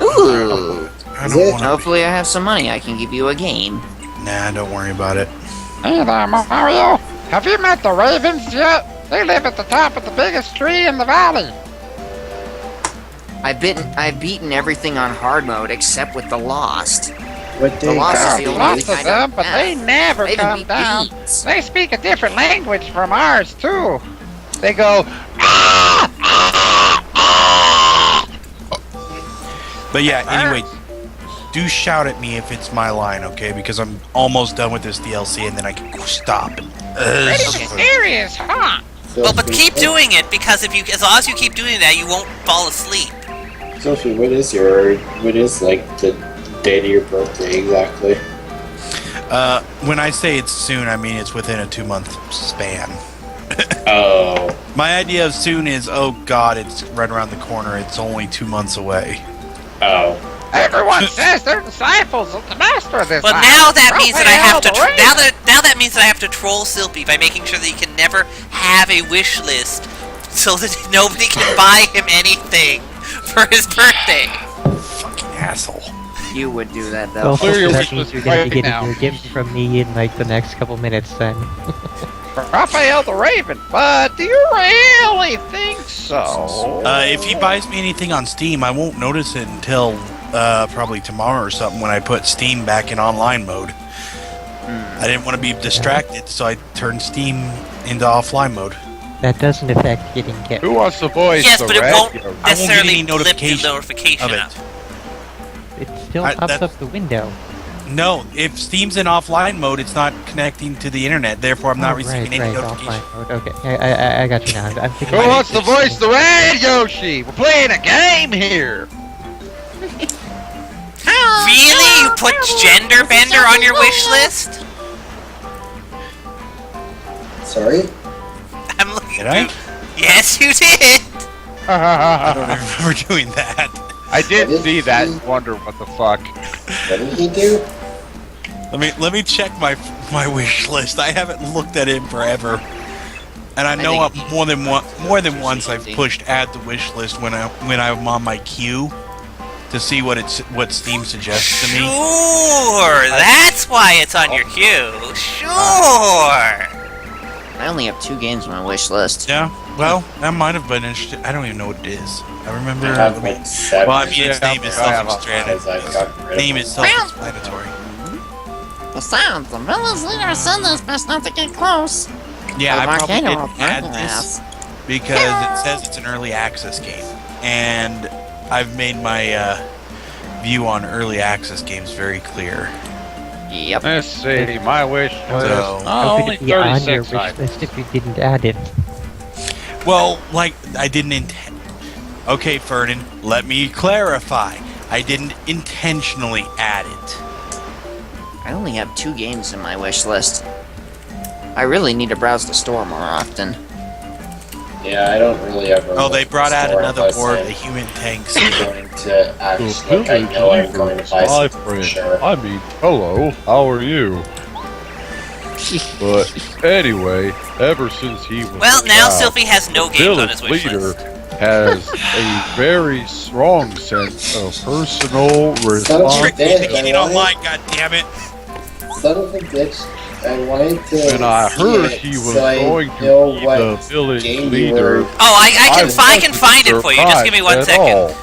Ooh!
I don't want to.
Hopefully, I have some money I can give you a game.
Nah, don't worry about it.
Hey there, Mario. Have you met the Ravens yet? They live at the top of the biggest tree in the valley.
I've beaten everything on hard mode except with the Lost.
What
The
they
Lost is
got?
the only
Lots
thing
of
I
them,
don't
but they
have.
never
I even
come
beat
down.
beats.
They speak a different language from ours, too. They go,
But yeah, anyway, do shout at me if it's my line, okay? Because I'm almost done with this DLC and then I can stop.
pretty serious, huh?
Well, but keep doing it because as long as you keep doing that, you won't fall asleep.
Sophie, what is like the date of your birthday exactly?
When I say it's soon, I mean it's within a 2-month span.
Oh.
My idea of soon is, oh god, it's right around the corner. It's only 2 months away.
Oh.
Everyone says they're disciples of the master this
But
time.
now that means that I have to
Raphael the
now that means that I have to troll Sylphie by making sure that he can never have a wish list, so that nobody can buy him anything for his birthday.
Fucking asshole.
You would do that
Well,
though.
Clear your
that
wish
means
list
you're going to be
right
getting
now.
your gift from me in like the next couple minutes then.
Raphael the Raven, but do you really think so?
If he buys me anything on Steam, I won't notice it until probably tomorrow or something when I put Steam back in online mode. I didn't want to be distracted, so I turned Steam into offline mode.
That doesn't affect getting gift.
Who wants the voice?
Yes,
the
but it
red?
won't
I won't get
necessarily
any
flip the
notification
notification
of
up.
it.
It still
I-
pops
that-
up the window.
No, if Steam's in offline mode, it's not connecting to the internet. Therefore, I'm not
Oh,
receiving
right,
any
right,
notification.
offline mode. Okay, I got you now. I'm thinking.
Who wants to voice the raid, Yoshi? We're playing a game here.
Really? You put Gender Bender on your wish list?
Sorry?
I'm looking.
Did I?
Yes, you did.
I don't remember doing that.
I did see that and wonder what the fuck.
What did he do?
Let me check my wish list. I haven't looked at it in forever, and I know more than once I've pushed add to wish list when I'm on my queue to see what Steam suggests to me.
Sure, that's why it's on your queue. Sure.
I only have 2 games on my wish list.
Yeah, well, that might have been interesting. I don't even know what it is. I remember.
I have like 7.
Well, I mean, its name is self-explanatory.
Because I got rid of
Name
it.
is self-explanatory.
Besides, the village leader said it's best not to get close.
Yeah, I probably
Volcano
didn't
will
add
burn
this
us.
because it says it's an early access game, and I've made my view on early access games very clear.
Yep.
Let's see, my wish was
So-
How could
only
it be on your
36
wish
items.
list if you didn't add it?
Well, like, I didn't intend. Okay, Fernan, let me clarify. I didn't intentionally add it.
I only have 2 games in my wish list. I really need to browse the store more often.
Yeah, I don't really ever.
Oh, they
look
brought
at
out
the store
another
unless
board,
I'm
the Human Tanks.
going to actually, like, I know I'm going to buy
My
something for
friend,
sure.
I mean, hello, how are you? But anyway, ever since he was
Well,
a
now
child,
Sylphie has no
the
games on his
village
wish
leader
list.
has a very strong sense of personal
Son of a
responsibility.
bitch,
Getting
I
online, goddammit.
Son of a bitch. I wanted to.
And I
see
heard
it
he was
so I
going
know
to be
what
the village
game you
leader.
were-
Oh, I can
wasn't
find it for you. Just give me 1
surprised at
second.
all.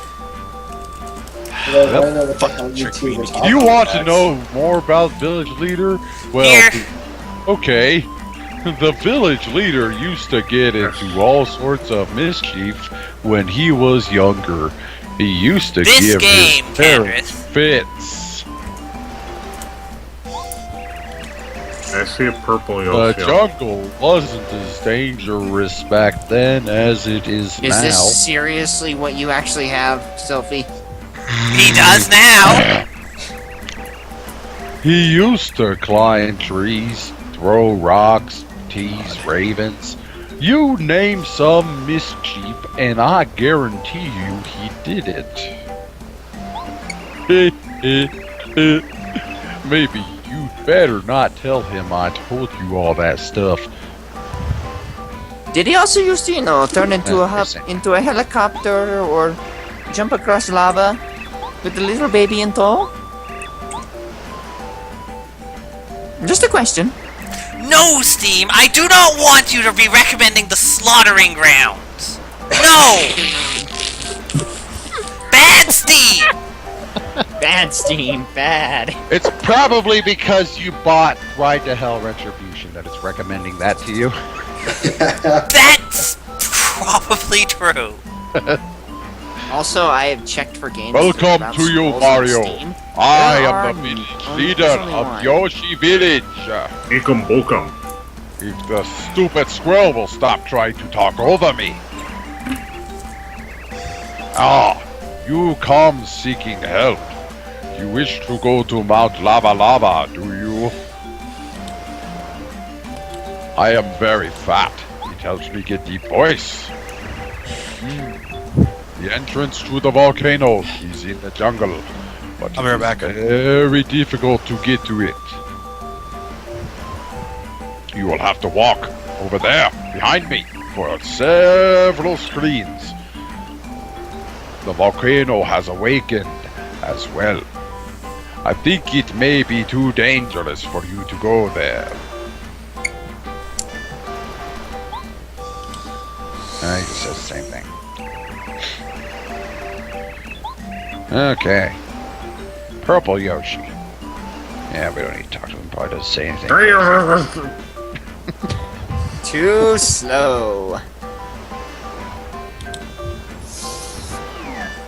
But I wanna know what the hell you two were talking
You want to
about.
know more about village leader? Well,
Here.
okay. The village leader used to get into all sorts of mischief when he was younger. He used to
This
give
game,
his parents
Candace.
fits.
I see a purple
The
Yoshi.
jungle wasn't as dangerous back then as it is
Is
now.
this seriously what you actually have, Sophie?
He does now.
He used to climb trees, throw rocks, tease ravens. You name some mischief, and I guarantee you he did it. Maybe you'd better not tell him I told you all that stuff.
Did he also used to, turn into into a helicopter or jump across lava with the little baby in tow? Just a question.
No, Steam, I do not want you to be recommending the slaughtering grounds. No! Bad Steam!
Bad Steam, bad.
It's probably because you bought Ride to Hell Retribution that it's recommending that to you.
That's probably true.
Also, I have checked for games.
Welcome
about
to you,
skulls on
Mario.
Steam.
I
There
am
are
the village
only-
leader
there's only
of
one.
Yoshi Village.
Ekum Bokum.
If the stupid squirrel will stop trying to talk over me. Ah, you come seeking help. You wish to go to Mount Lava Lava, do you? I am very fat. It helps me get deep voice. The entrance to the volcano is in the jungle, but
I'll be right back.
very difficult to get to it. You will have to walk over there, behind me, for several screens. The volcano has awakened as well. I think it may be too dangerous for you to go there.
He says the same thing. Okay. Purple Yoshi. Yeah, we don't need to talk to him. Probably doesn't say anything.
Too slow.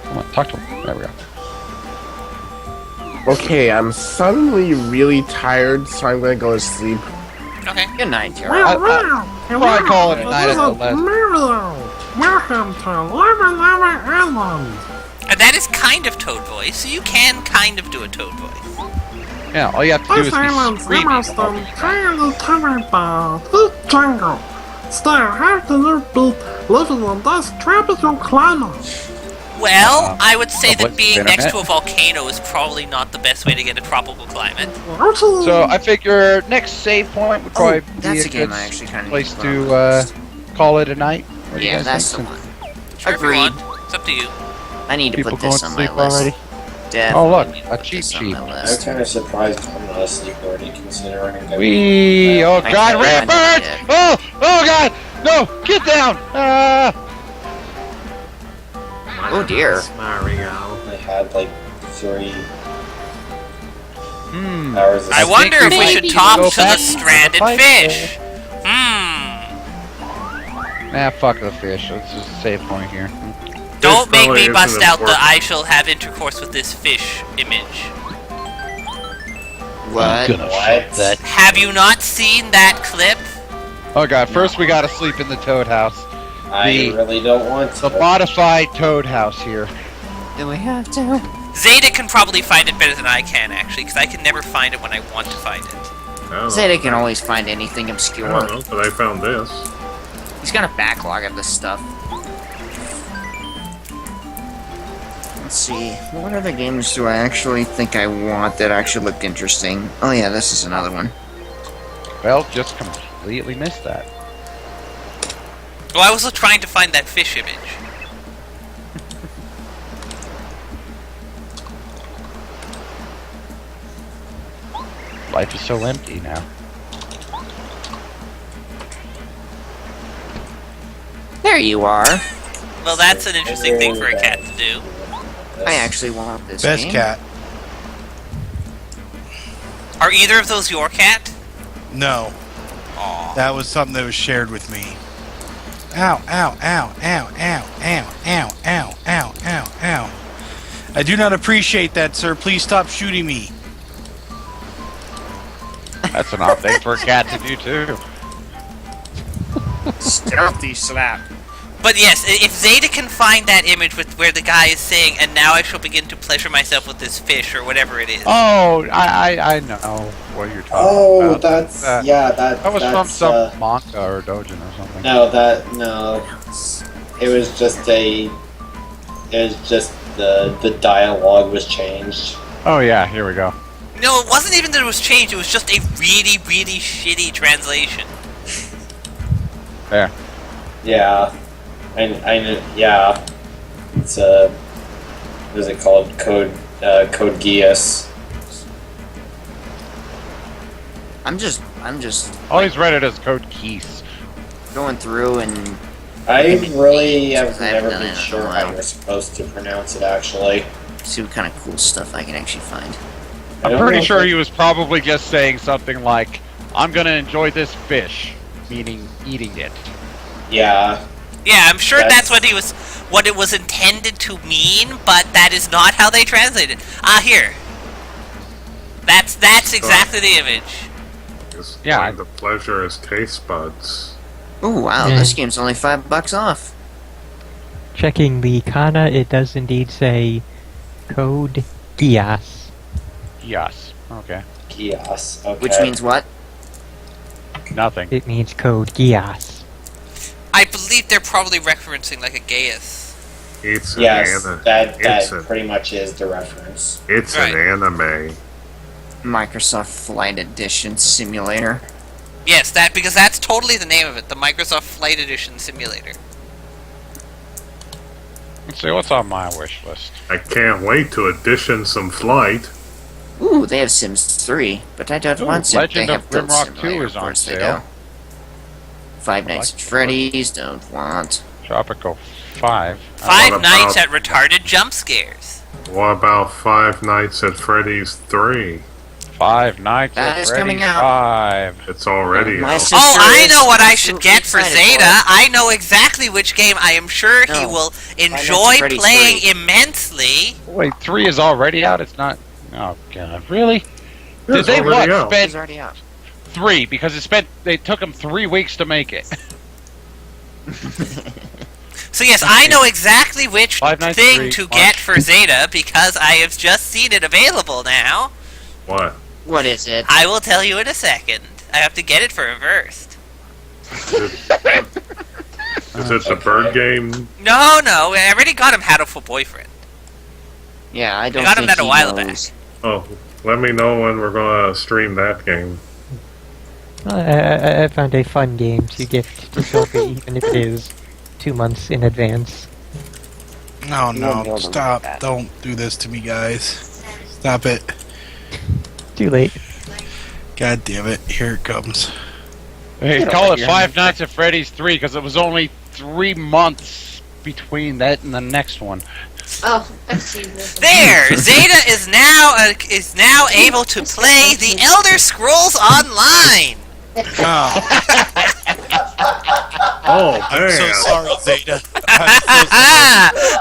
Come on, talk to him. There we go.
Okay, I'm suddenly really tired, so I'm gonna go to sleep.
Okay.
Good night, Tara.
I call it a night at the last.
Welcome to Lava Lava Island.
And that is kind of Toad voice, so you can kind of do a Toad voice.
Yeah, all you have to do
This
is be
island's
screaming.
almost entirely covered by thick jungle. Still, how can you beat living in this tropical climate?
Well, I would say that
what's
being
internet?
next to a volcano is probably not the best way to get a tropical climate.
So I figure next save point would probably be
that's
a
a game
good
I actually kinda
place
need
to call it a night. What do you
Yeah,
guys
that's the
think?
one.
Sure, if you
Agreed.
want. It's up to you.
I need to
People
put this
going
on
to
my
sleep
list.
already?
Definitely
Oh look,
need to
a
put
cheat
this on
sheet.
my
I'm
list.
kind of surprised I'm not asleep already, considering that
Wee! Oh
I
God,
said
red
I
birds!
did.
Oh God! No! Get down!
Oh dear.
Mario.
I had like 3
Hmm.
hours of
I
sleep.
wonder if we
maybe
should
we'll
talk
go
to the
back to
stranded
the fight
fish.
Nah, fuck the fish. Let's just save point here.
Don't make
probably
me
isn't
bust out the
important.
I shall have intercourse with this fish image.
What?
What?
Have you not seen that clip?
Oh God! First we gotta sleep in the Toad House.
I
The-
really don't want
The
to.
modified Toad House here.
Do we have to?
Zeta can probably find it better than I can, actually, because I can never find it when I want to find it.
I don't know.
Zeta can always find anything
I don't
obscure.
know, but I found this.
He's got a backlog of this stuff. Let's see. What other games do I actually think I want that actually looked interesting? Oh yeah, this is another one.
Well, just completely missed that.
Well, I was just trying to find that fish image.
Life is so empty now.
There you are.
Well, that's an interesting thing for a cat to do.
I actually want this
Best
game.
cat.
Are either of those your cat?
No.
Aw.
That was something that was shared with me. Ow, ow, ow, ow, ow, ow, ow, ow, ow, ow, ow. I do not appreciate that, sir. Please stop shooting me.
That's an odd thing for a cat to do too.
Stealthy slap.
But yes, if Zeta can find that image with where the guy is saying, "And now I shall begin to pleasure myself with this fish," or whatever it is.
Oh, I know what you're talking
Oh,
about.
that's
That-
yeah.
That was from
that's,
some manga or dojin or something.
No, it was just the dialogue was changed.
Oh yeah, here we go.
No, it wasn't even that it was changed. It was just a really, really shitty translation.
There.
Yeah, yeah. It's what is it called? Code Geass.
I'm just
Always read it as Code Keys.
going through and
I really have
I haven't
never
done it
been
in a
sure
while.
how you're supposed to pronounce it. Actually,
see what kind of cool stuff I can actually find.
I
I'm
don't
pretty
know
sure
if
he was probably just saying something like, "I'm gonna enjoy this fish," meaning eating it.
Yeah.
Yeah, I'm sure that's
That's-
what it was intended to mean, but that is not how they translate it. Here. That's exactly the image.
Just
Yeah.
find the pleasure as taste buds.
Oh wow,
Yeah.
this game's only $5 off.
Checking the kana, it does indeed say Code Geass.
Yes. Okay.
Geass. Okay.
Which means what?
Nothing.
It means Code Geass.
I believe they're probably referencing like a Gaius.
It's an
Yes,
anime.
that
It's a-
pretty much is the reference.
It's
Right.
an anime.
Microsoft Flight Edition Simulator.
Yes, because that's totally the name of it, the Microsoft Flight Edition Simulator.
Let's see what's on my wish list.
I can't wait to edition some flight.
Ooh, they have Sims 3, but I don't
Ooh,
want Sims.
Legend
They
of
have Build
Grimrock 2
Simulator,
is
of
on
course they
sale.
do. Five Nights at Freddy's, don't want.
Tropical 5.
Five
What
Nights
about-
at Retarded Jump Scares.
What about Five Nights at Freddy's 3?
5 Nights
That
at
is
Freddy's
coming out.
5.
It's already
My
out.
sister
Oh, I
is
know what I should
absolutely
get for
excited
Zeta.
it.
I know exactly which game I am sure he
No.
will
Nights at
enjoy
Freddy's
playing
3.
immensely.
Wait, 3 is already out? It's not
Oh God, really?
Yeah,
Did they
it's already
what?
out.
Spend
It's already out.
3 because they took them 3 weeks to make it.
So yes, I know exactly which
Five Nights at
thing
Freddy's,
to
March.
get for Zeta because I have just seen it available now.
What?
What is it?
I will tell you in a second. I have to get it for him first.
Is it the bird game?
No, I already got him Hatoful Boyfriend.
Yeah, I don't
got him
think
that a
he
while
knows.
Oh, let me know when we're gonna stream that game.
I found a fun game to gift to Sophie, even if it is 2 months in advance.
No,
You won't be
no,
able to
stop.
do that.
Don't do this to me, guys. Stop it.
Too late.
God damn it. Here it comes.
Hey,
Get
call
over
it
here.
Five Nights at Freddy's 3 because it was only 3 months between that and the next one.
Oh, I've seen this.
There, Zeta is now able to play The Elder Scrolls Online.
Oh,
I'm so
man.
sorry, Zeta. I'm so sorry.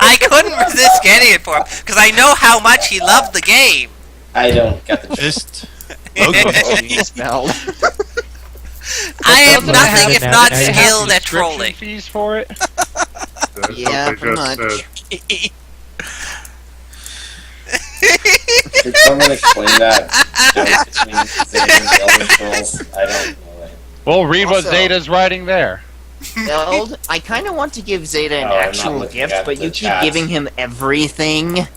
I couldn't resist getting it for him because I know how much he loved the game.
I don't get the
Just
Spelled.
I am
But
nothing if
now-
not
now you have
skilled at
Subscription
trolling.
fees for it.
That's
Yeah,
what they
pretty
just
much.
said.
Could someone explain that joke between Zeta and the Elder Scrolls? I don't know it.
Well, read what
Also-
Zeta's writing there.
Eld, I kind of want to give Zeta an
Oh, I'm not
actual
looking
gift,
at
but
the
you keep
chat.
giving him everything.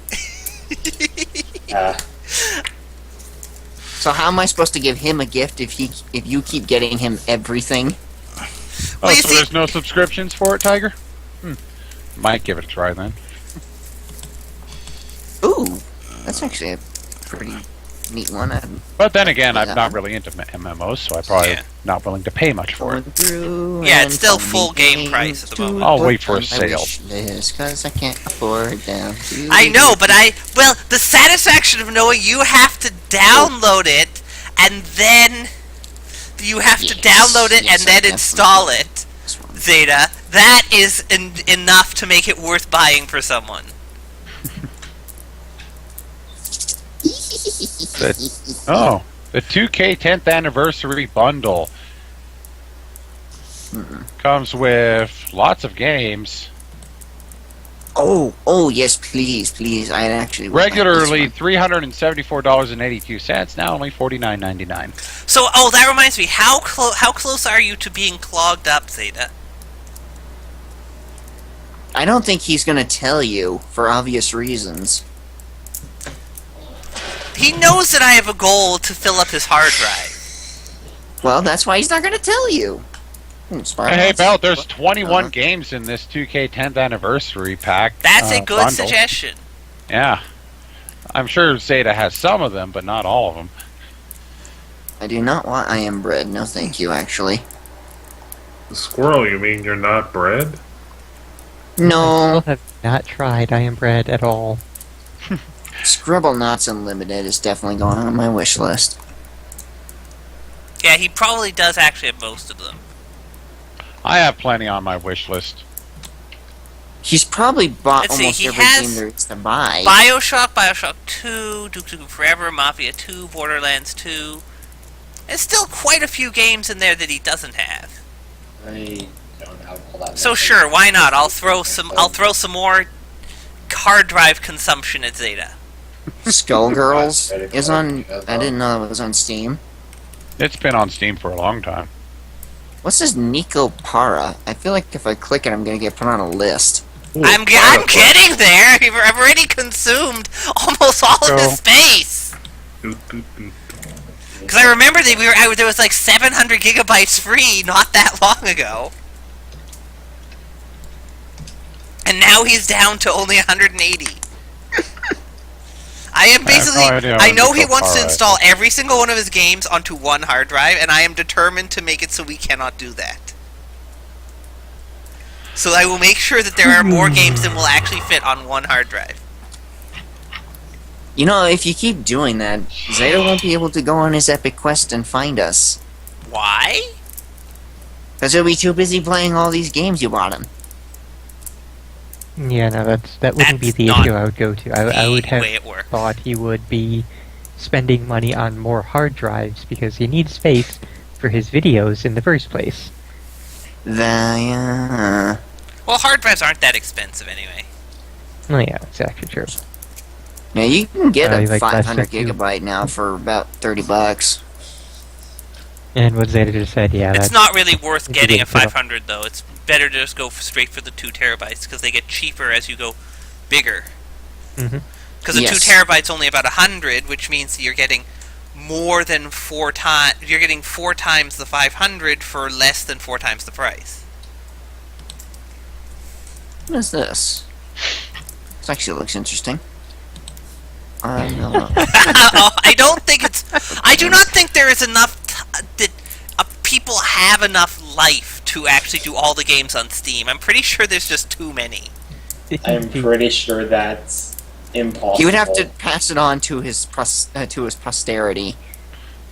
So how am I supposed to give him a gift if you keep getting him everything?
Oh,
Well, you
so
see-
there's no subscriptions for it, Tiger? Might give it a try then.
Ooh, that's actually a pretty neat one. I'm
But then again,
Yeah.
I'm not really into MMOs, so I'm probably
Yeah.
not willing to pay much for it.
going through.
Yeah,
and
it's still
finding
full game
games
price at the
to
moment.
I'll
put
wait for a
on my
sale.
wish list, 'cause I can't afford them.
I know, but the satisfaction of knowing you have to download it and then you have to
Yes,
download it
yes,
and then
I
install
definitely
it,
This one.
Zeta, that is enough to make it worth buying for someone.
Oh, the 2K 10th anniversary bundle comes with lots of games.
Oh, yes, please. I actually would like this
Regularly
one.
$374.82, now only $49.99.
So, that reminds me, how close are you to being clogged up, Zeta?
I don't think he's gonna tell you for obvious reasons.
He knows that I have a goal to fill up his hard drive.
Well, that's why he's not gonna tell you. Smart.
Hey, Bell, there's 21 games in this 2K 10th anniversary pack.
That's a good
bundle.
suggestion.
Yeah. I'm sure Zeta has some of them, but not all of them.
I do not want I am bread. No, thank you. Actually,
Squirrel, you mean you're not bred?
I
no.
still have not tried I Am Bread at all.
Scribble Knots Unlimited is definitely going on my wish list.
Yeah, he probably does actually have most of them.
I have plenty on my wish list.
He's probably bought
Let's see,
almost
he
every
has
game there is to buy.
Bioshock 2, Duke Nukem Forever, Mafia 2, Borderlands 2. There's still quite a few games in there that he doesn't have.
I don't have all that.
So
many.
sure, why not? I'll throw some more hard drive consumption at Zeta.
Skullgirls is on. I didn't know it was on Steam.
It's been on Steam for a long time.
What's this Nico Para? I feel like if I click it, I'm gonna get put on a list.
I'm getting there. I've already consumed almost all of his space. Because I remember that there was like 700 gigabytes free not that long ago. And now he's down to only 180. I am basically.
no idea
I
what
know he
Nico
wants to
Para is.
install every single one of his games onto one hard drive, and I am determined to make it so we cannot do that. So I will make sure that there are more games than will actually fit on one hard drive.
You know, if you keep doing that, Zeta won't be able to go on his epic quest and find us.
Why?
Because he'll be too busy playing all these games you bought him.
Yeah, no, that wouldn't be
That's
the
not
issue I would go to. I would have
way it works.
thought he would be spending money on more hard drives because he needs space for his videos in the first place.
The
Well, hard drives aren't that expensive anyway.
Oh yeah, that's actually true.
yeah, you can get a
Like
500
Lester too.
gigabyte now for about $30.
And what Zeta just said, yeah,
It's
that's
not really worth
if you
getting
get
a
it up.
500 though. It's better to just go straight for the 2 terabytes because they get cheaper as you go bigger.
Mhm.
Because the 2 terabytes only about 100, which means you're getting more than 4 times. You're getting 4 times the 500 for less than 4 times the price.
What is this? This actually looks interesting. I don't know.
I don't think it's. I do not think there is enough that people have enough life to actually do all the games on Steam. I'm pretty sure there's just too many.
I'm pretty sure that's impossible.
He would have to pass it on to his posterity.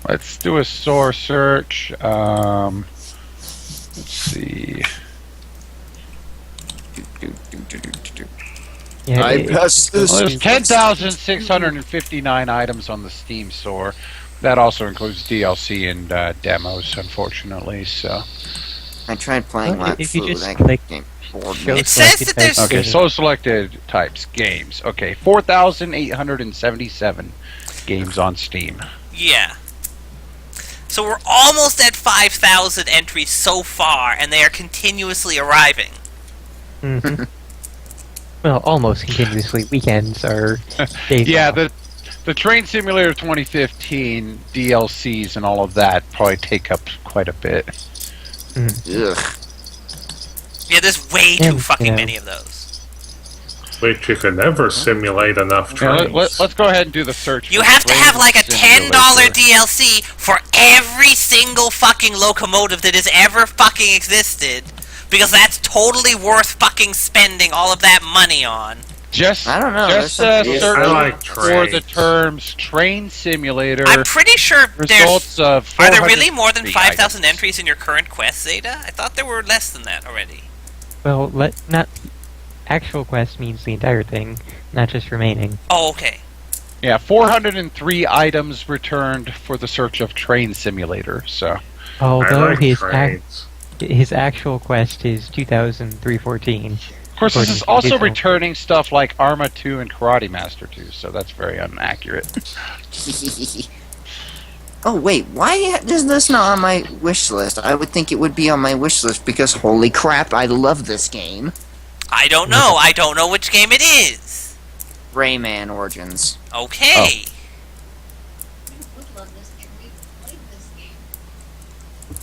Let's do a source search. Let's see.
Yeah,
I pass this.
Well, there's 10,659 items on the Steam store. That also includes DLC and demos, unfortunately. So.
I tried playing
Well,
Left
if you
Food.
just,
That
like,
game bored
show
me.
It says that there's.
Okay, so selected types games. Okay, 4,877 games on Steam.
Yeah. So we're almost at 5,000 entries so far, and they are continuously arriving.
Mhm. Well, almost continuously. Weekends are days
Yeah,
off.
the Train Simulator 2015 DLCs and all of that probably take up quite a bit.
Ugh.
Yeah, there's way
Yeah,
too fucking
yeah.
many of those.
Which you could never simulate enough
Yeah,
trains.
let's go ahead and do the search.
You
for
have to
Train
have like a $10
Simulator.
DLC for every single fucking locomotive that has ever fucking existed, because that's totally worth fucking spending all of that money on.
Just,
I don't know,
Just
there's some-
search
I like
for the
trains.
terms Train Simulator.
I'm pretty sure there's.
Results of
Are there really more than
403
5,000
items.
entries in your current quest, Zeta? I thought there were less than that already.
Well, not actual quest means the entire thing, not just remaining.
Oh, okay.
Yeah, 403 items returned for the search of Train Simulator. So,
Although
I like trains.
his actual quest is 2,314.
of course, this is also returning stuff like Arma 2 and Karate Master 2. So that's very inaccurate.
Oh wait, why is this not on my wish list? I would think it would be on my wish list because holy crap, I love this game.
I don't know. I don't know which game it is.
Rayman Origins.
Okay.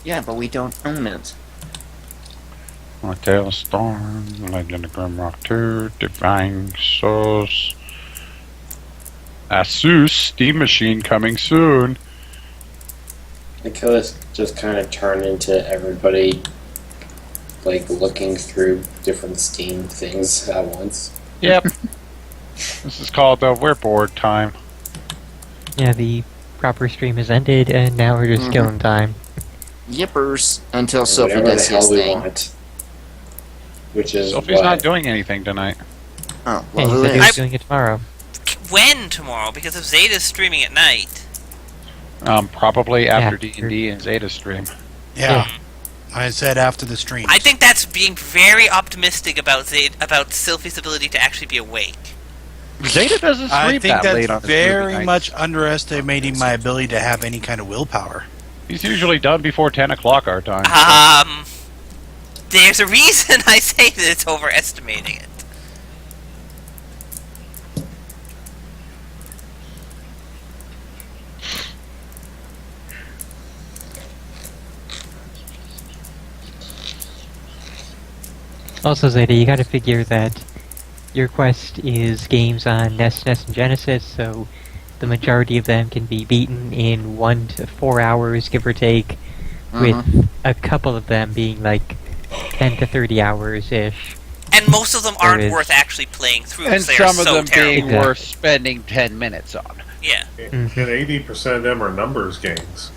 Yeah, but we don't own it.
Tale Storm, Legend of Grimrock 2, Divine Souls, Asus Steam Machine coming soon.
It could have just kind of turned into everybody like looking through different Steam things at once.
Yep. This is called We're Bored Time.
Yeah, the proper stream has ended, and now we're just killing time.
Yippers until Sophie
Whatever the
does
hell
his
we
thing.
want. Which is
Sophie's
what?
not doing anything tonight.
Oh,
Yeah,
well,
he
who
said he was
is?
doing it tomorrow.
When tomorrow? Because if Zeta's streaming at night.
Probably after
After.
D&D and Zeta stream.
Yeah. I said after the stream.
I think that's being very optimistic about about Sylphie's ability to actually be awake.
Zeta doesn't
I
sleep
think
that late on
that's
his movie
very
nights.
much underestimating my ability to have any kind of willpower.
He's usually done before 10 o'clock our time.
There's a reason I say that it's overestimating it.
Also, Zeta, you gotta figure that your quest is games on NES, and Genesis, so the majority of them can be beaten in 1 to 4 hours, give or take, with a couple of them being like 10 to 30 hours-ish.
And most of them
There
aren't
is.
worth actually playing through.
And
because they are
some of
so
them
terrible.
being
Exactly.
worth spending 10 minutes on.
Yeah.
And 80% of them are numbers games.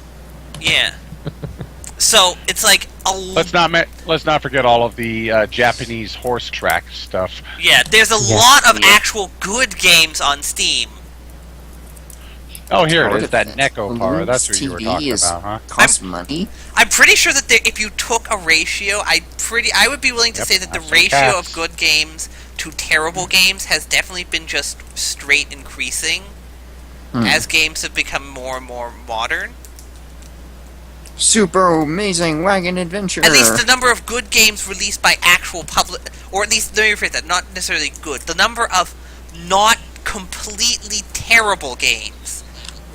Yeah. So it's like
Let's not forget all of the Japanese horse track stuff.
yeah, there's a lot of actual good games on Steam.
Oh, here it is, that Neko Power. That's what you were talking about, huh?
Costs money.
I'm pretty sure that if you took a ratio, I would be willing to say that the ratio of good games to terrible games has definitely been just straight increasing as games have become more and more modern.
Super Amazing Wagon Adventure.
At least the number of good games released by actual public, or at least, let me rephrase that, not necessarily good, the number of not completely terrible games,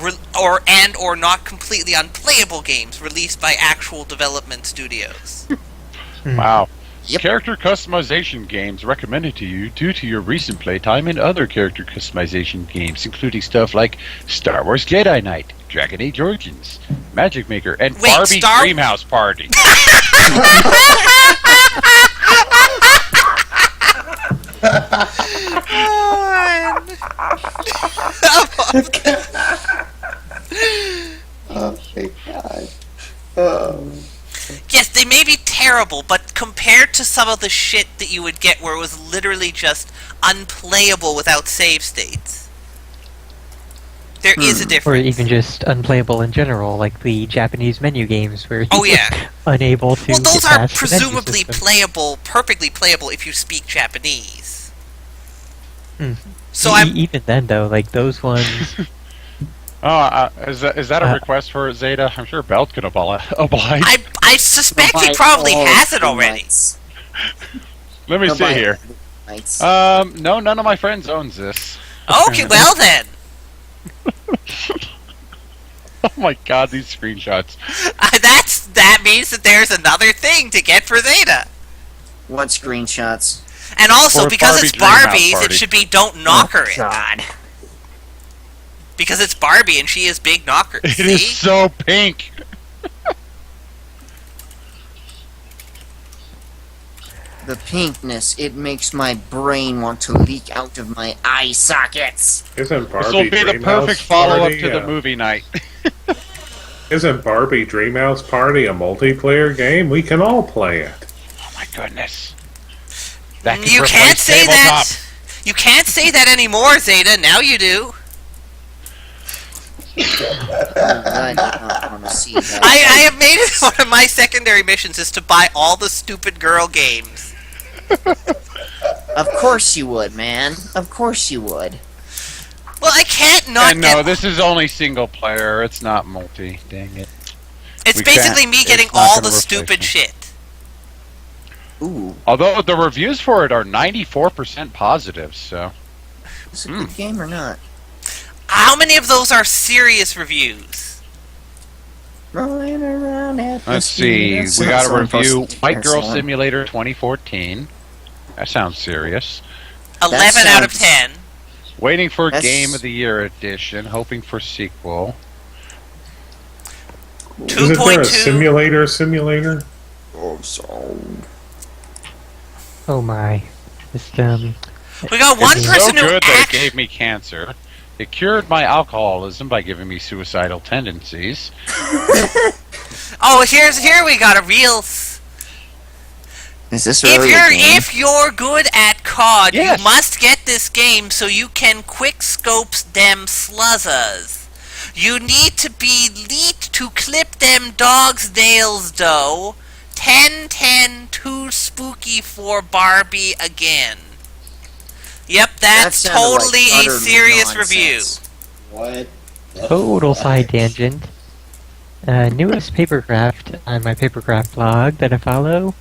or not completely unplayable games released by actual development studios.
Wow. Character customization games recommended to you due to your recent playtime in other character customization games, including stuff like Star Wars Jedi Knight, Dragon Age Origins, Magic Maker, and Barbie Dreamhouse Party.
Oh my god. Oh.
Yes, they may be terrible, but compared to some of the shit that you would get where it was literally just unplayable without save states, there is a difference.
Or even just unplayable in general, like the Japanese menu games where
Oh,
you're
yeah.
unable to
Well, those
get
are
past the menu
presumably
system.
playable, perfectly playable if you speak Japanese.
Mm.
So I'm
even then, though, like those ones.
Oh, is that a request for Zeta? I'm sure Belt can oblige.
I suspect he probably has it already.
Let me see
Provide
here.
Nights.
No, none of my friends owns this.
Okay, well then.
Oh my god, these screenshots.
That means that there's another thing to get for Zeta.
What screenshots?
And also,
For
because
Barbie
it's
Dreamhouse
Barbie's, it
Party.
should be don't knock her in.
God.
Because it's Barbie and she is big knocker.
It
See?
is so pink.
The pinkness, it makes my brain want to leak out of my eye sockets.
Isn't Barbie
This will be the
Dreamhouse
perfect follow-up
Party,
to the movie night.
Isn't Barbie Dreamhouse Party a multiplayer game? We can all play it.
Oh my goodness. That can
You
replace
can't say
tabletop.
that. You can't say that anymore, Zeta. Now you do.
I do not want to see that.
I have made it one of my secondary missions is to buy all the stupid girl games.
Of course you would, man. Of course you would.
Well, I can't not
And
get.
no, this is only single player. It's not multi. Dang it.
It's
we
basically
can't-
me
it's
getting
not
all
gonna
the
replace
stupid
me.
shit.
Ooh,
Although the reviews for it are 94% positive, so.
is it a good game or not?
How many of those are serious reviews?
Rolling around at the
Let's see.
speed
We
of
got a
sound.
review. White Girl
Sound.
Simulator 2014. That sounds serious.
11 out of
sounds-
10.
Waiting for
That's-
Game of the Year edition. Hoping for sequel.
Isn't there a
2.2.
simulator?
Oh, so.
Oh my. Just,
We got one
It's
person
so
who
good that it
actually.
gave me cancer. It cured my alcoholism by giving me suicidal tendencies.
Oh, here we got a real.
Is this really a game?
If you're good at COD,
Yes.
you must get this game so you can quick scopes them sluzzers. You need to be leet to clip them dogs' nails, though. 10-10 too spooky for Barbie again. Yep, that's
That sounded like
totally a
utter
serious
nonsense.
review.
What?
total side tangent. Newest papercraft on my papercraft blog that I follow.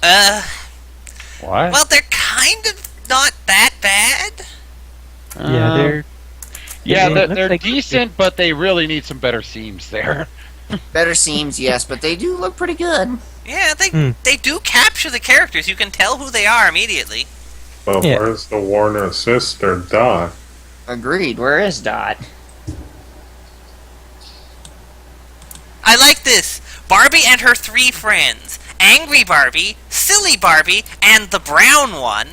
Ugh.
What?
Well, they're kind of not that bad.
Yeah, they're.
Yeah,
they
they're,
look
they're
like-
decent, but they really need some better seams there.
Better seems, yes, but they do look pretty good.
Yeah, they do capture the characters. You can tell who they are immediately.
Well,
Yeah.
where's the Warner sister, Dot?
Agreed. Where is Dot?
I like this. Barbie and her 3 friends. Angry Barbie, Silly Barbie, and the brown one.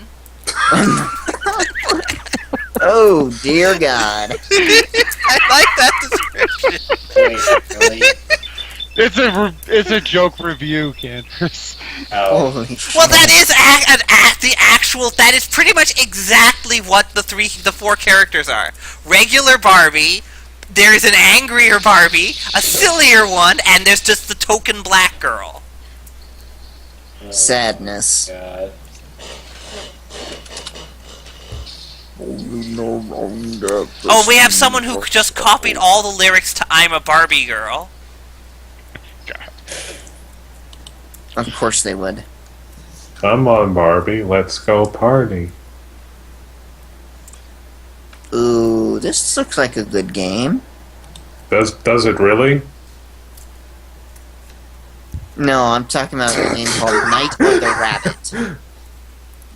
Oh dear God!
I like that description.
Wait, really?
It's a joke review, Candace.
Oh.
Holy
Well, that is the actual. That is pretty much exactly what the 4 characters are. Regular Barbie. There's an angrier Barbie, a sillier one, and there's just the token black girl.
sadness.
God.
Oh, we have someone who just copied all the lyrics to "I'm a Barbie Girl."
Of course they would.
Come on, Barbie, let's go party.
Ooh, this looks like a good game.
Does it really?
No, I'm talking about a game called Night of the Rabbit.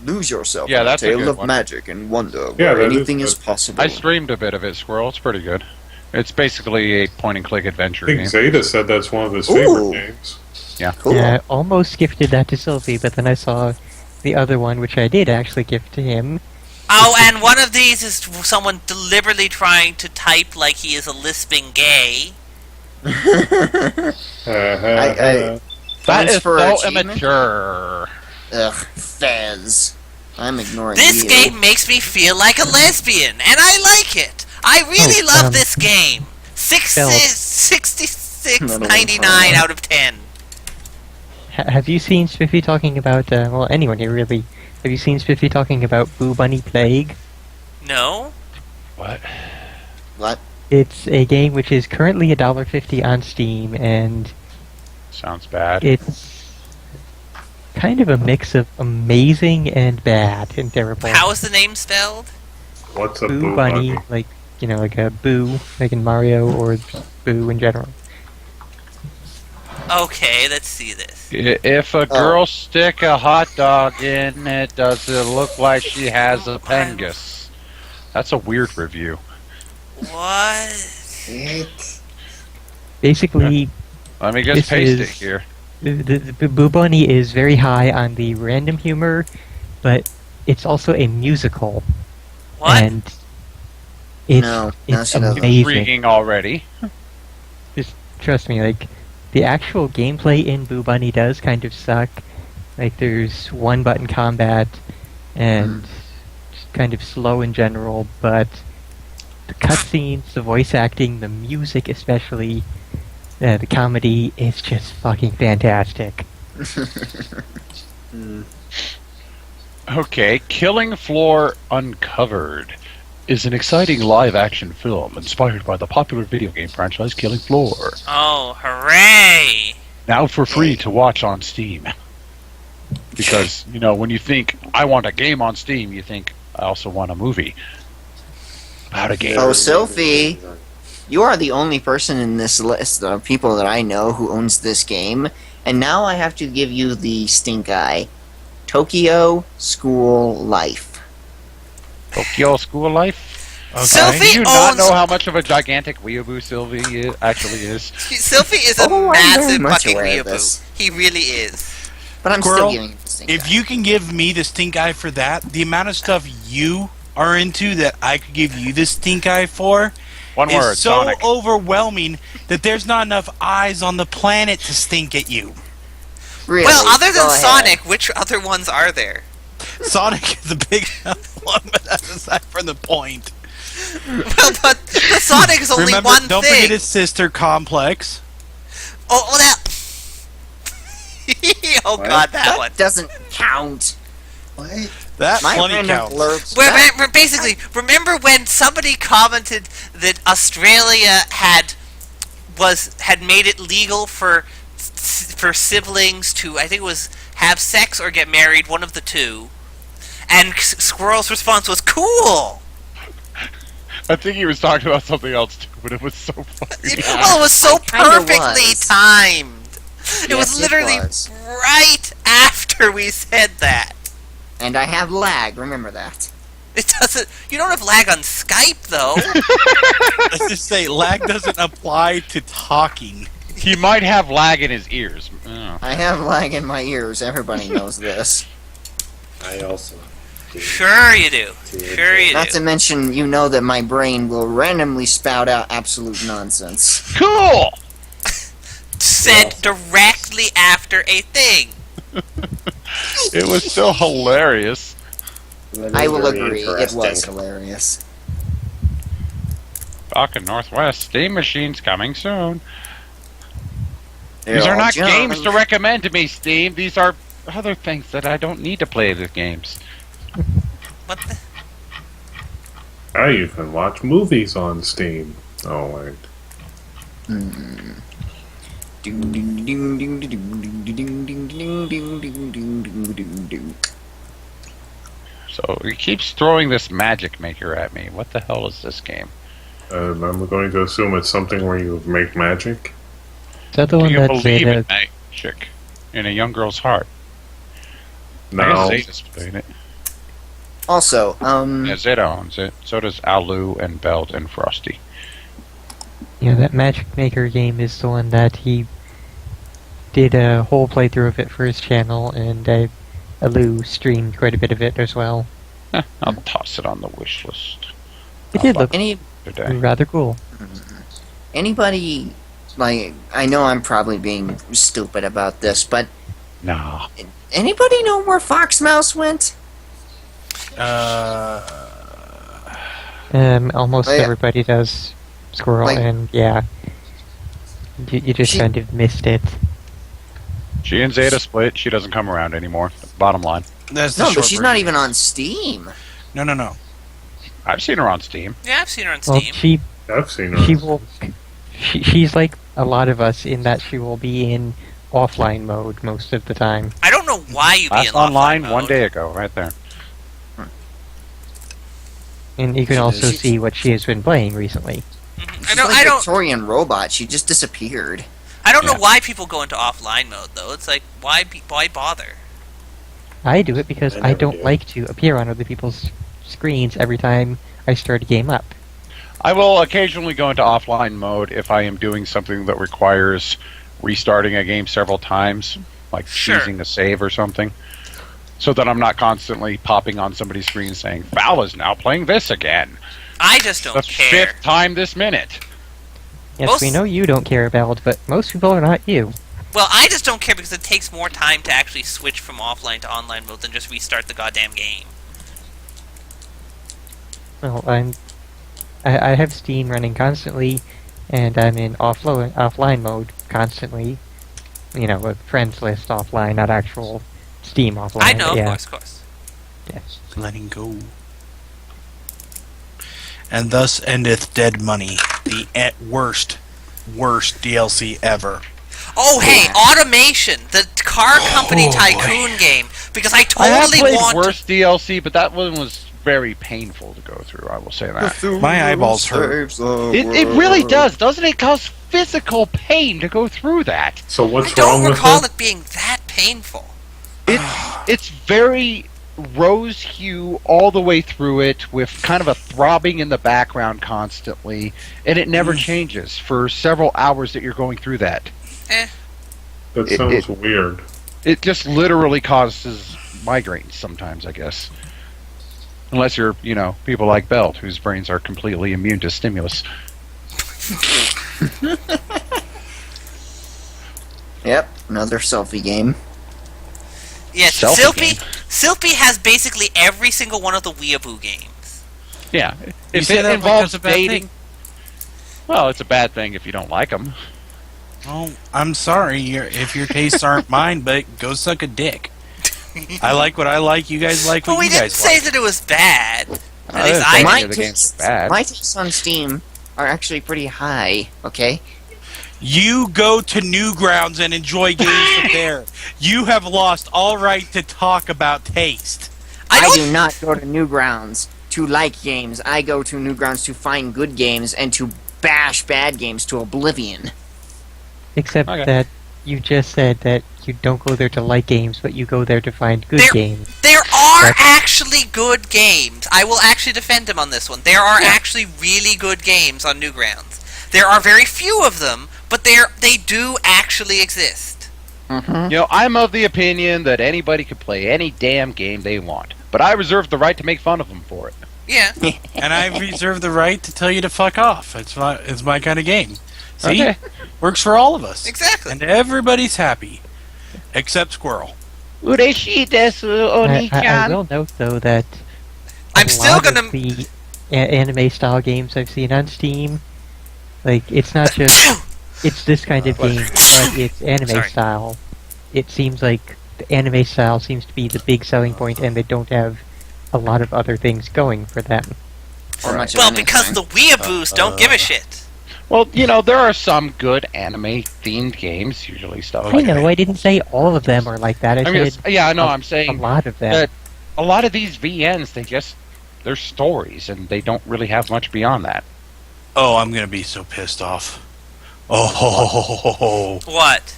Lose yourself
Yeah,
in a
that's a
tale
good
of
one.
magic and wonder
Yeah,
where
that is
anything is
good.
possible.
I streamed a bit of it, Squirrel. It's pretty good. It's basically a point-and-click adventure
I think
game.
Zeta said that's one of his
Ooh.
favorite games.
Yeah.
Cool.
Yeah, I almost gifted that to Sylvie, but then I saw the other one, which I did actually gift to him.
Oh, and one of these is someone deliberately trying to type like he is a lisping gay.
That
Points
is
for
so
achievement?
immature.
Ugh, Fez. I'm ignoring
This
you.
game makes me feel like a lesbian, and I like it. I really love this game.
Phil.
66.99 out of 10.
Have you seen Spiffy talking about, well, anyone here really, have you seen Spiffy talking about Boo Bunny Plague?
No?
What?
What?
It's a game which is currently $1.50 on Steam, and
Sounds bad.
it's kind of a mix of amazing and bad and terrible.
How is the name spelled?
What's a
Boo Bunny, like, you know, like a Boo, like in Mario, or just Boo in general.
Okay, let's see this.
If a girl stick a hot dog in it, does it look like she has a pengus?
That's a weird review.
What?
Basically,
Let me just
this
paste it
is-
here.
the Boo Bunny is very high on the random humor, but it's also a musical.
What?
And it's,
No,
it's
she doesn't.
amazing.
Intriguing already.
Just trust me, like, the actual gameplay in Boo Bunny does kind of suck. Like, there's one-button combat, and just kind of slow in general, but the cutscenes, the voice acting, the music especially, the comedy is just fucking fantastic.
Okay, Killing Floor Uncovered is an exciting live-action film inspired by the popular video game franchise Killing Floor.
Oh, hooray!
Now for free to watch on Steam. Because, you know, when you think, I want a game on Steam, you think, I also want a movie about a game.
Oh, Sophie, you are the only person in this list of people that I know who owns this game, and now I have to give you the stink eye. Tokyo School Life.
Tokyo School Life?
Sophie
Do you not
owns-
know how much of a gigantic weeaboo Sylvie actually is?
Sylvie is a
Oh, I'm very
massive
much
fucking
aware of
weeaboo.
this.
He really is.
But I'm
Squirrel,
still giving you the stink
if
eye.
you can give me the stink eye for that, the amount of stuff you are into that I could give you the stink eye for
One
is
word,
so
Sonic.
overwhelming that there's not enough eyes on the planet to stink at you.
Really?
Well, other than
Go ahead.
Sonic, which other ones are there?
Sonic is a big one, but that's aside from the point.
Well, but the Sonic is only
Remember,
one
don't
thing.
forget his sister complex.
Oh, that. Oh God, that one.
Doesn't count.
That
My
plenty
random
counts.
blurbs.
Basically, remember when somebody commented that Australia had made it legal for siblings to, I think it was, have sex or get married, one of the two, and Squirrel's response was cool.
I think he was talking about something else too, but it was so funny.
Well, it was so
kinda
perfectly
was.
timed. It was
Yes, it
literally
was.
right after we said that.
And I have lag, remember that.
It doesn't. You don't have lag on Skype though.
Let's just say lag doesn't apply to talking.
He might have lag in his ears. Oh.
I have lag in my ears, everybody knows this.
I also.
Sure you do. Sure you
Not
do.
to mention, you know that my brain will randomly spout out absolute nonsense.
Cool!
Said directly after a thing.
It was still hilarious.
I will agree, it was hilarious.
Falcon Northwest Steam Machines coming soon.
They're
These are
all
not
junk.
games to recommend to me, Steam. These are other things that I don't need to play the games.
What the?
I even watch movies on Steam. Oh, wait.
So he keeps throwing this magic maker at me. What the hell is this game?
I'm going to assume it's something where you make magic.
Is that the
Do
one
you
that
believe
Zeta?
in magic in a young girl's heart?
No.
I guess Zeta's playing it.
Also,
Yeah, Zeta owns it. So does Alu and Belt and Frosty.
Yeah, that Magic Maker game is the one that he did a whole playthrough of it for his channel, and Alu streamed quite a bit of it as well.
I'll toss it on the wish list.
It did look
Any
rather cool.
anybody, like, I know I'm probably being stupid about this, but
No.
anybody know where Foxmouse went?
Almost
Yeah.
everybody does Squirrel,
Like-
and yeah, you just kind of missed it.
She and Zeta split. She doesn't come around anymore. Bottom line.
That's the
No, but
short
she's not
version.
even on Steam.
No.
I've seen her on Steam.
Yeah, I've seen her on
Well,
Steam.
I've seen her.
she will. She's like a lot of us in that she will be in offline mode most of the time.
I don't know why you'd be
Last
in
online
offline
one
mode.
day ago, right there.
And you can also see what she has been playing recently.
She's
don't-
like
I don't-
Victorian robot. She just disappeared.
I don't know
Yeah.
why people go into offline mode though. It's like why bother?
I do it because
I
I
never
don't
do.
like to appear on other people's screens every time I start a game up.
I will occasionally go into offline mode if I am doing something that requires restarting a game several times, like
Sure.
choosing a save or something, so that I'm not constantly popping on somebody's screen saying, Val is now playing this again.
I just don't
The
care.
5th time this minute.
Yes,
Most-
we know you don't care about, but most people are not you.
Well, I just don't care because it takes more time to actually switch from offline to online mode than just restart the goddamn game.
Well, I have Steam running constantly, and I'm in offline mode constantly. You know, a friends list offline, not actual Steam offline.
I know,
yeah.
of course.
Yes.
Letting go. And thus endeth Dead Money, the worst DLC ever.
Oh, hey, Automation, the car company tycoon game, because I
I have
totally
played
want
worse DLC, but that one was very painful to go through, I will say that.
My eyeballs hurt.
It really does, doesn't it cause physical pain to go through that?
So what's
I don't
wrong with
recall
it?
it being that painful.
It's very rose hue all the way through it with kind of a throbbing in the background constantly, and it never changes for several hours that you're going through that.
That
It-
sounds weird.
It just literally causes migraines sometimes, I guess. Unless you're, people like Belt, whose brains are completely immune to stimulus.
Yep, another selfie game.
Yes,
Selfie
Silpy has basically every single one of the Weeaboo games.
Yeah.
You
If
say
it
that like
involves
that's a bad
dating,
thing?
well, it's a bad thing if you don't like them.
Oh, I'm sorry if your tastes aren't mine, but go suck a dick. I like what I like. You guys like
But
what
we
you
didn't
guys
say
like.
that it was bad. At
I
least
didn't
I
say
didn't.
any of the games are bad.
My tastes on Steam are actually pretty high, okay?
You go to Newgrounds and enjoy games from there. You have lost all right to talk about taste.
I do not go to Newgrounds to like games. I go to Newgrounds to find good games and to bash bad games to oblivion.
Except
Okay.
that you just said that you don't go there to like games, but you go there to find good games.
There are
That's-
actually good games. I will actually defend him on this one. There are actually really good games on Newgrounds. There are very few of them, but they do actually exist.
You know, I'm of the opinion that anybody could play any damn game they want, but I reserve the right to make fun of them for it.
Yeah.
And I reserve the right to tell you to fuck off. It's my kind of game. See?
Okay.
Works for all of us.
Exactly.
And everybody's happy. Except Squirrel.
I will note, though, that
I'm still gonna.
of the anime style games I've seen on Steam, like, it's not just it's this kind of game, but it's anime style. It seems like the anime style seems to be the big selling point, and they don't have a lot of other things going for them.
Well, because the weeaboos don't give a shit.
Well, you know, there are some good anime-themed games, usually stuff
I
like
know, I didn't say all of them are like that. I
mean,
said
yeah, I know,
a-
I'm saying
a lot of them.
that a lot of these VNs, they're stories, and they don't really have much beyond that.
Oh, I'm gonna be so pissed off. Oh.
What?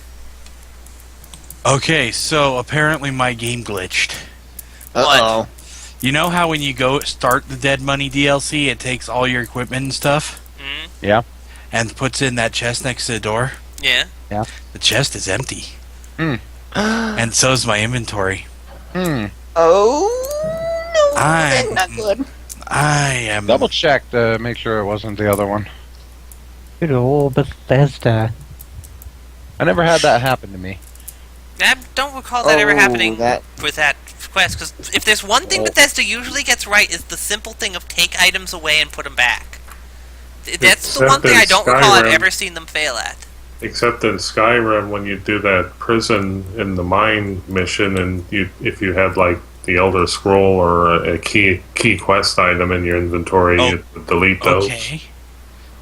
Okay, so apparently my game glitched.
Uh-oh.
You know how when you go start the Dead Money DLC, it takes all your equipment and stuff?
Yeah.
And puts in that chest next to the door?
Yeah.
Yeah.
The chest is empty.
Hmm.
And so is my inventory.
Oh, no,
I'm
not good.
I am...
Double check to make sure it wasn't the other one.
Good old Bethesda.
I never had that happen to me.
I don't recall that ever happening
that-
with that quest, because if there's one thing Bethesda usually gets right, is the simple thing of take items away and put them back. That's the one thing I don't recall I've ever seen them fail at.
Except in Skyrim, when you do that prison in the mine mission, and if you had like the Elder Scroll or a key quest item in your inventory, you delete those.
Okay.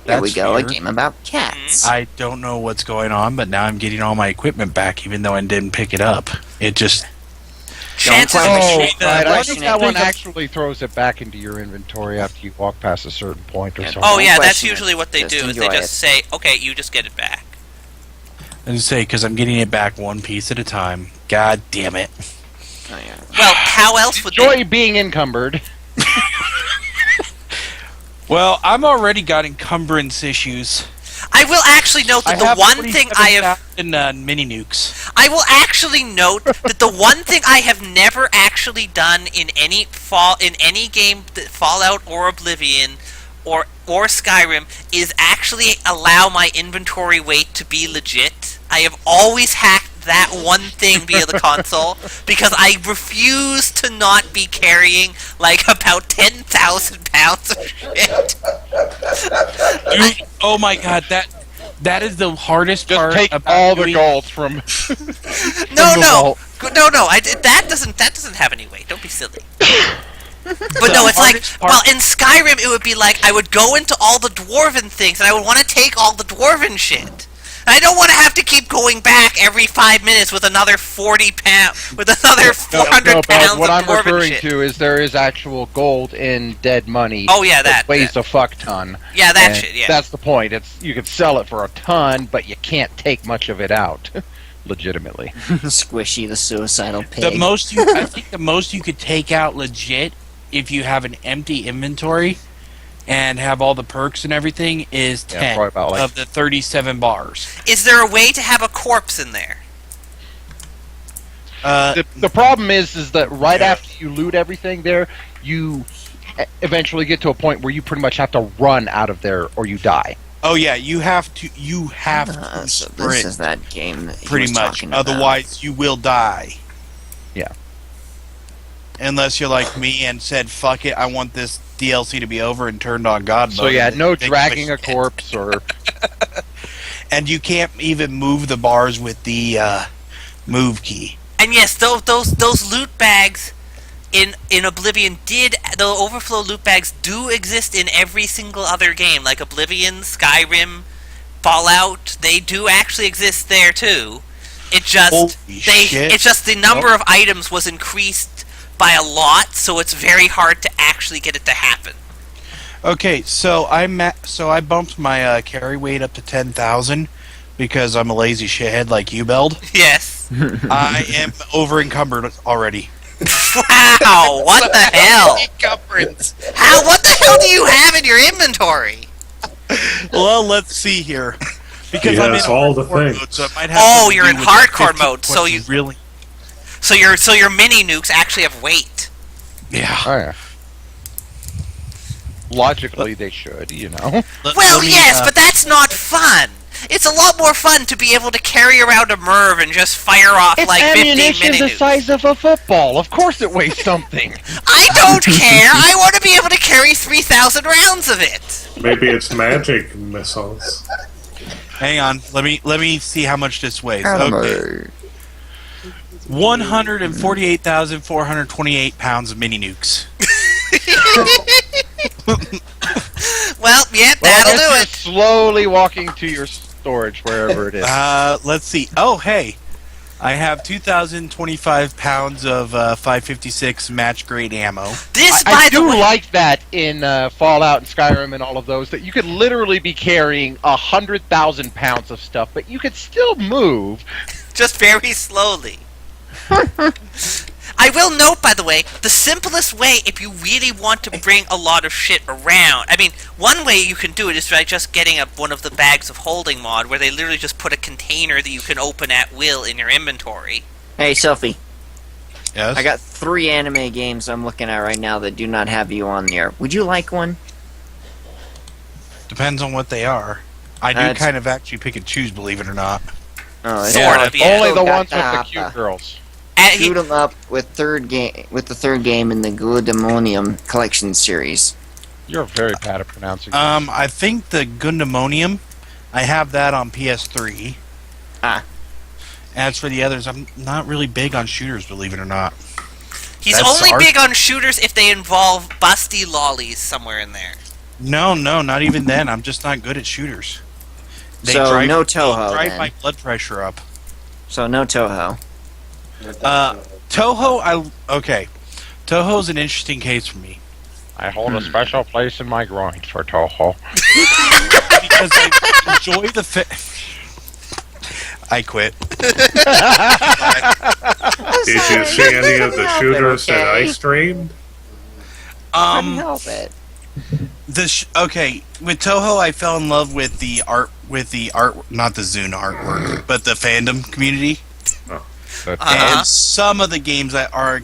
Here we
That's
go,
weird.
a game about cats.
I don't know what's going on, but now I'm getting all my equipment back, even though I didn't pick it up. It just...
Chances
Oh,
question
right. I
question
think that
it.
one actually throws it back into your inventory after you walk past a certain point or something.
Oh yeah, that's
question it.
usually what they
Just
do, is they
enjoy
just say, okay, you just get it back.
I just say, because I'm getting it back one piece at a time. God damn it.
Oh, yeah.
Well, how else would
Enjoy being encumbered.
Well, I'm already got encumbrance issues.
I will actually note that the one thing I have...
mini nukes.
I will actually note that the one thing I have never actually done in any game, Fallout or Oblivion or Skyrim, is actually allow my inventory weight to be legit. I have always hacked that one thing via the console because I refuse to not be carrying like about 10,000 pounds of shit.
Dude, oh my god, that is the hardest
Just
part
take
about
all the
doing-
gold from...
No. That doesn't have any weight. Don't be silly. But no, it's like, well, in Skyrim, it would be like, I would go into all the dwarven things, and I would want to take all the dwarven shit. And I don't want to have to keep going back every 5 minutes with another 40 pounds, with another 400 pounds
what
of
I'm
dwarven
referring
shit.
to is there is actual gold in Dead Money.
Oh, yeah, that
weighs a fuck ton.
Yeah, that
And
shit, yeah.
That's the point. It's you could sell it for a ton, but you can't take much of it out, legitimately.
Squishy the suicidal pig.
I think the most you could take out legit if you have an empty inventory and have all the perks and everything is 10
probably about, like-
of the 37 bars.
Is there a way to have a corpse in there?
The problem is that right after you loot everything there, you eventually get to a point where you pretty much have to run out of there or you die.
Oh yeah, you have to
So
sprint
this is that game that he
pretty
was
much.
talking about.
Otherwise, you will die.
Yeah.
Unless you're like me and said, "Fuck it, I want this DLC to be over," and turned on God mode.
So yeah, no
Big
dragging a
push.
corpse or...
And you can't even move the bars with the move key.
And yes, those loot bags in Oblivion the overflow loot bags do exist in every single other game, like Oblivion, Skyrim, Fallout. They do actually exist there too. It just
shit.
it's just the number of items was increased by a lot, so it's very hard to actually get it to happen.
Okay, so I bumped my carry weight up to 10,000 because I'm a lazy shithead like you, Beld.
Yes.
I am over encumbered already.
Wow! What the hell?
Encumbrance.
What the hell do you have in your inventory?
Well, let's see here. Because
He
I'm in
has all the
hardcore
things.
mode, so it might have
Oh,
something to
you're
do
in
with
hardcore
15
mode, so you
questions, really.
so your mini nukes actually have weight.
Yeah.
Oh, yeah. Logically, they should, you know.
Well, yes, but that's not fun. It's a lot more fun to be able to carry around a MIRV and just fire off
It's
like 15
ammunition
mini
the
nukes.
size of a football. Of course it weighs something.
I don't care. I want to be able to carry 3,000 rounds of it.
Maybe it's magic missiles.
Hang on. Let me see how much this weighs. Okay. 148,428 pounds of mini nukes.
Well, yep, that'll do it.
Slowly walking to your storage, wherever it is.
Let's see. Oh, hey. I have 2,025 pounds of 556 match grade ammo.
I do like that in Fallout and Skyrim and all of those, that you could literally be carrying 100,000 pounds of stuff, but you could still move.
Just very slowly. I will note, by the way, the simplest way if you really want to bring a lot of shit around. I mean, one way you can do it is by just getting one of the bags of holding mod, where they literally just put a container that you can open at will in your inventory.
Hey, Sophie.
Yes?
I got 3 anime games I'm looking at right now that do not have you on there. Would you like one?
Depends on what they are. I do kind of actually pick and choose, believe it or not.
Oh,
Sort of, yeah.
Only the ones with the cute girls.
Shoot 'em up with the third game in the Gundamonium collection series.
You're very bad at pronouncing.
I think the Gundamonium, I have that on PS3. As for the others, I'm not really big on shooters, believe it or not.
He's only big on shooters if they involve busty lollies somewhere in there.
No, not even then. I'm just not good at shooters.
So, no Toho,
They drive
then.
my blood pressure up.
So no Toho.
Toho, okay. Toho's an interesting case for me.
I hold a special place in my groin for Toho.
Because I enjoy the I quit.
Did you see any of the shooters that I streamed?
Help it.
Okay, with Toho, I fell in love with the art, not the Zune artwork, but the fandom community. And some of the games that are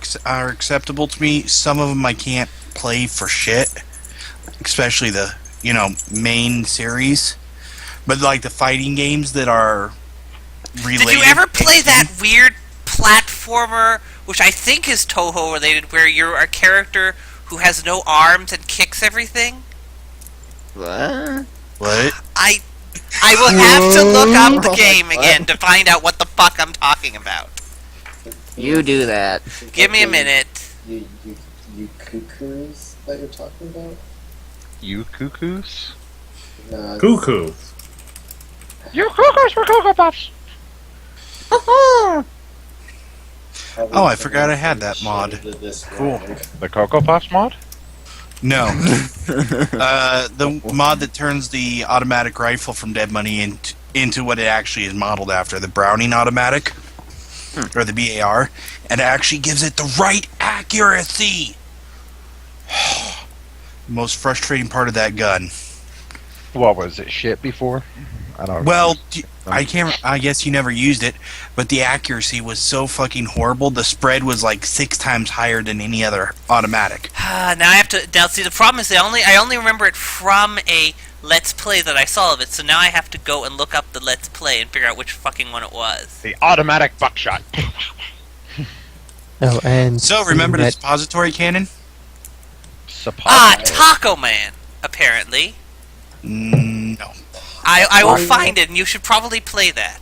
acceptable to me, some of them I can't play for shit, especially the main series. But like the fighting games that are related.
Did you ever play that weird platformer, which I think is Toho related, where you're a character who has no arms and kicks everything?
What?
I will have to look up the game again to find out what the fuck I'm talking about.
You do that.
Give me a minute.
You cuckoos that you're talking about?
You cuckoos?
Cuckoo.
You cuckoos for Cocoa Puffs!
Oh, I forgot I had that mod. Cool.
The Cocoa Puffs mod?
No. The mod that turns the automatic rifle from Dead Money into what it actually is modeled after, the Browning automatic, or the BAR, and it actually gives it the right accuracy. The most frustrating part of that gun.
What was it? Shit before? I don't.
Well, I can't. I guess you never used it, but the accuracy was so fucking horrible. The spread was like 6 times higher than any other automatic.
Now I have to. Now see, the problem is I only remember it from a Let's Play that I saw of it. So now I have to go and look up the Let's Play and figure out which fucking one it was.
The automatic buckshot.
Oh, and
so remember the suppository cannon?
Taco Man, apparently.
No.
I will find it, and you should probably play that.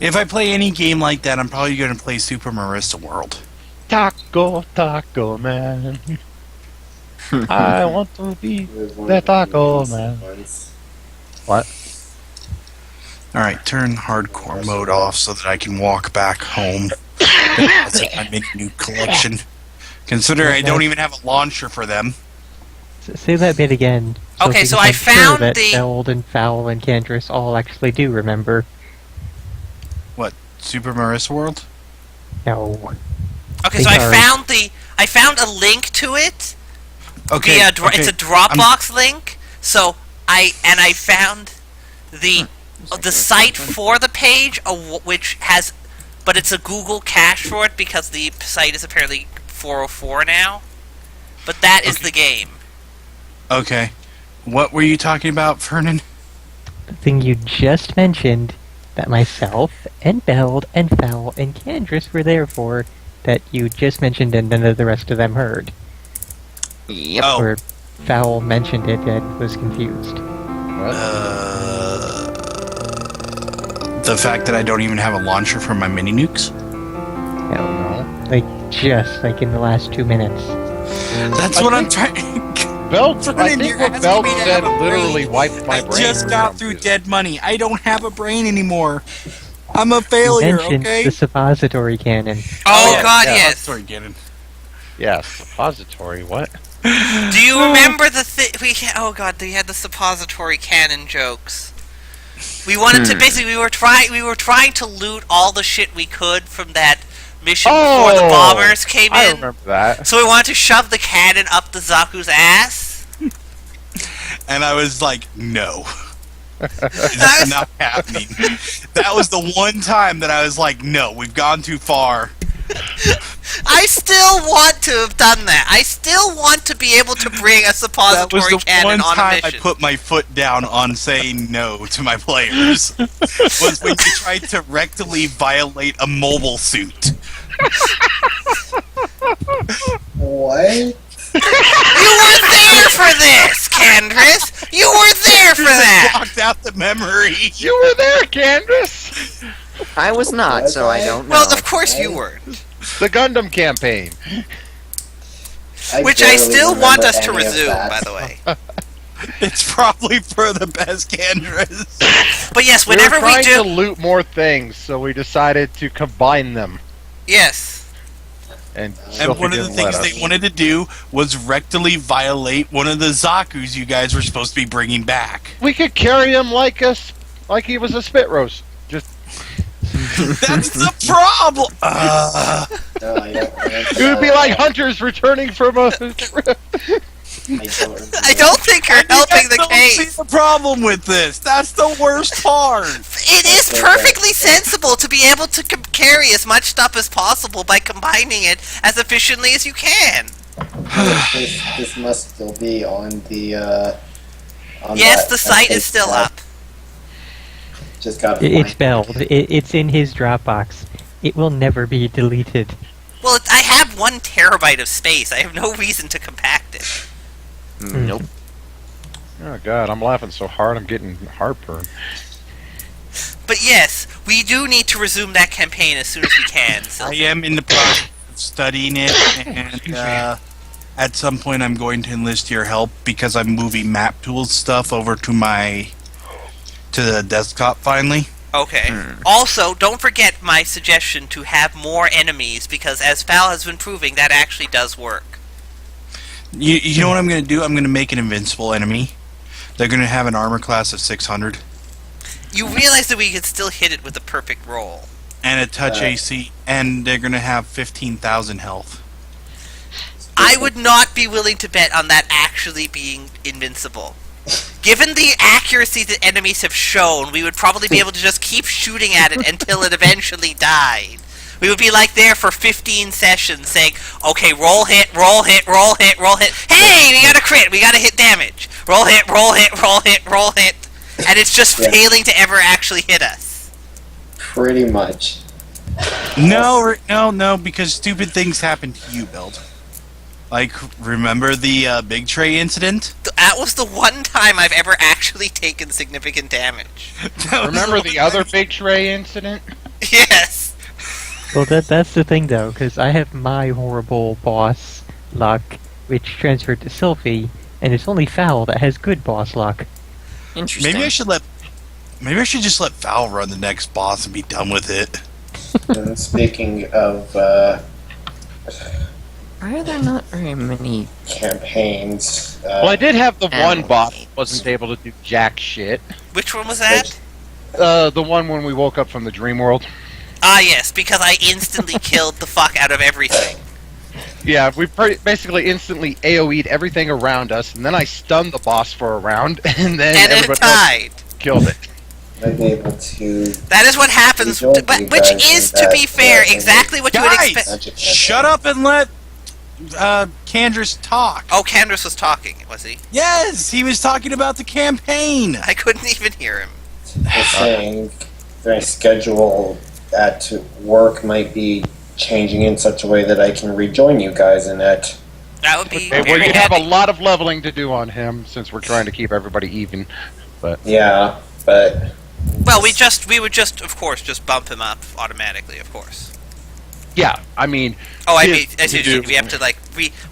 If I play any game like that, I'm probably going to play Super Marista World.
Taco Man. I want to be the Taco Man. What?
Alright, turn hardcore mode off so that I can walk back home. That's like my mini collection. Consider I don't even have a launcher for them.
Say that bit again.
Okay, so I
I'm sure
found
that
the...
Feld and Foul and Cantress all actually do remember.
What, Super Marissa World?
No.
Okay, so I found a link to it.
Okay,
It's a Dropbox link. So I found the site for the page, which has, but it's a Google cache for it because the site is apparently 404 now. But that is the game.
Okay. What were you talking about, Vernon?
The thing you just mentioned that myself and Beld and Fowl and Candrace were there for, that you just mentioned and none of the rest of them heard.
Yep.
Where Fowl mentioned it and was confused.
The fact that I don't even have a launcher for my mini nukes?
Hell no. Like in the last 2 minutes.
That's what I'm trying.
Belt, I think what Belt said literally wiped my brain.
I just got through Dead Money. I don't have a brain anymore. I'm a failure,
You mentioned
okay?
the suppository cannon.
Oh God, yes.
Suppository cannon.
Yeah, suppository. What?
Do you remember the thing? Oh God, they had the suppository cannon jokes. We wanted to basically we were trying to loot all the shit we could from that mission before the bombers came in.
I remember that.
So we wanted to shove the cannon up the Zaku's ass.
And I was like, no. It's not happening. That was the one time that I was like, no, we've gone too far.
I still want to have done that. I still want to be able to bring a suppository cannon on a
time
mission.
I put my foot down on saying no to my players. Was when you tried to rectally violate a mobile suit.
What?
You were there for this, Candrace! You were there for that!
Blocked out the memory.
You were there, Candace!
I was not, so I don't know.
Well, of course you weren't.
The Gundam campaign.
Which I still want us to resume, by the way.
It's probably for the best, Candrace.
But yes,
We
whenever
were
we
trying
do...
to loot more things, so we decided to combine them.
Yes.
And
one of the things they wanted to do was rectally violate one of the Zakus you guys were supposed to be bringing back.
We could carry him like he was a spit roast. Just
that's the problem.
It would be like hunters returning from a trip.
I don't think you're helping the case.
See the problem with this. That's the worst part.
It is perfectly sensible to be able to carry as much stuff as possible by combining it as efficiently as you can.
This must still be on the.
Yes, the site is still up.
Just got.
It's Beld. It's in his Dropbox. It will never be deleted.
Well, I have 1 terabyte of space. I have no reason to compact it.
Nope.
Oh God, I'm laughing so hard I'm getting heartburn.
But yes, we do need to resume that campaign as soon as we can.
I am in the process of studying it, and at some point I'm going to enlist your help because I'm moving map tools stuff over to the desktop finally.
Okay. Also, don't forget my suggestion to have more enemies, because as Val has been proving, that actually does work.
You know what I'm going to do? I'm going to make an invincible enemy. They're going to have an armor class of 600.
You realize that we could still hit it with a perfect roll.
And a touch AC, and they're going to have 15,000 health.
I would not be willing to bet on that actually being invincible. Given the accuracy that enemies have shown, we would probably be able to just keep shooting at it until it eventually died. We would be like there for 15 sessions saying, okay, roll hit, roll hit, roll hit, roll hit. Hey, we got a crit, we got to hit damage. Roll hit, roll hit, roll hit, roll hit. And it's just failing to ever actually hit us.
Pretty much.
No, because stupid things happen to you, Beld. Like, remember the Big Tray incident?
That was the one time I've ever actually taken significant damage.
Remember the other Big Tray incident?
Yes.
Well, that's the thing, though, because I have my horrible boss luck, which transferred to Sylphie, and it's only Fowl that has good boss luck.
Interesting.
Maybe I should just let Fowl run the next boss and be done with it.
And speaking of,
why are there not very many
campaigns?
Well, I did have the one boss that wasn't able to do jack shit.
Which one was that?
The one when we woke up from the dream world.
Ah, yes, because I instantly killed the fuck out of everything.
Yeah, we basically instantly AoE'd everything around us, and then I stunned the boss for a round, and then
And it
everybody
died.
else killed it.
I'm able to.
That is what happens, which is, to be fair, exactly what you would expect.
Shut up and let Kandris talk.
Oh, Kandris was talking, was he?
Yes, he was talking about the campaign.
I couldn't even hear him.
I was saying my schedule at work might be changing in such a way that I can rejoin you guys in it.
That would be.
Well,
very
you'd have a
handy.
lot of leveling to do on him since we're trying to keep everybody even. But
yeah, but
Well, we would just, of course, just bump him up automatically, of course.
yeah, I mean.
Oh, I
his-
mean, as
to
you
do-
we have to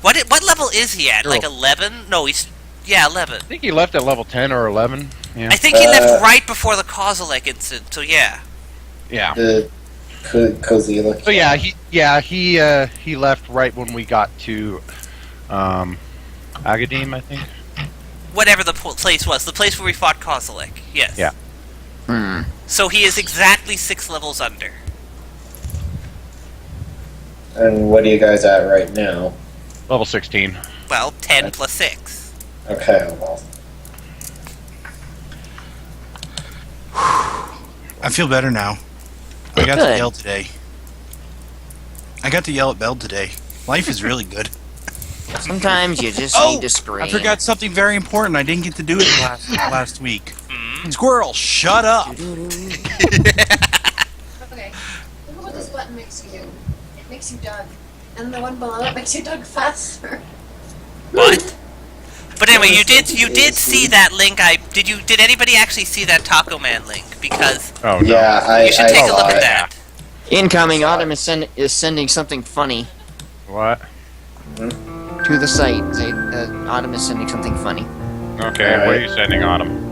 what level is he at? Like 11? No, he's 11.
I think he left at level 10 or 11. Yeah.
I think he left right before the Kozilek incident. So yeah.
Yeah.
The Kozilek.
So he left right when we got to Agadim, I think.
Whatever the place was, the place where we fought Kozilek. Yes.
Yeah.
So he is exactly 6 levels under.
And what are you guys at right now?
Level 16.
Well, 10 plus 6.
Okay, well.
I feel better now. I got to
Good.
yell today. I got to yell at Belle today. Life is really good.
Sometimes you just
Oh,
need to scream.
I forgot something very important. I didn't get to do it last week. Squirrel, shut up.
Okay. Look at what this button makes you do. It makes you dug. And the one below it makes you dug faster.
What? But anyway, you did see that link. Did anybody actually see that Taco Man link? Because
Oh no.
Yeah,
you should take a look at
Yeah.
that.
Incoming, Autumn is sending something funny
What?
to the site. Autumn is sending something funny.
Okay, what are you sending on him?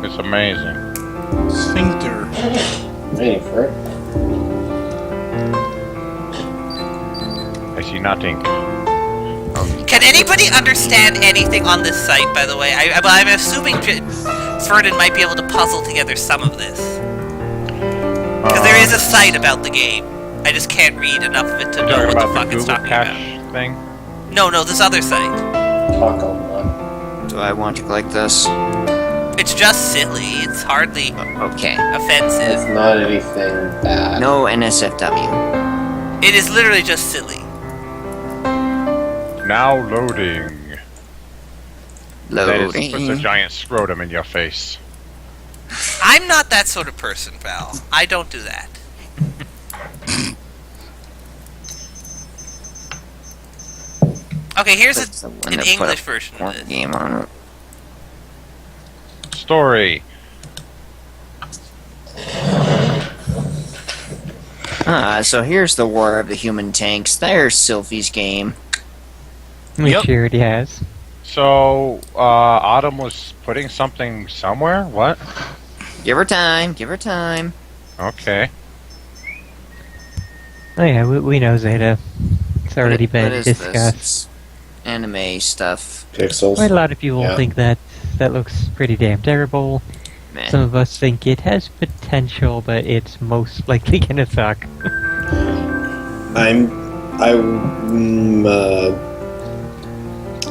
It's amazing.
Sphincter.
Waiting for it.
I see nothing.
Can anybody understand anything on this site? By the way, I'm assuming Vernon might be able to puzzle together some of this. Because there is a site about the game. I just can't read enough of it to know what the fuck it's talking about.
Thing?
No, this other site.
Taco Man.
Do I want to click this?
It's just silly. It's hardly
Okay.
offensive.
It's not anything bad.
No NSFW.
It is literally just silly.
Now loading. That is, puts a
Loading.
giant scrotum in your face.
I'm not that sort of person, Val. I don't do that. Okay, here's
That's the one
an
that put
English
a
version of
porn
this.
game on it.
Story.
So here's the War of the Human Tanks. There's Sylphie's game.
Which
Yep.
she already has.
So, Autumn was putting something somewhere? What?
Give her time. Give her time.
Okay.
Oh yeah, we know Zeta. It's already
What
been
is
discussed.
this? Anime stuff.
Pixels.
Quite a lot of people
Yeah.
think that looks pretty damn terrible.
Meh.
Some of us think it has potential, but it's most likely gonna suck.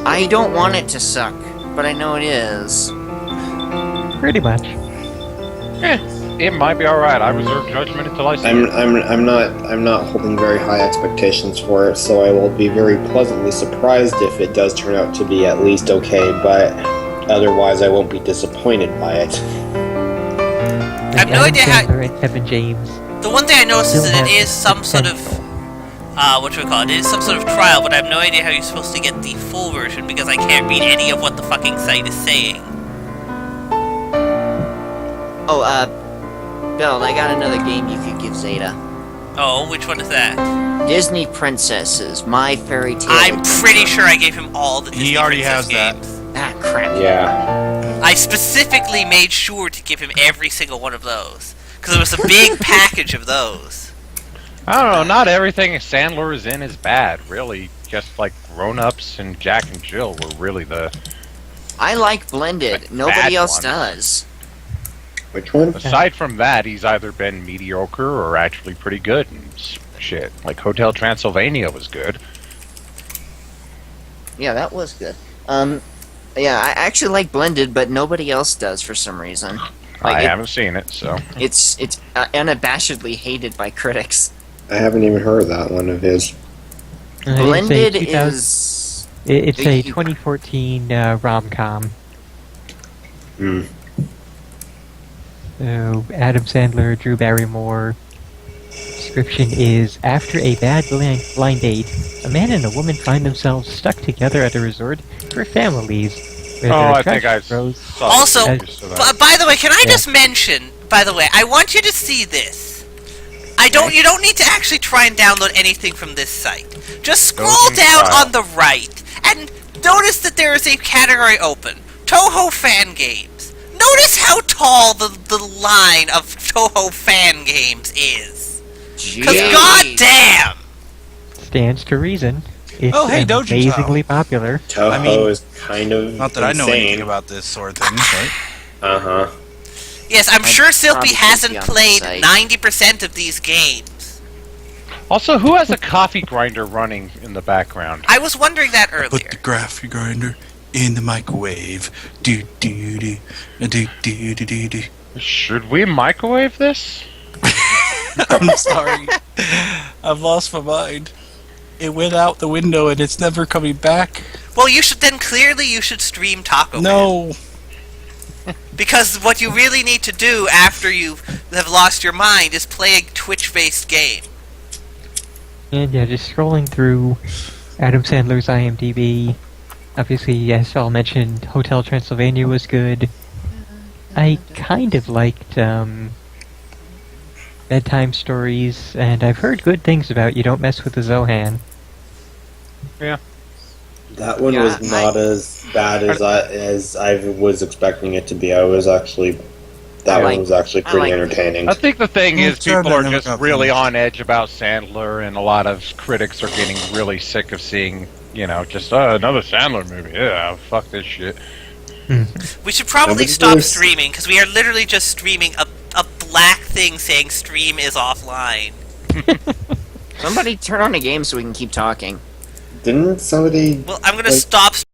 I don't want it to suck, but I know it is.
Pretty much.
It might be alright. I reserve judgment until I see it.
I'm not holding very high expectations for it, so I will be very pleasantly surprised if it does turn out to be at least okay, but otherwise I won't be disappointed by it.
I have no idea how.
Sandler and Kevin James.
The one thing I noticed is that it is some sort of it is some sort of trial, but I have no idea how you're supposed to get the full version because I can't read any of what the fucking site is saying.
Oh, Bill, I got another game you could give Zeta.
Oh, which one is that?
Disney Princesses, My Fairy Tale.
I'm pretty sure I gave him all the Disney
He already
Princess
has that.
games.
Ah, crap.
Yeah.
I specifically made sure to give him every single one of those because it was a big package of those.
I don't know, not everything Sandler is in is bad, really. Just like Grown Ups and Jack and Jill were really the...
I like Blended.
Bad
Nobody else
one.
does.
Which one?
Aside from that, he's either been mediocre or actually pretty good. And
shit. Like Hotel Transylvania was good.
Yeah, that was good. Yeah, I actually like Blended, but nobody else does for some reason.
I haven't seen it, so
It's unabashedly hated by critics.
I haven't even heard that one of his.
Blended
It's a
is...
It's a 2014 rom-com.
Hmm.
So, Adam Sandler, Drew Barrymore. Description is, after a bad blind date, a man and a woman find themselves stuck together at a resort for families. where their
I think
trust
I
grows
saw
Also,
as-
by the way, can I
Yeah.
just mention? By the way, I want you to see this. You don't need to actually try and download anything from this site. Just scroll down on the right and notice that there is a category open: Toho fan games. Notice how tall the line of Toho fan games is. Because goddamn.
Stands to reason. It's
Oh, hey, Dojo
amazingly popular.
Toho is kind of
Not that I know
insane.
anything about this sort of thing, but...
Uh-huh.
Yes, I'm sure Silpy
probably
hasn't
be on the
played
site.
90% of these games.
Also, who has a coffee grinder running in the background?
I was wondering that earlier.
Put the coffee grinder in the microwave. Do do do do do do do do.
Should we microwave this?
I'm sorry. I've lost my mind. It went out the window and it's never coming back.
Well, you should stream Taco
No.
Man. Because what you really need to do after you have lost your mind is play a Twitch-based game.
And yeah, just scrolling through Adam Sandler's IMDb. Obviously, yes, I'll mention Hotel Transylvania was good. I kind of liked Bedtime Stories, and I've heard good things about You Don't Mess with the Zohan.
Yeah.
That one was not as bad as I was expecting it to be. That one was actually pretty entertaining.
I think the thing is,
Sure,
people are
never
just
got
really
finished.
on edge about Sandler, and a lot of critics are getting really sick of seeing, just another Sandler movie. Yeah, fuck this shit.
We should probably
Nobody
stop
knows.
streaming, because we are literally just streaming a black thing saying stream is offline.
Somebody turn on a game so we can keep talking.
Didn't somebody...
Well, I'm gonna
like-
stop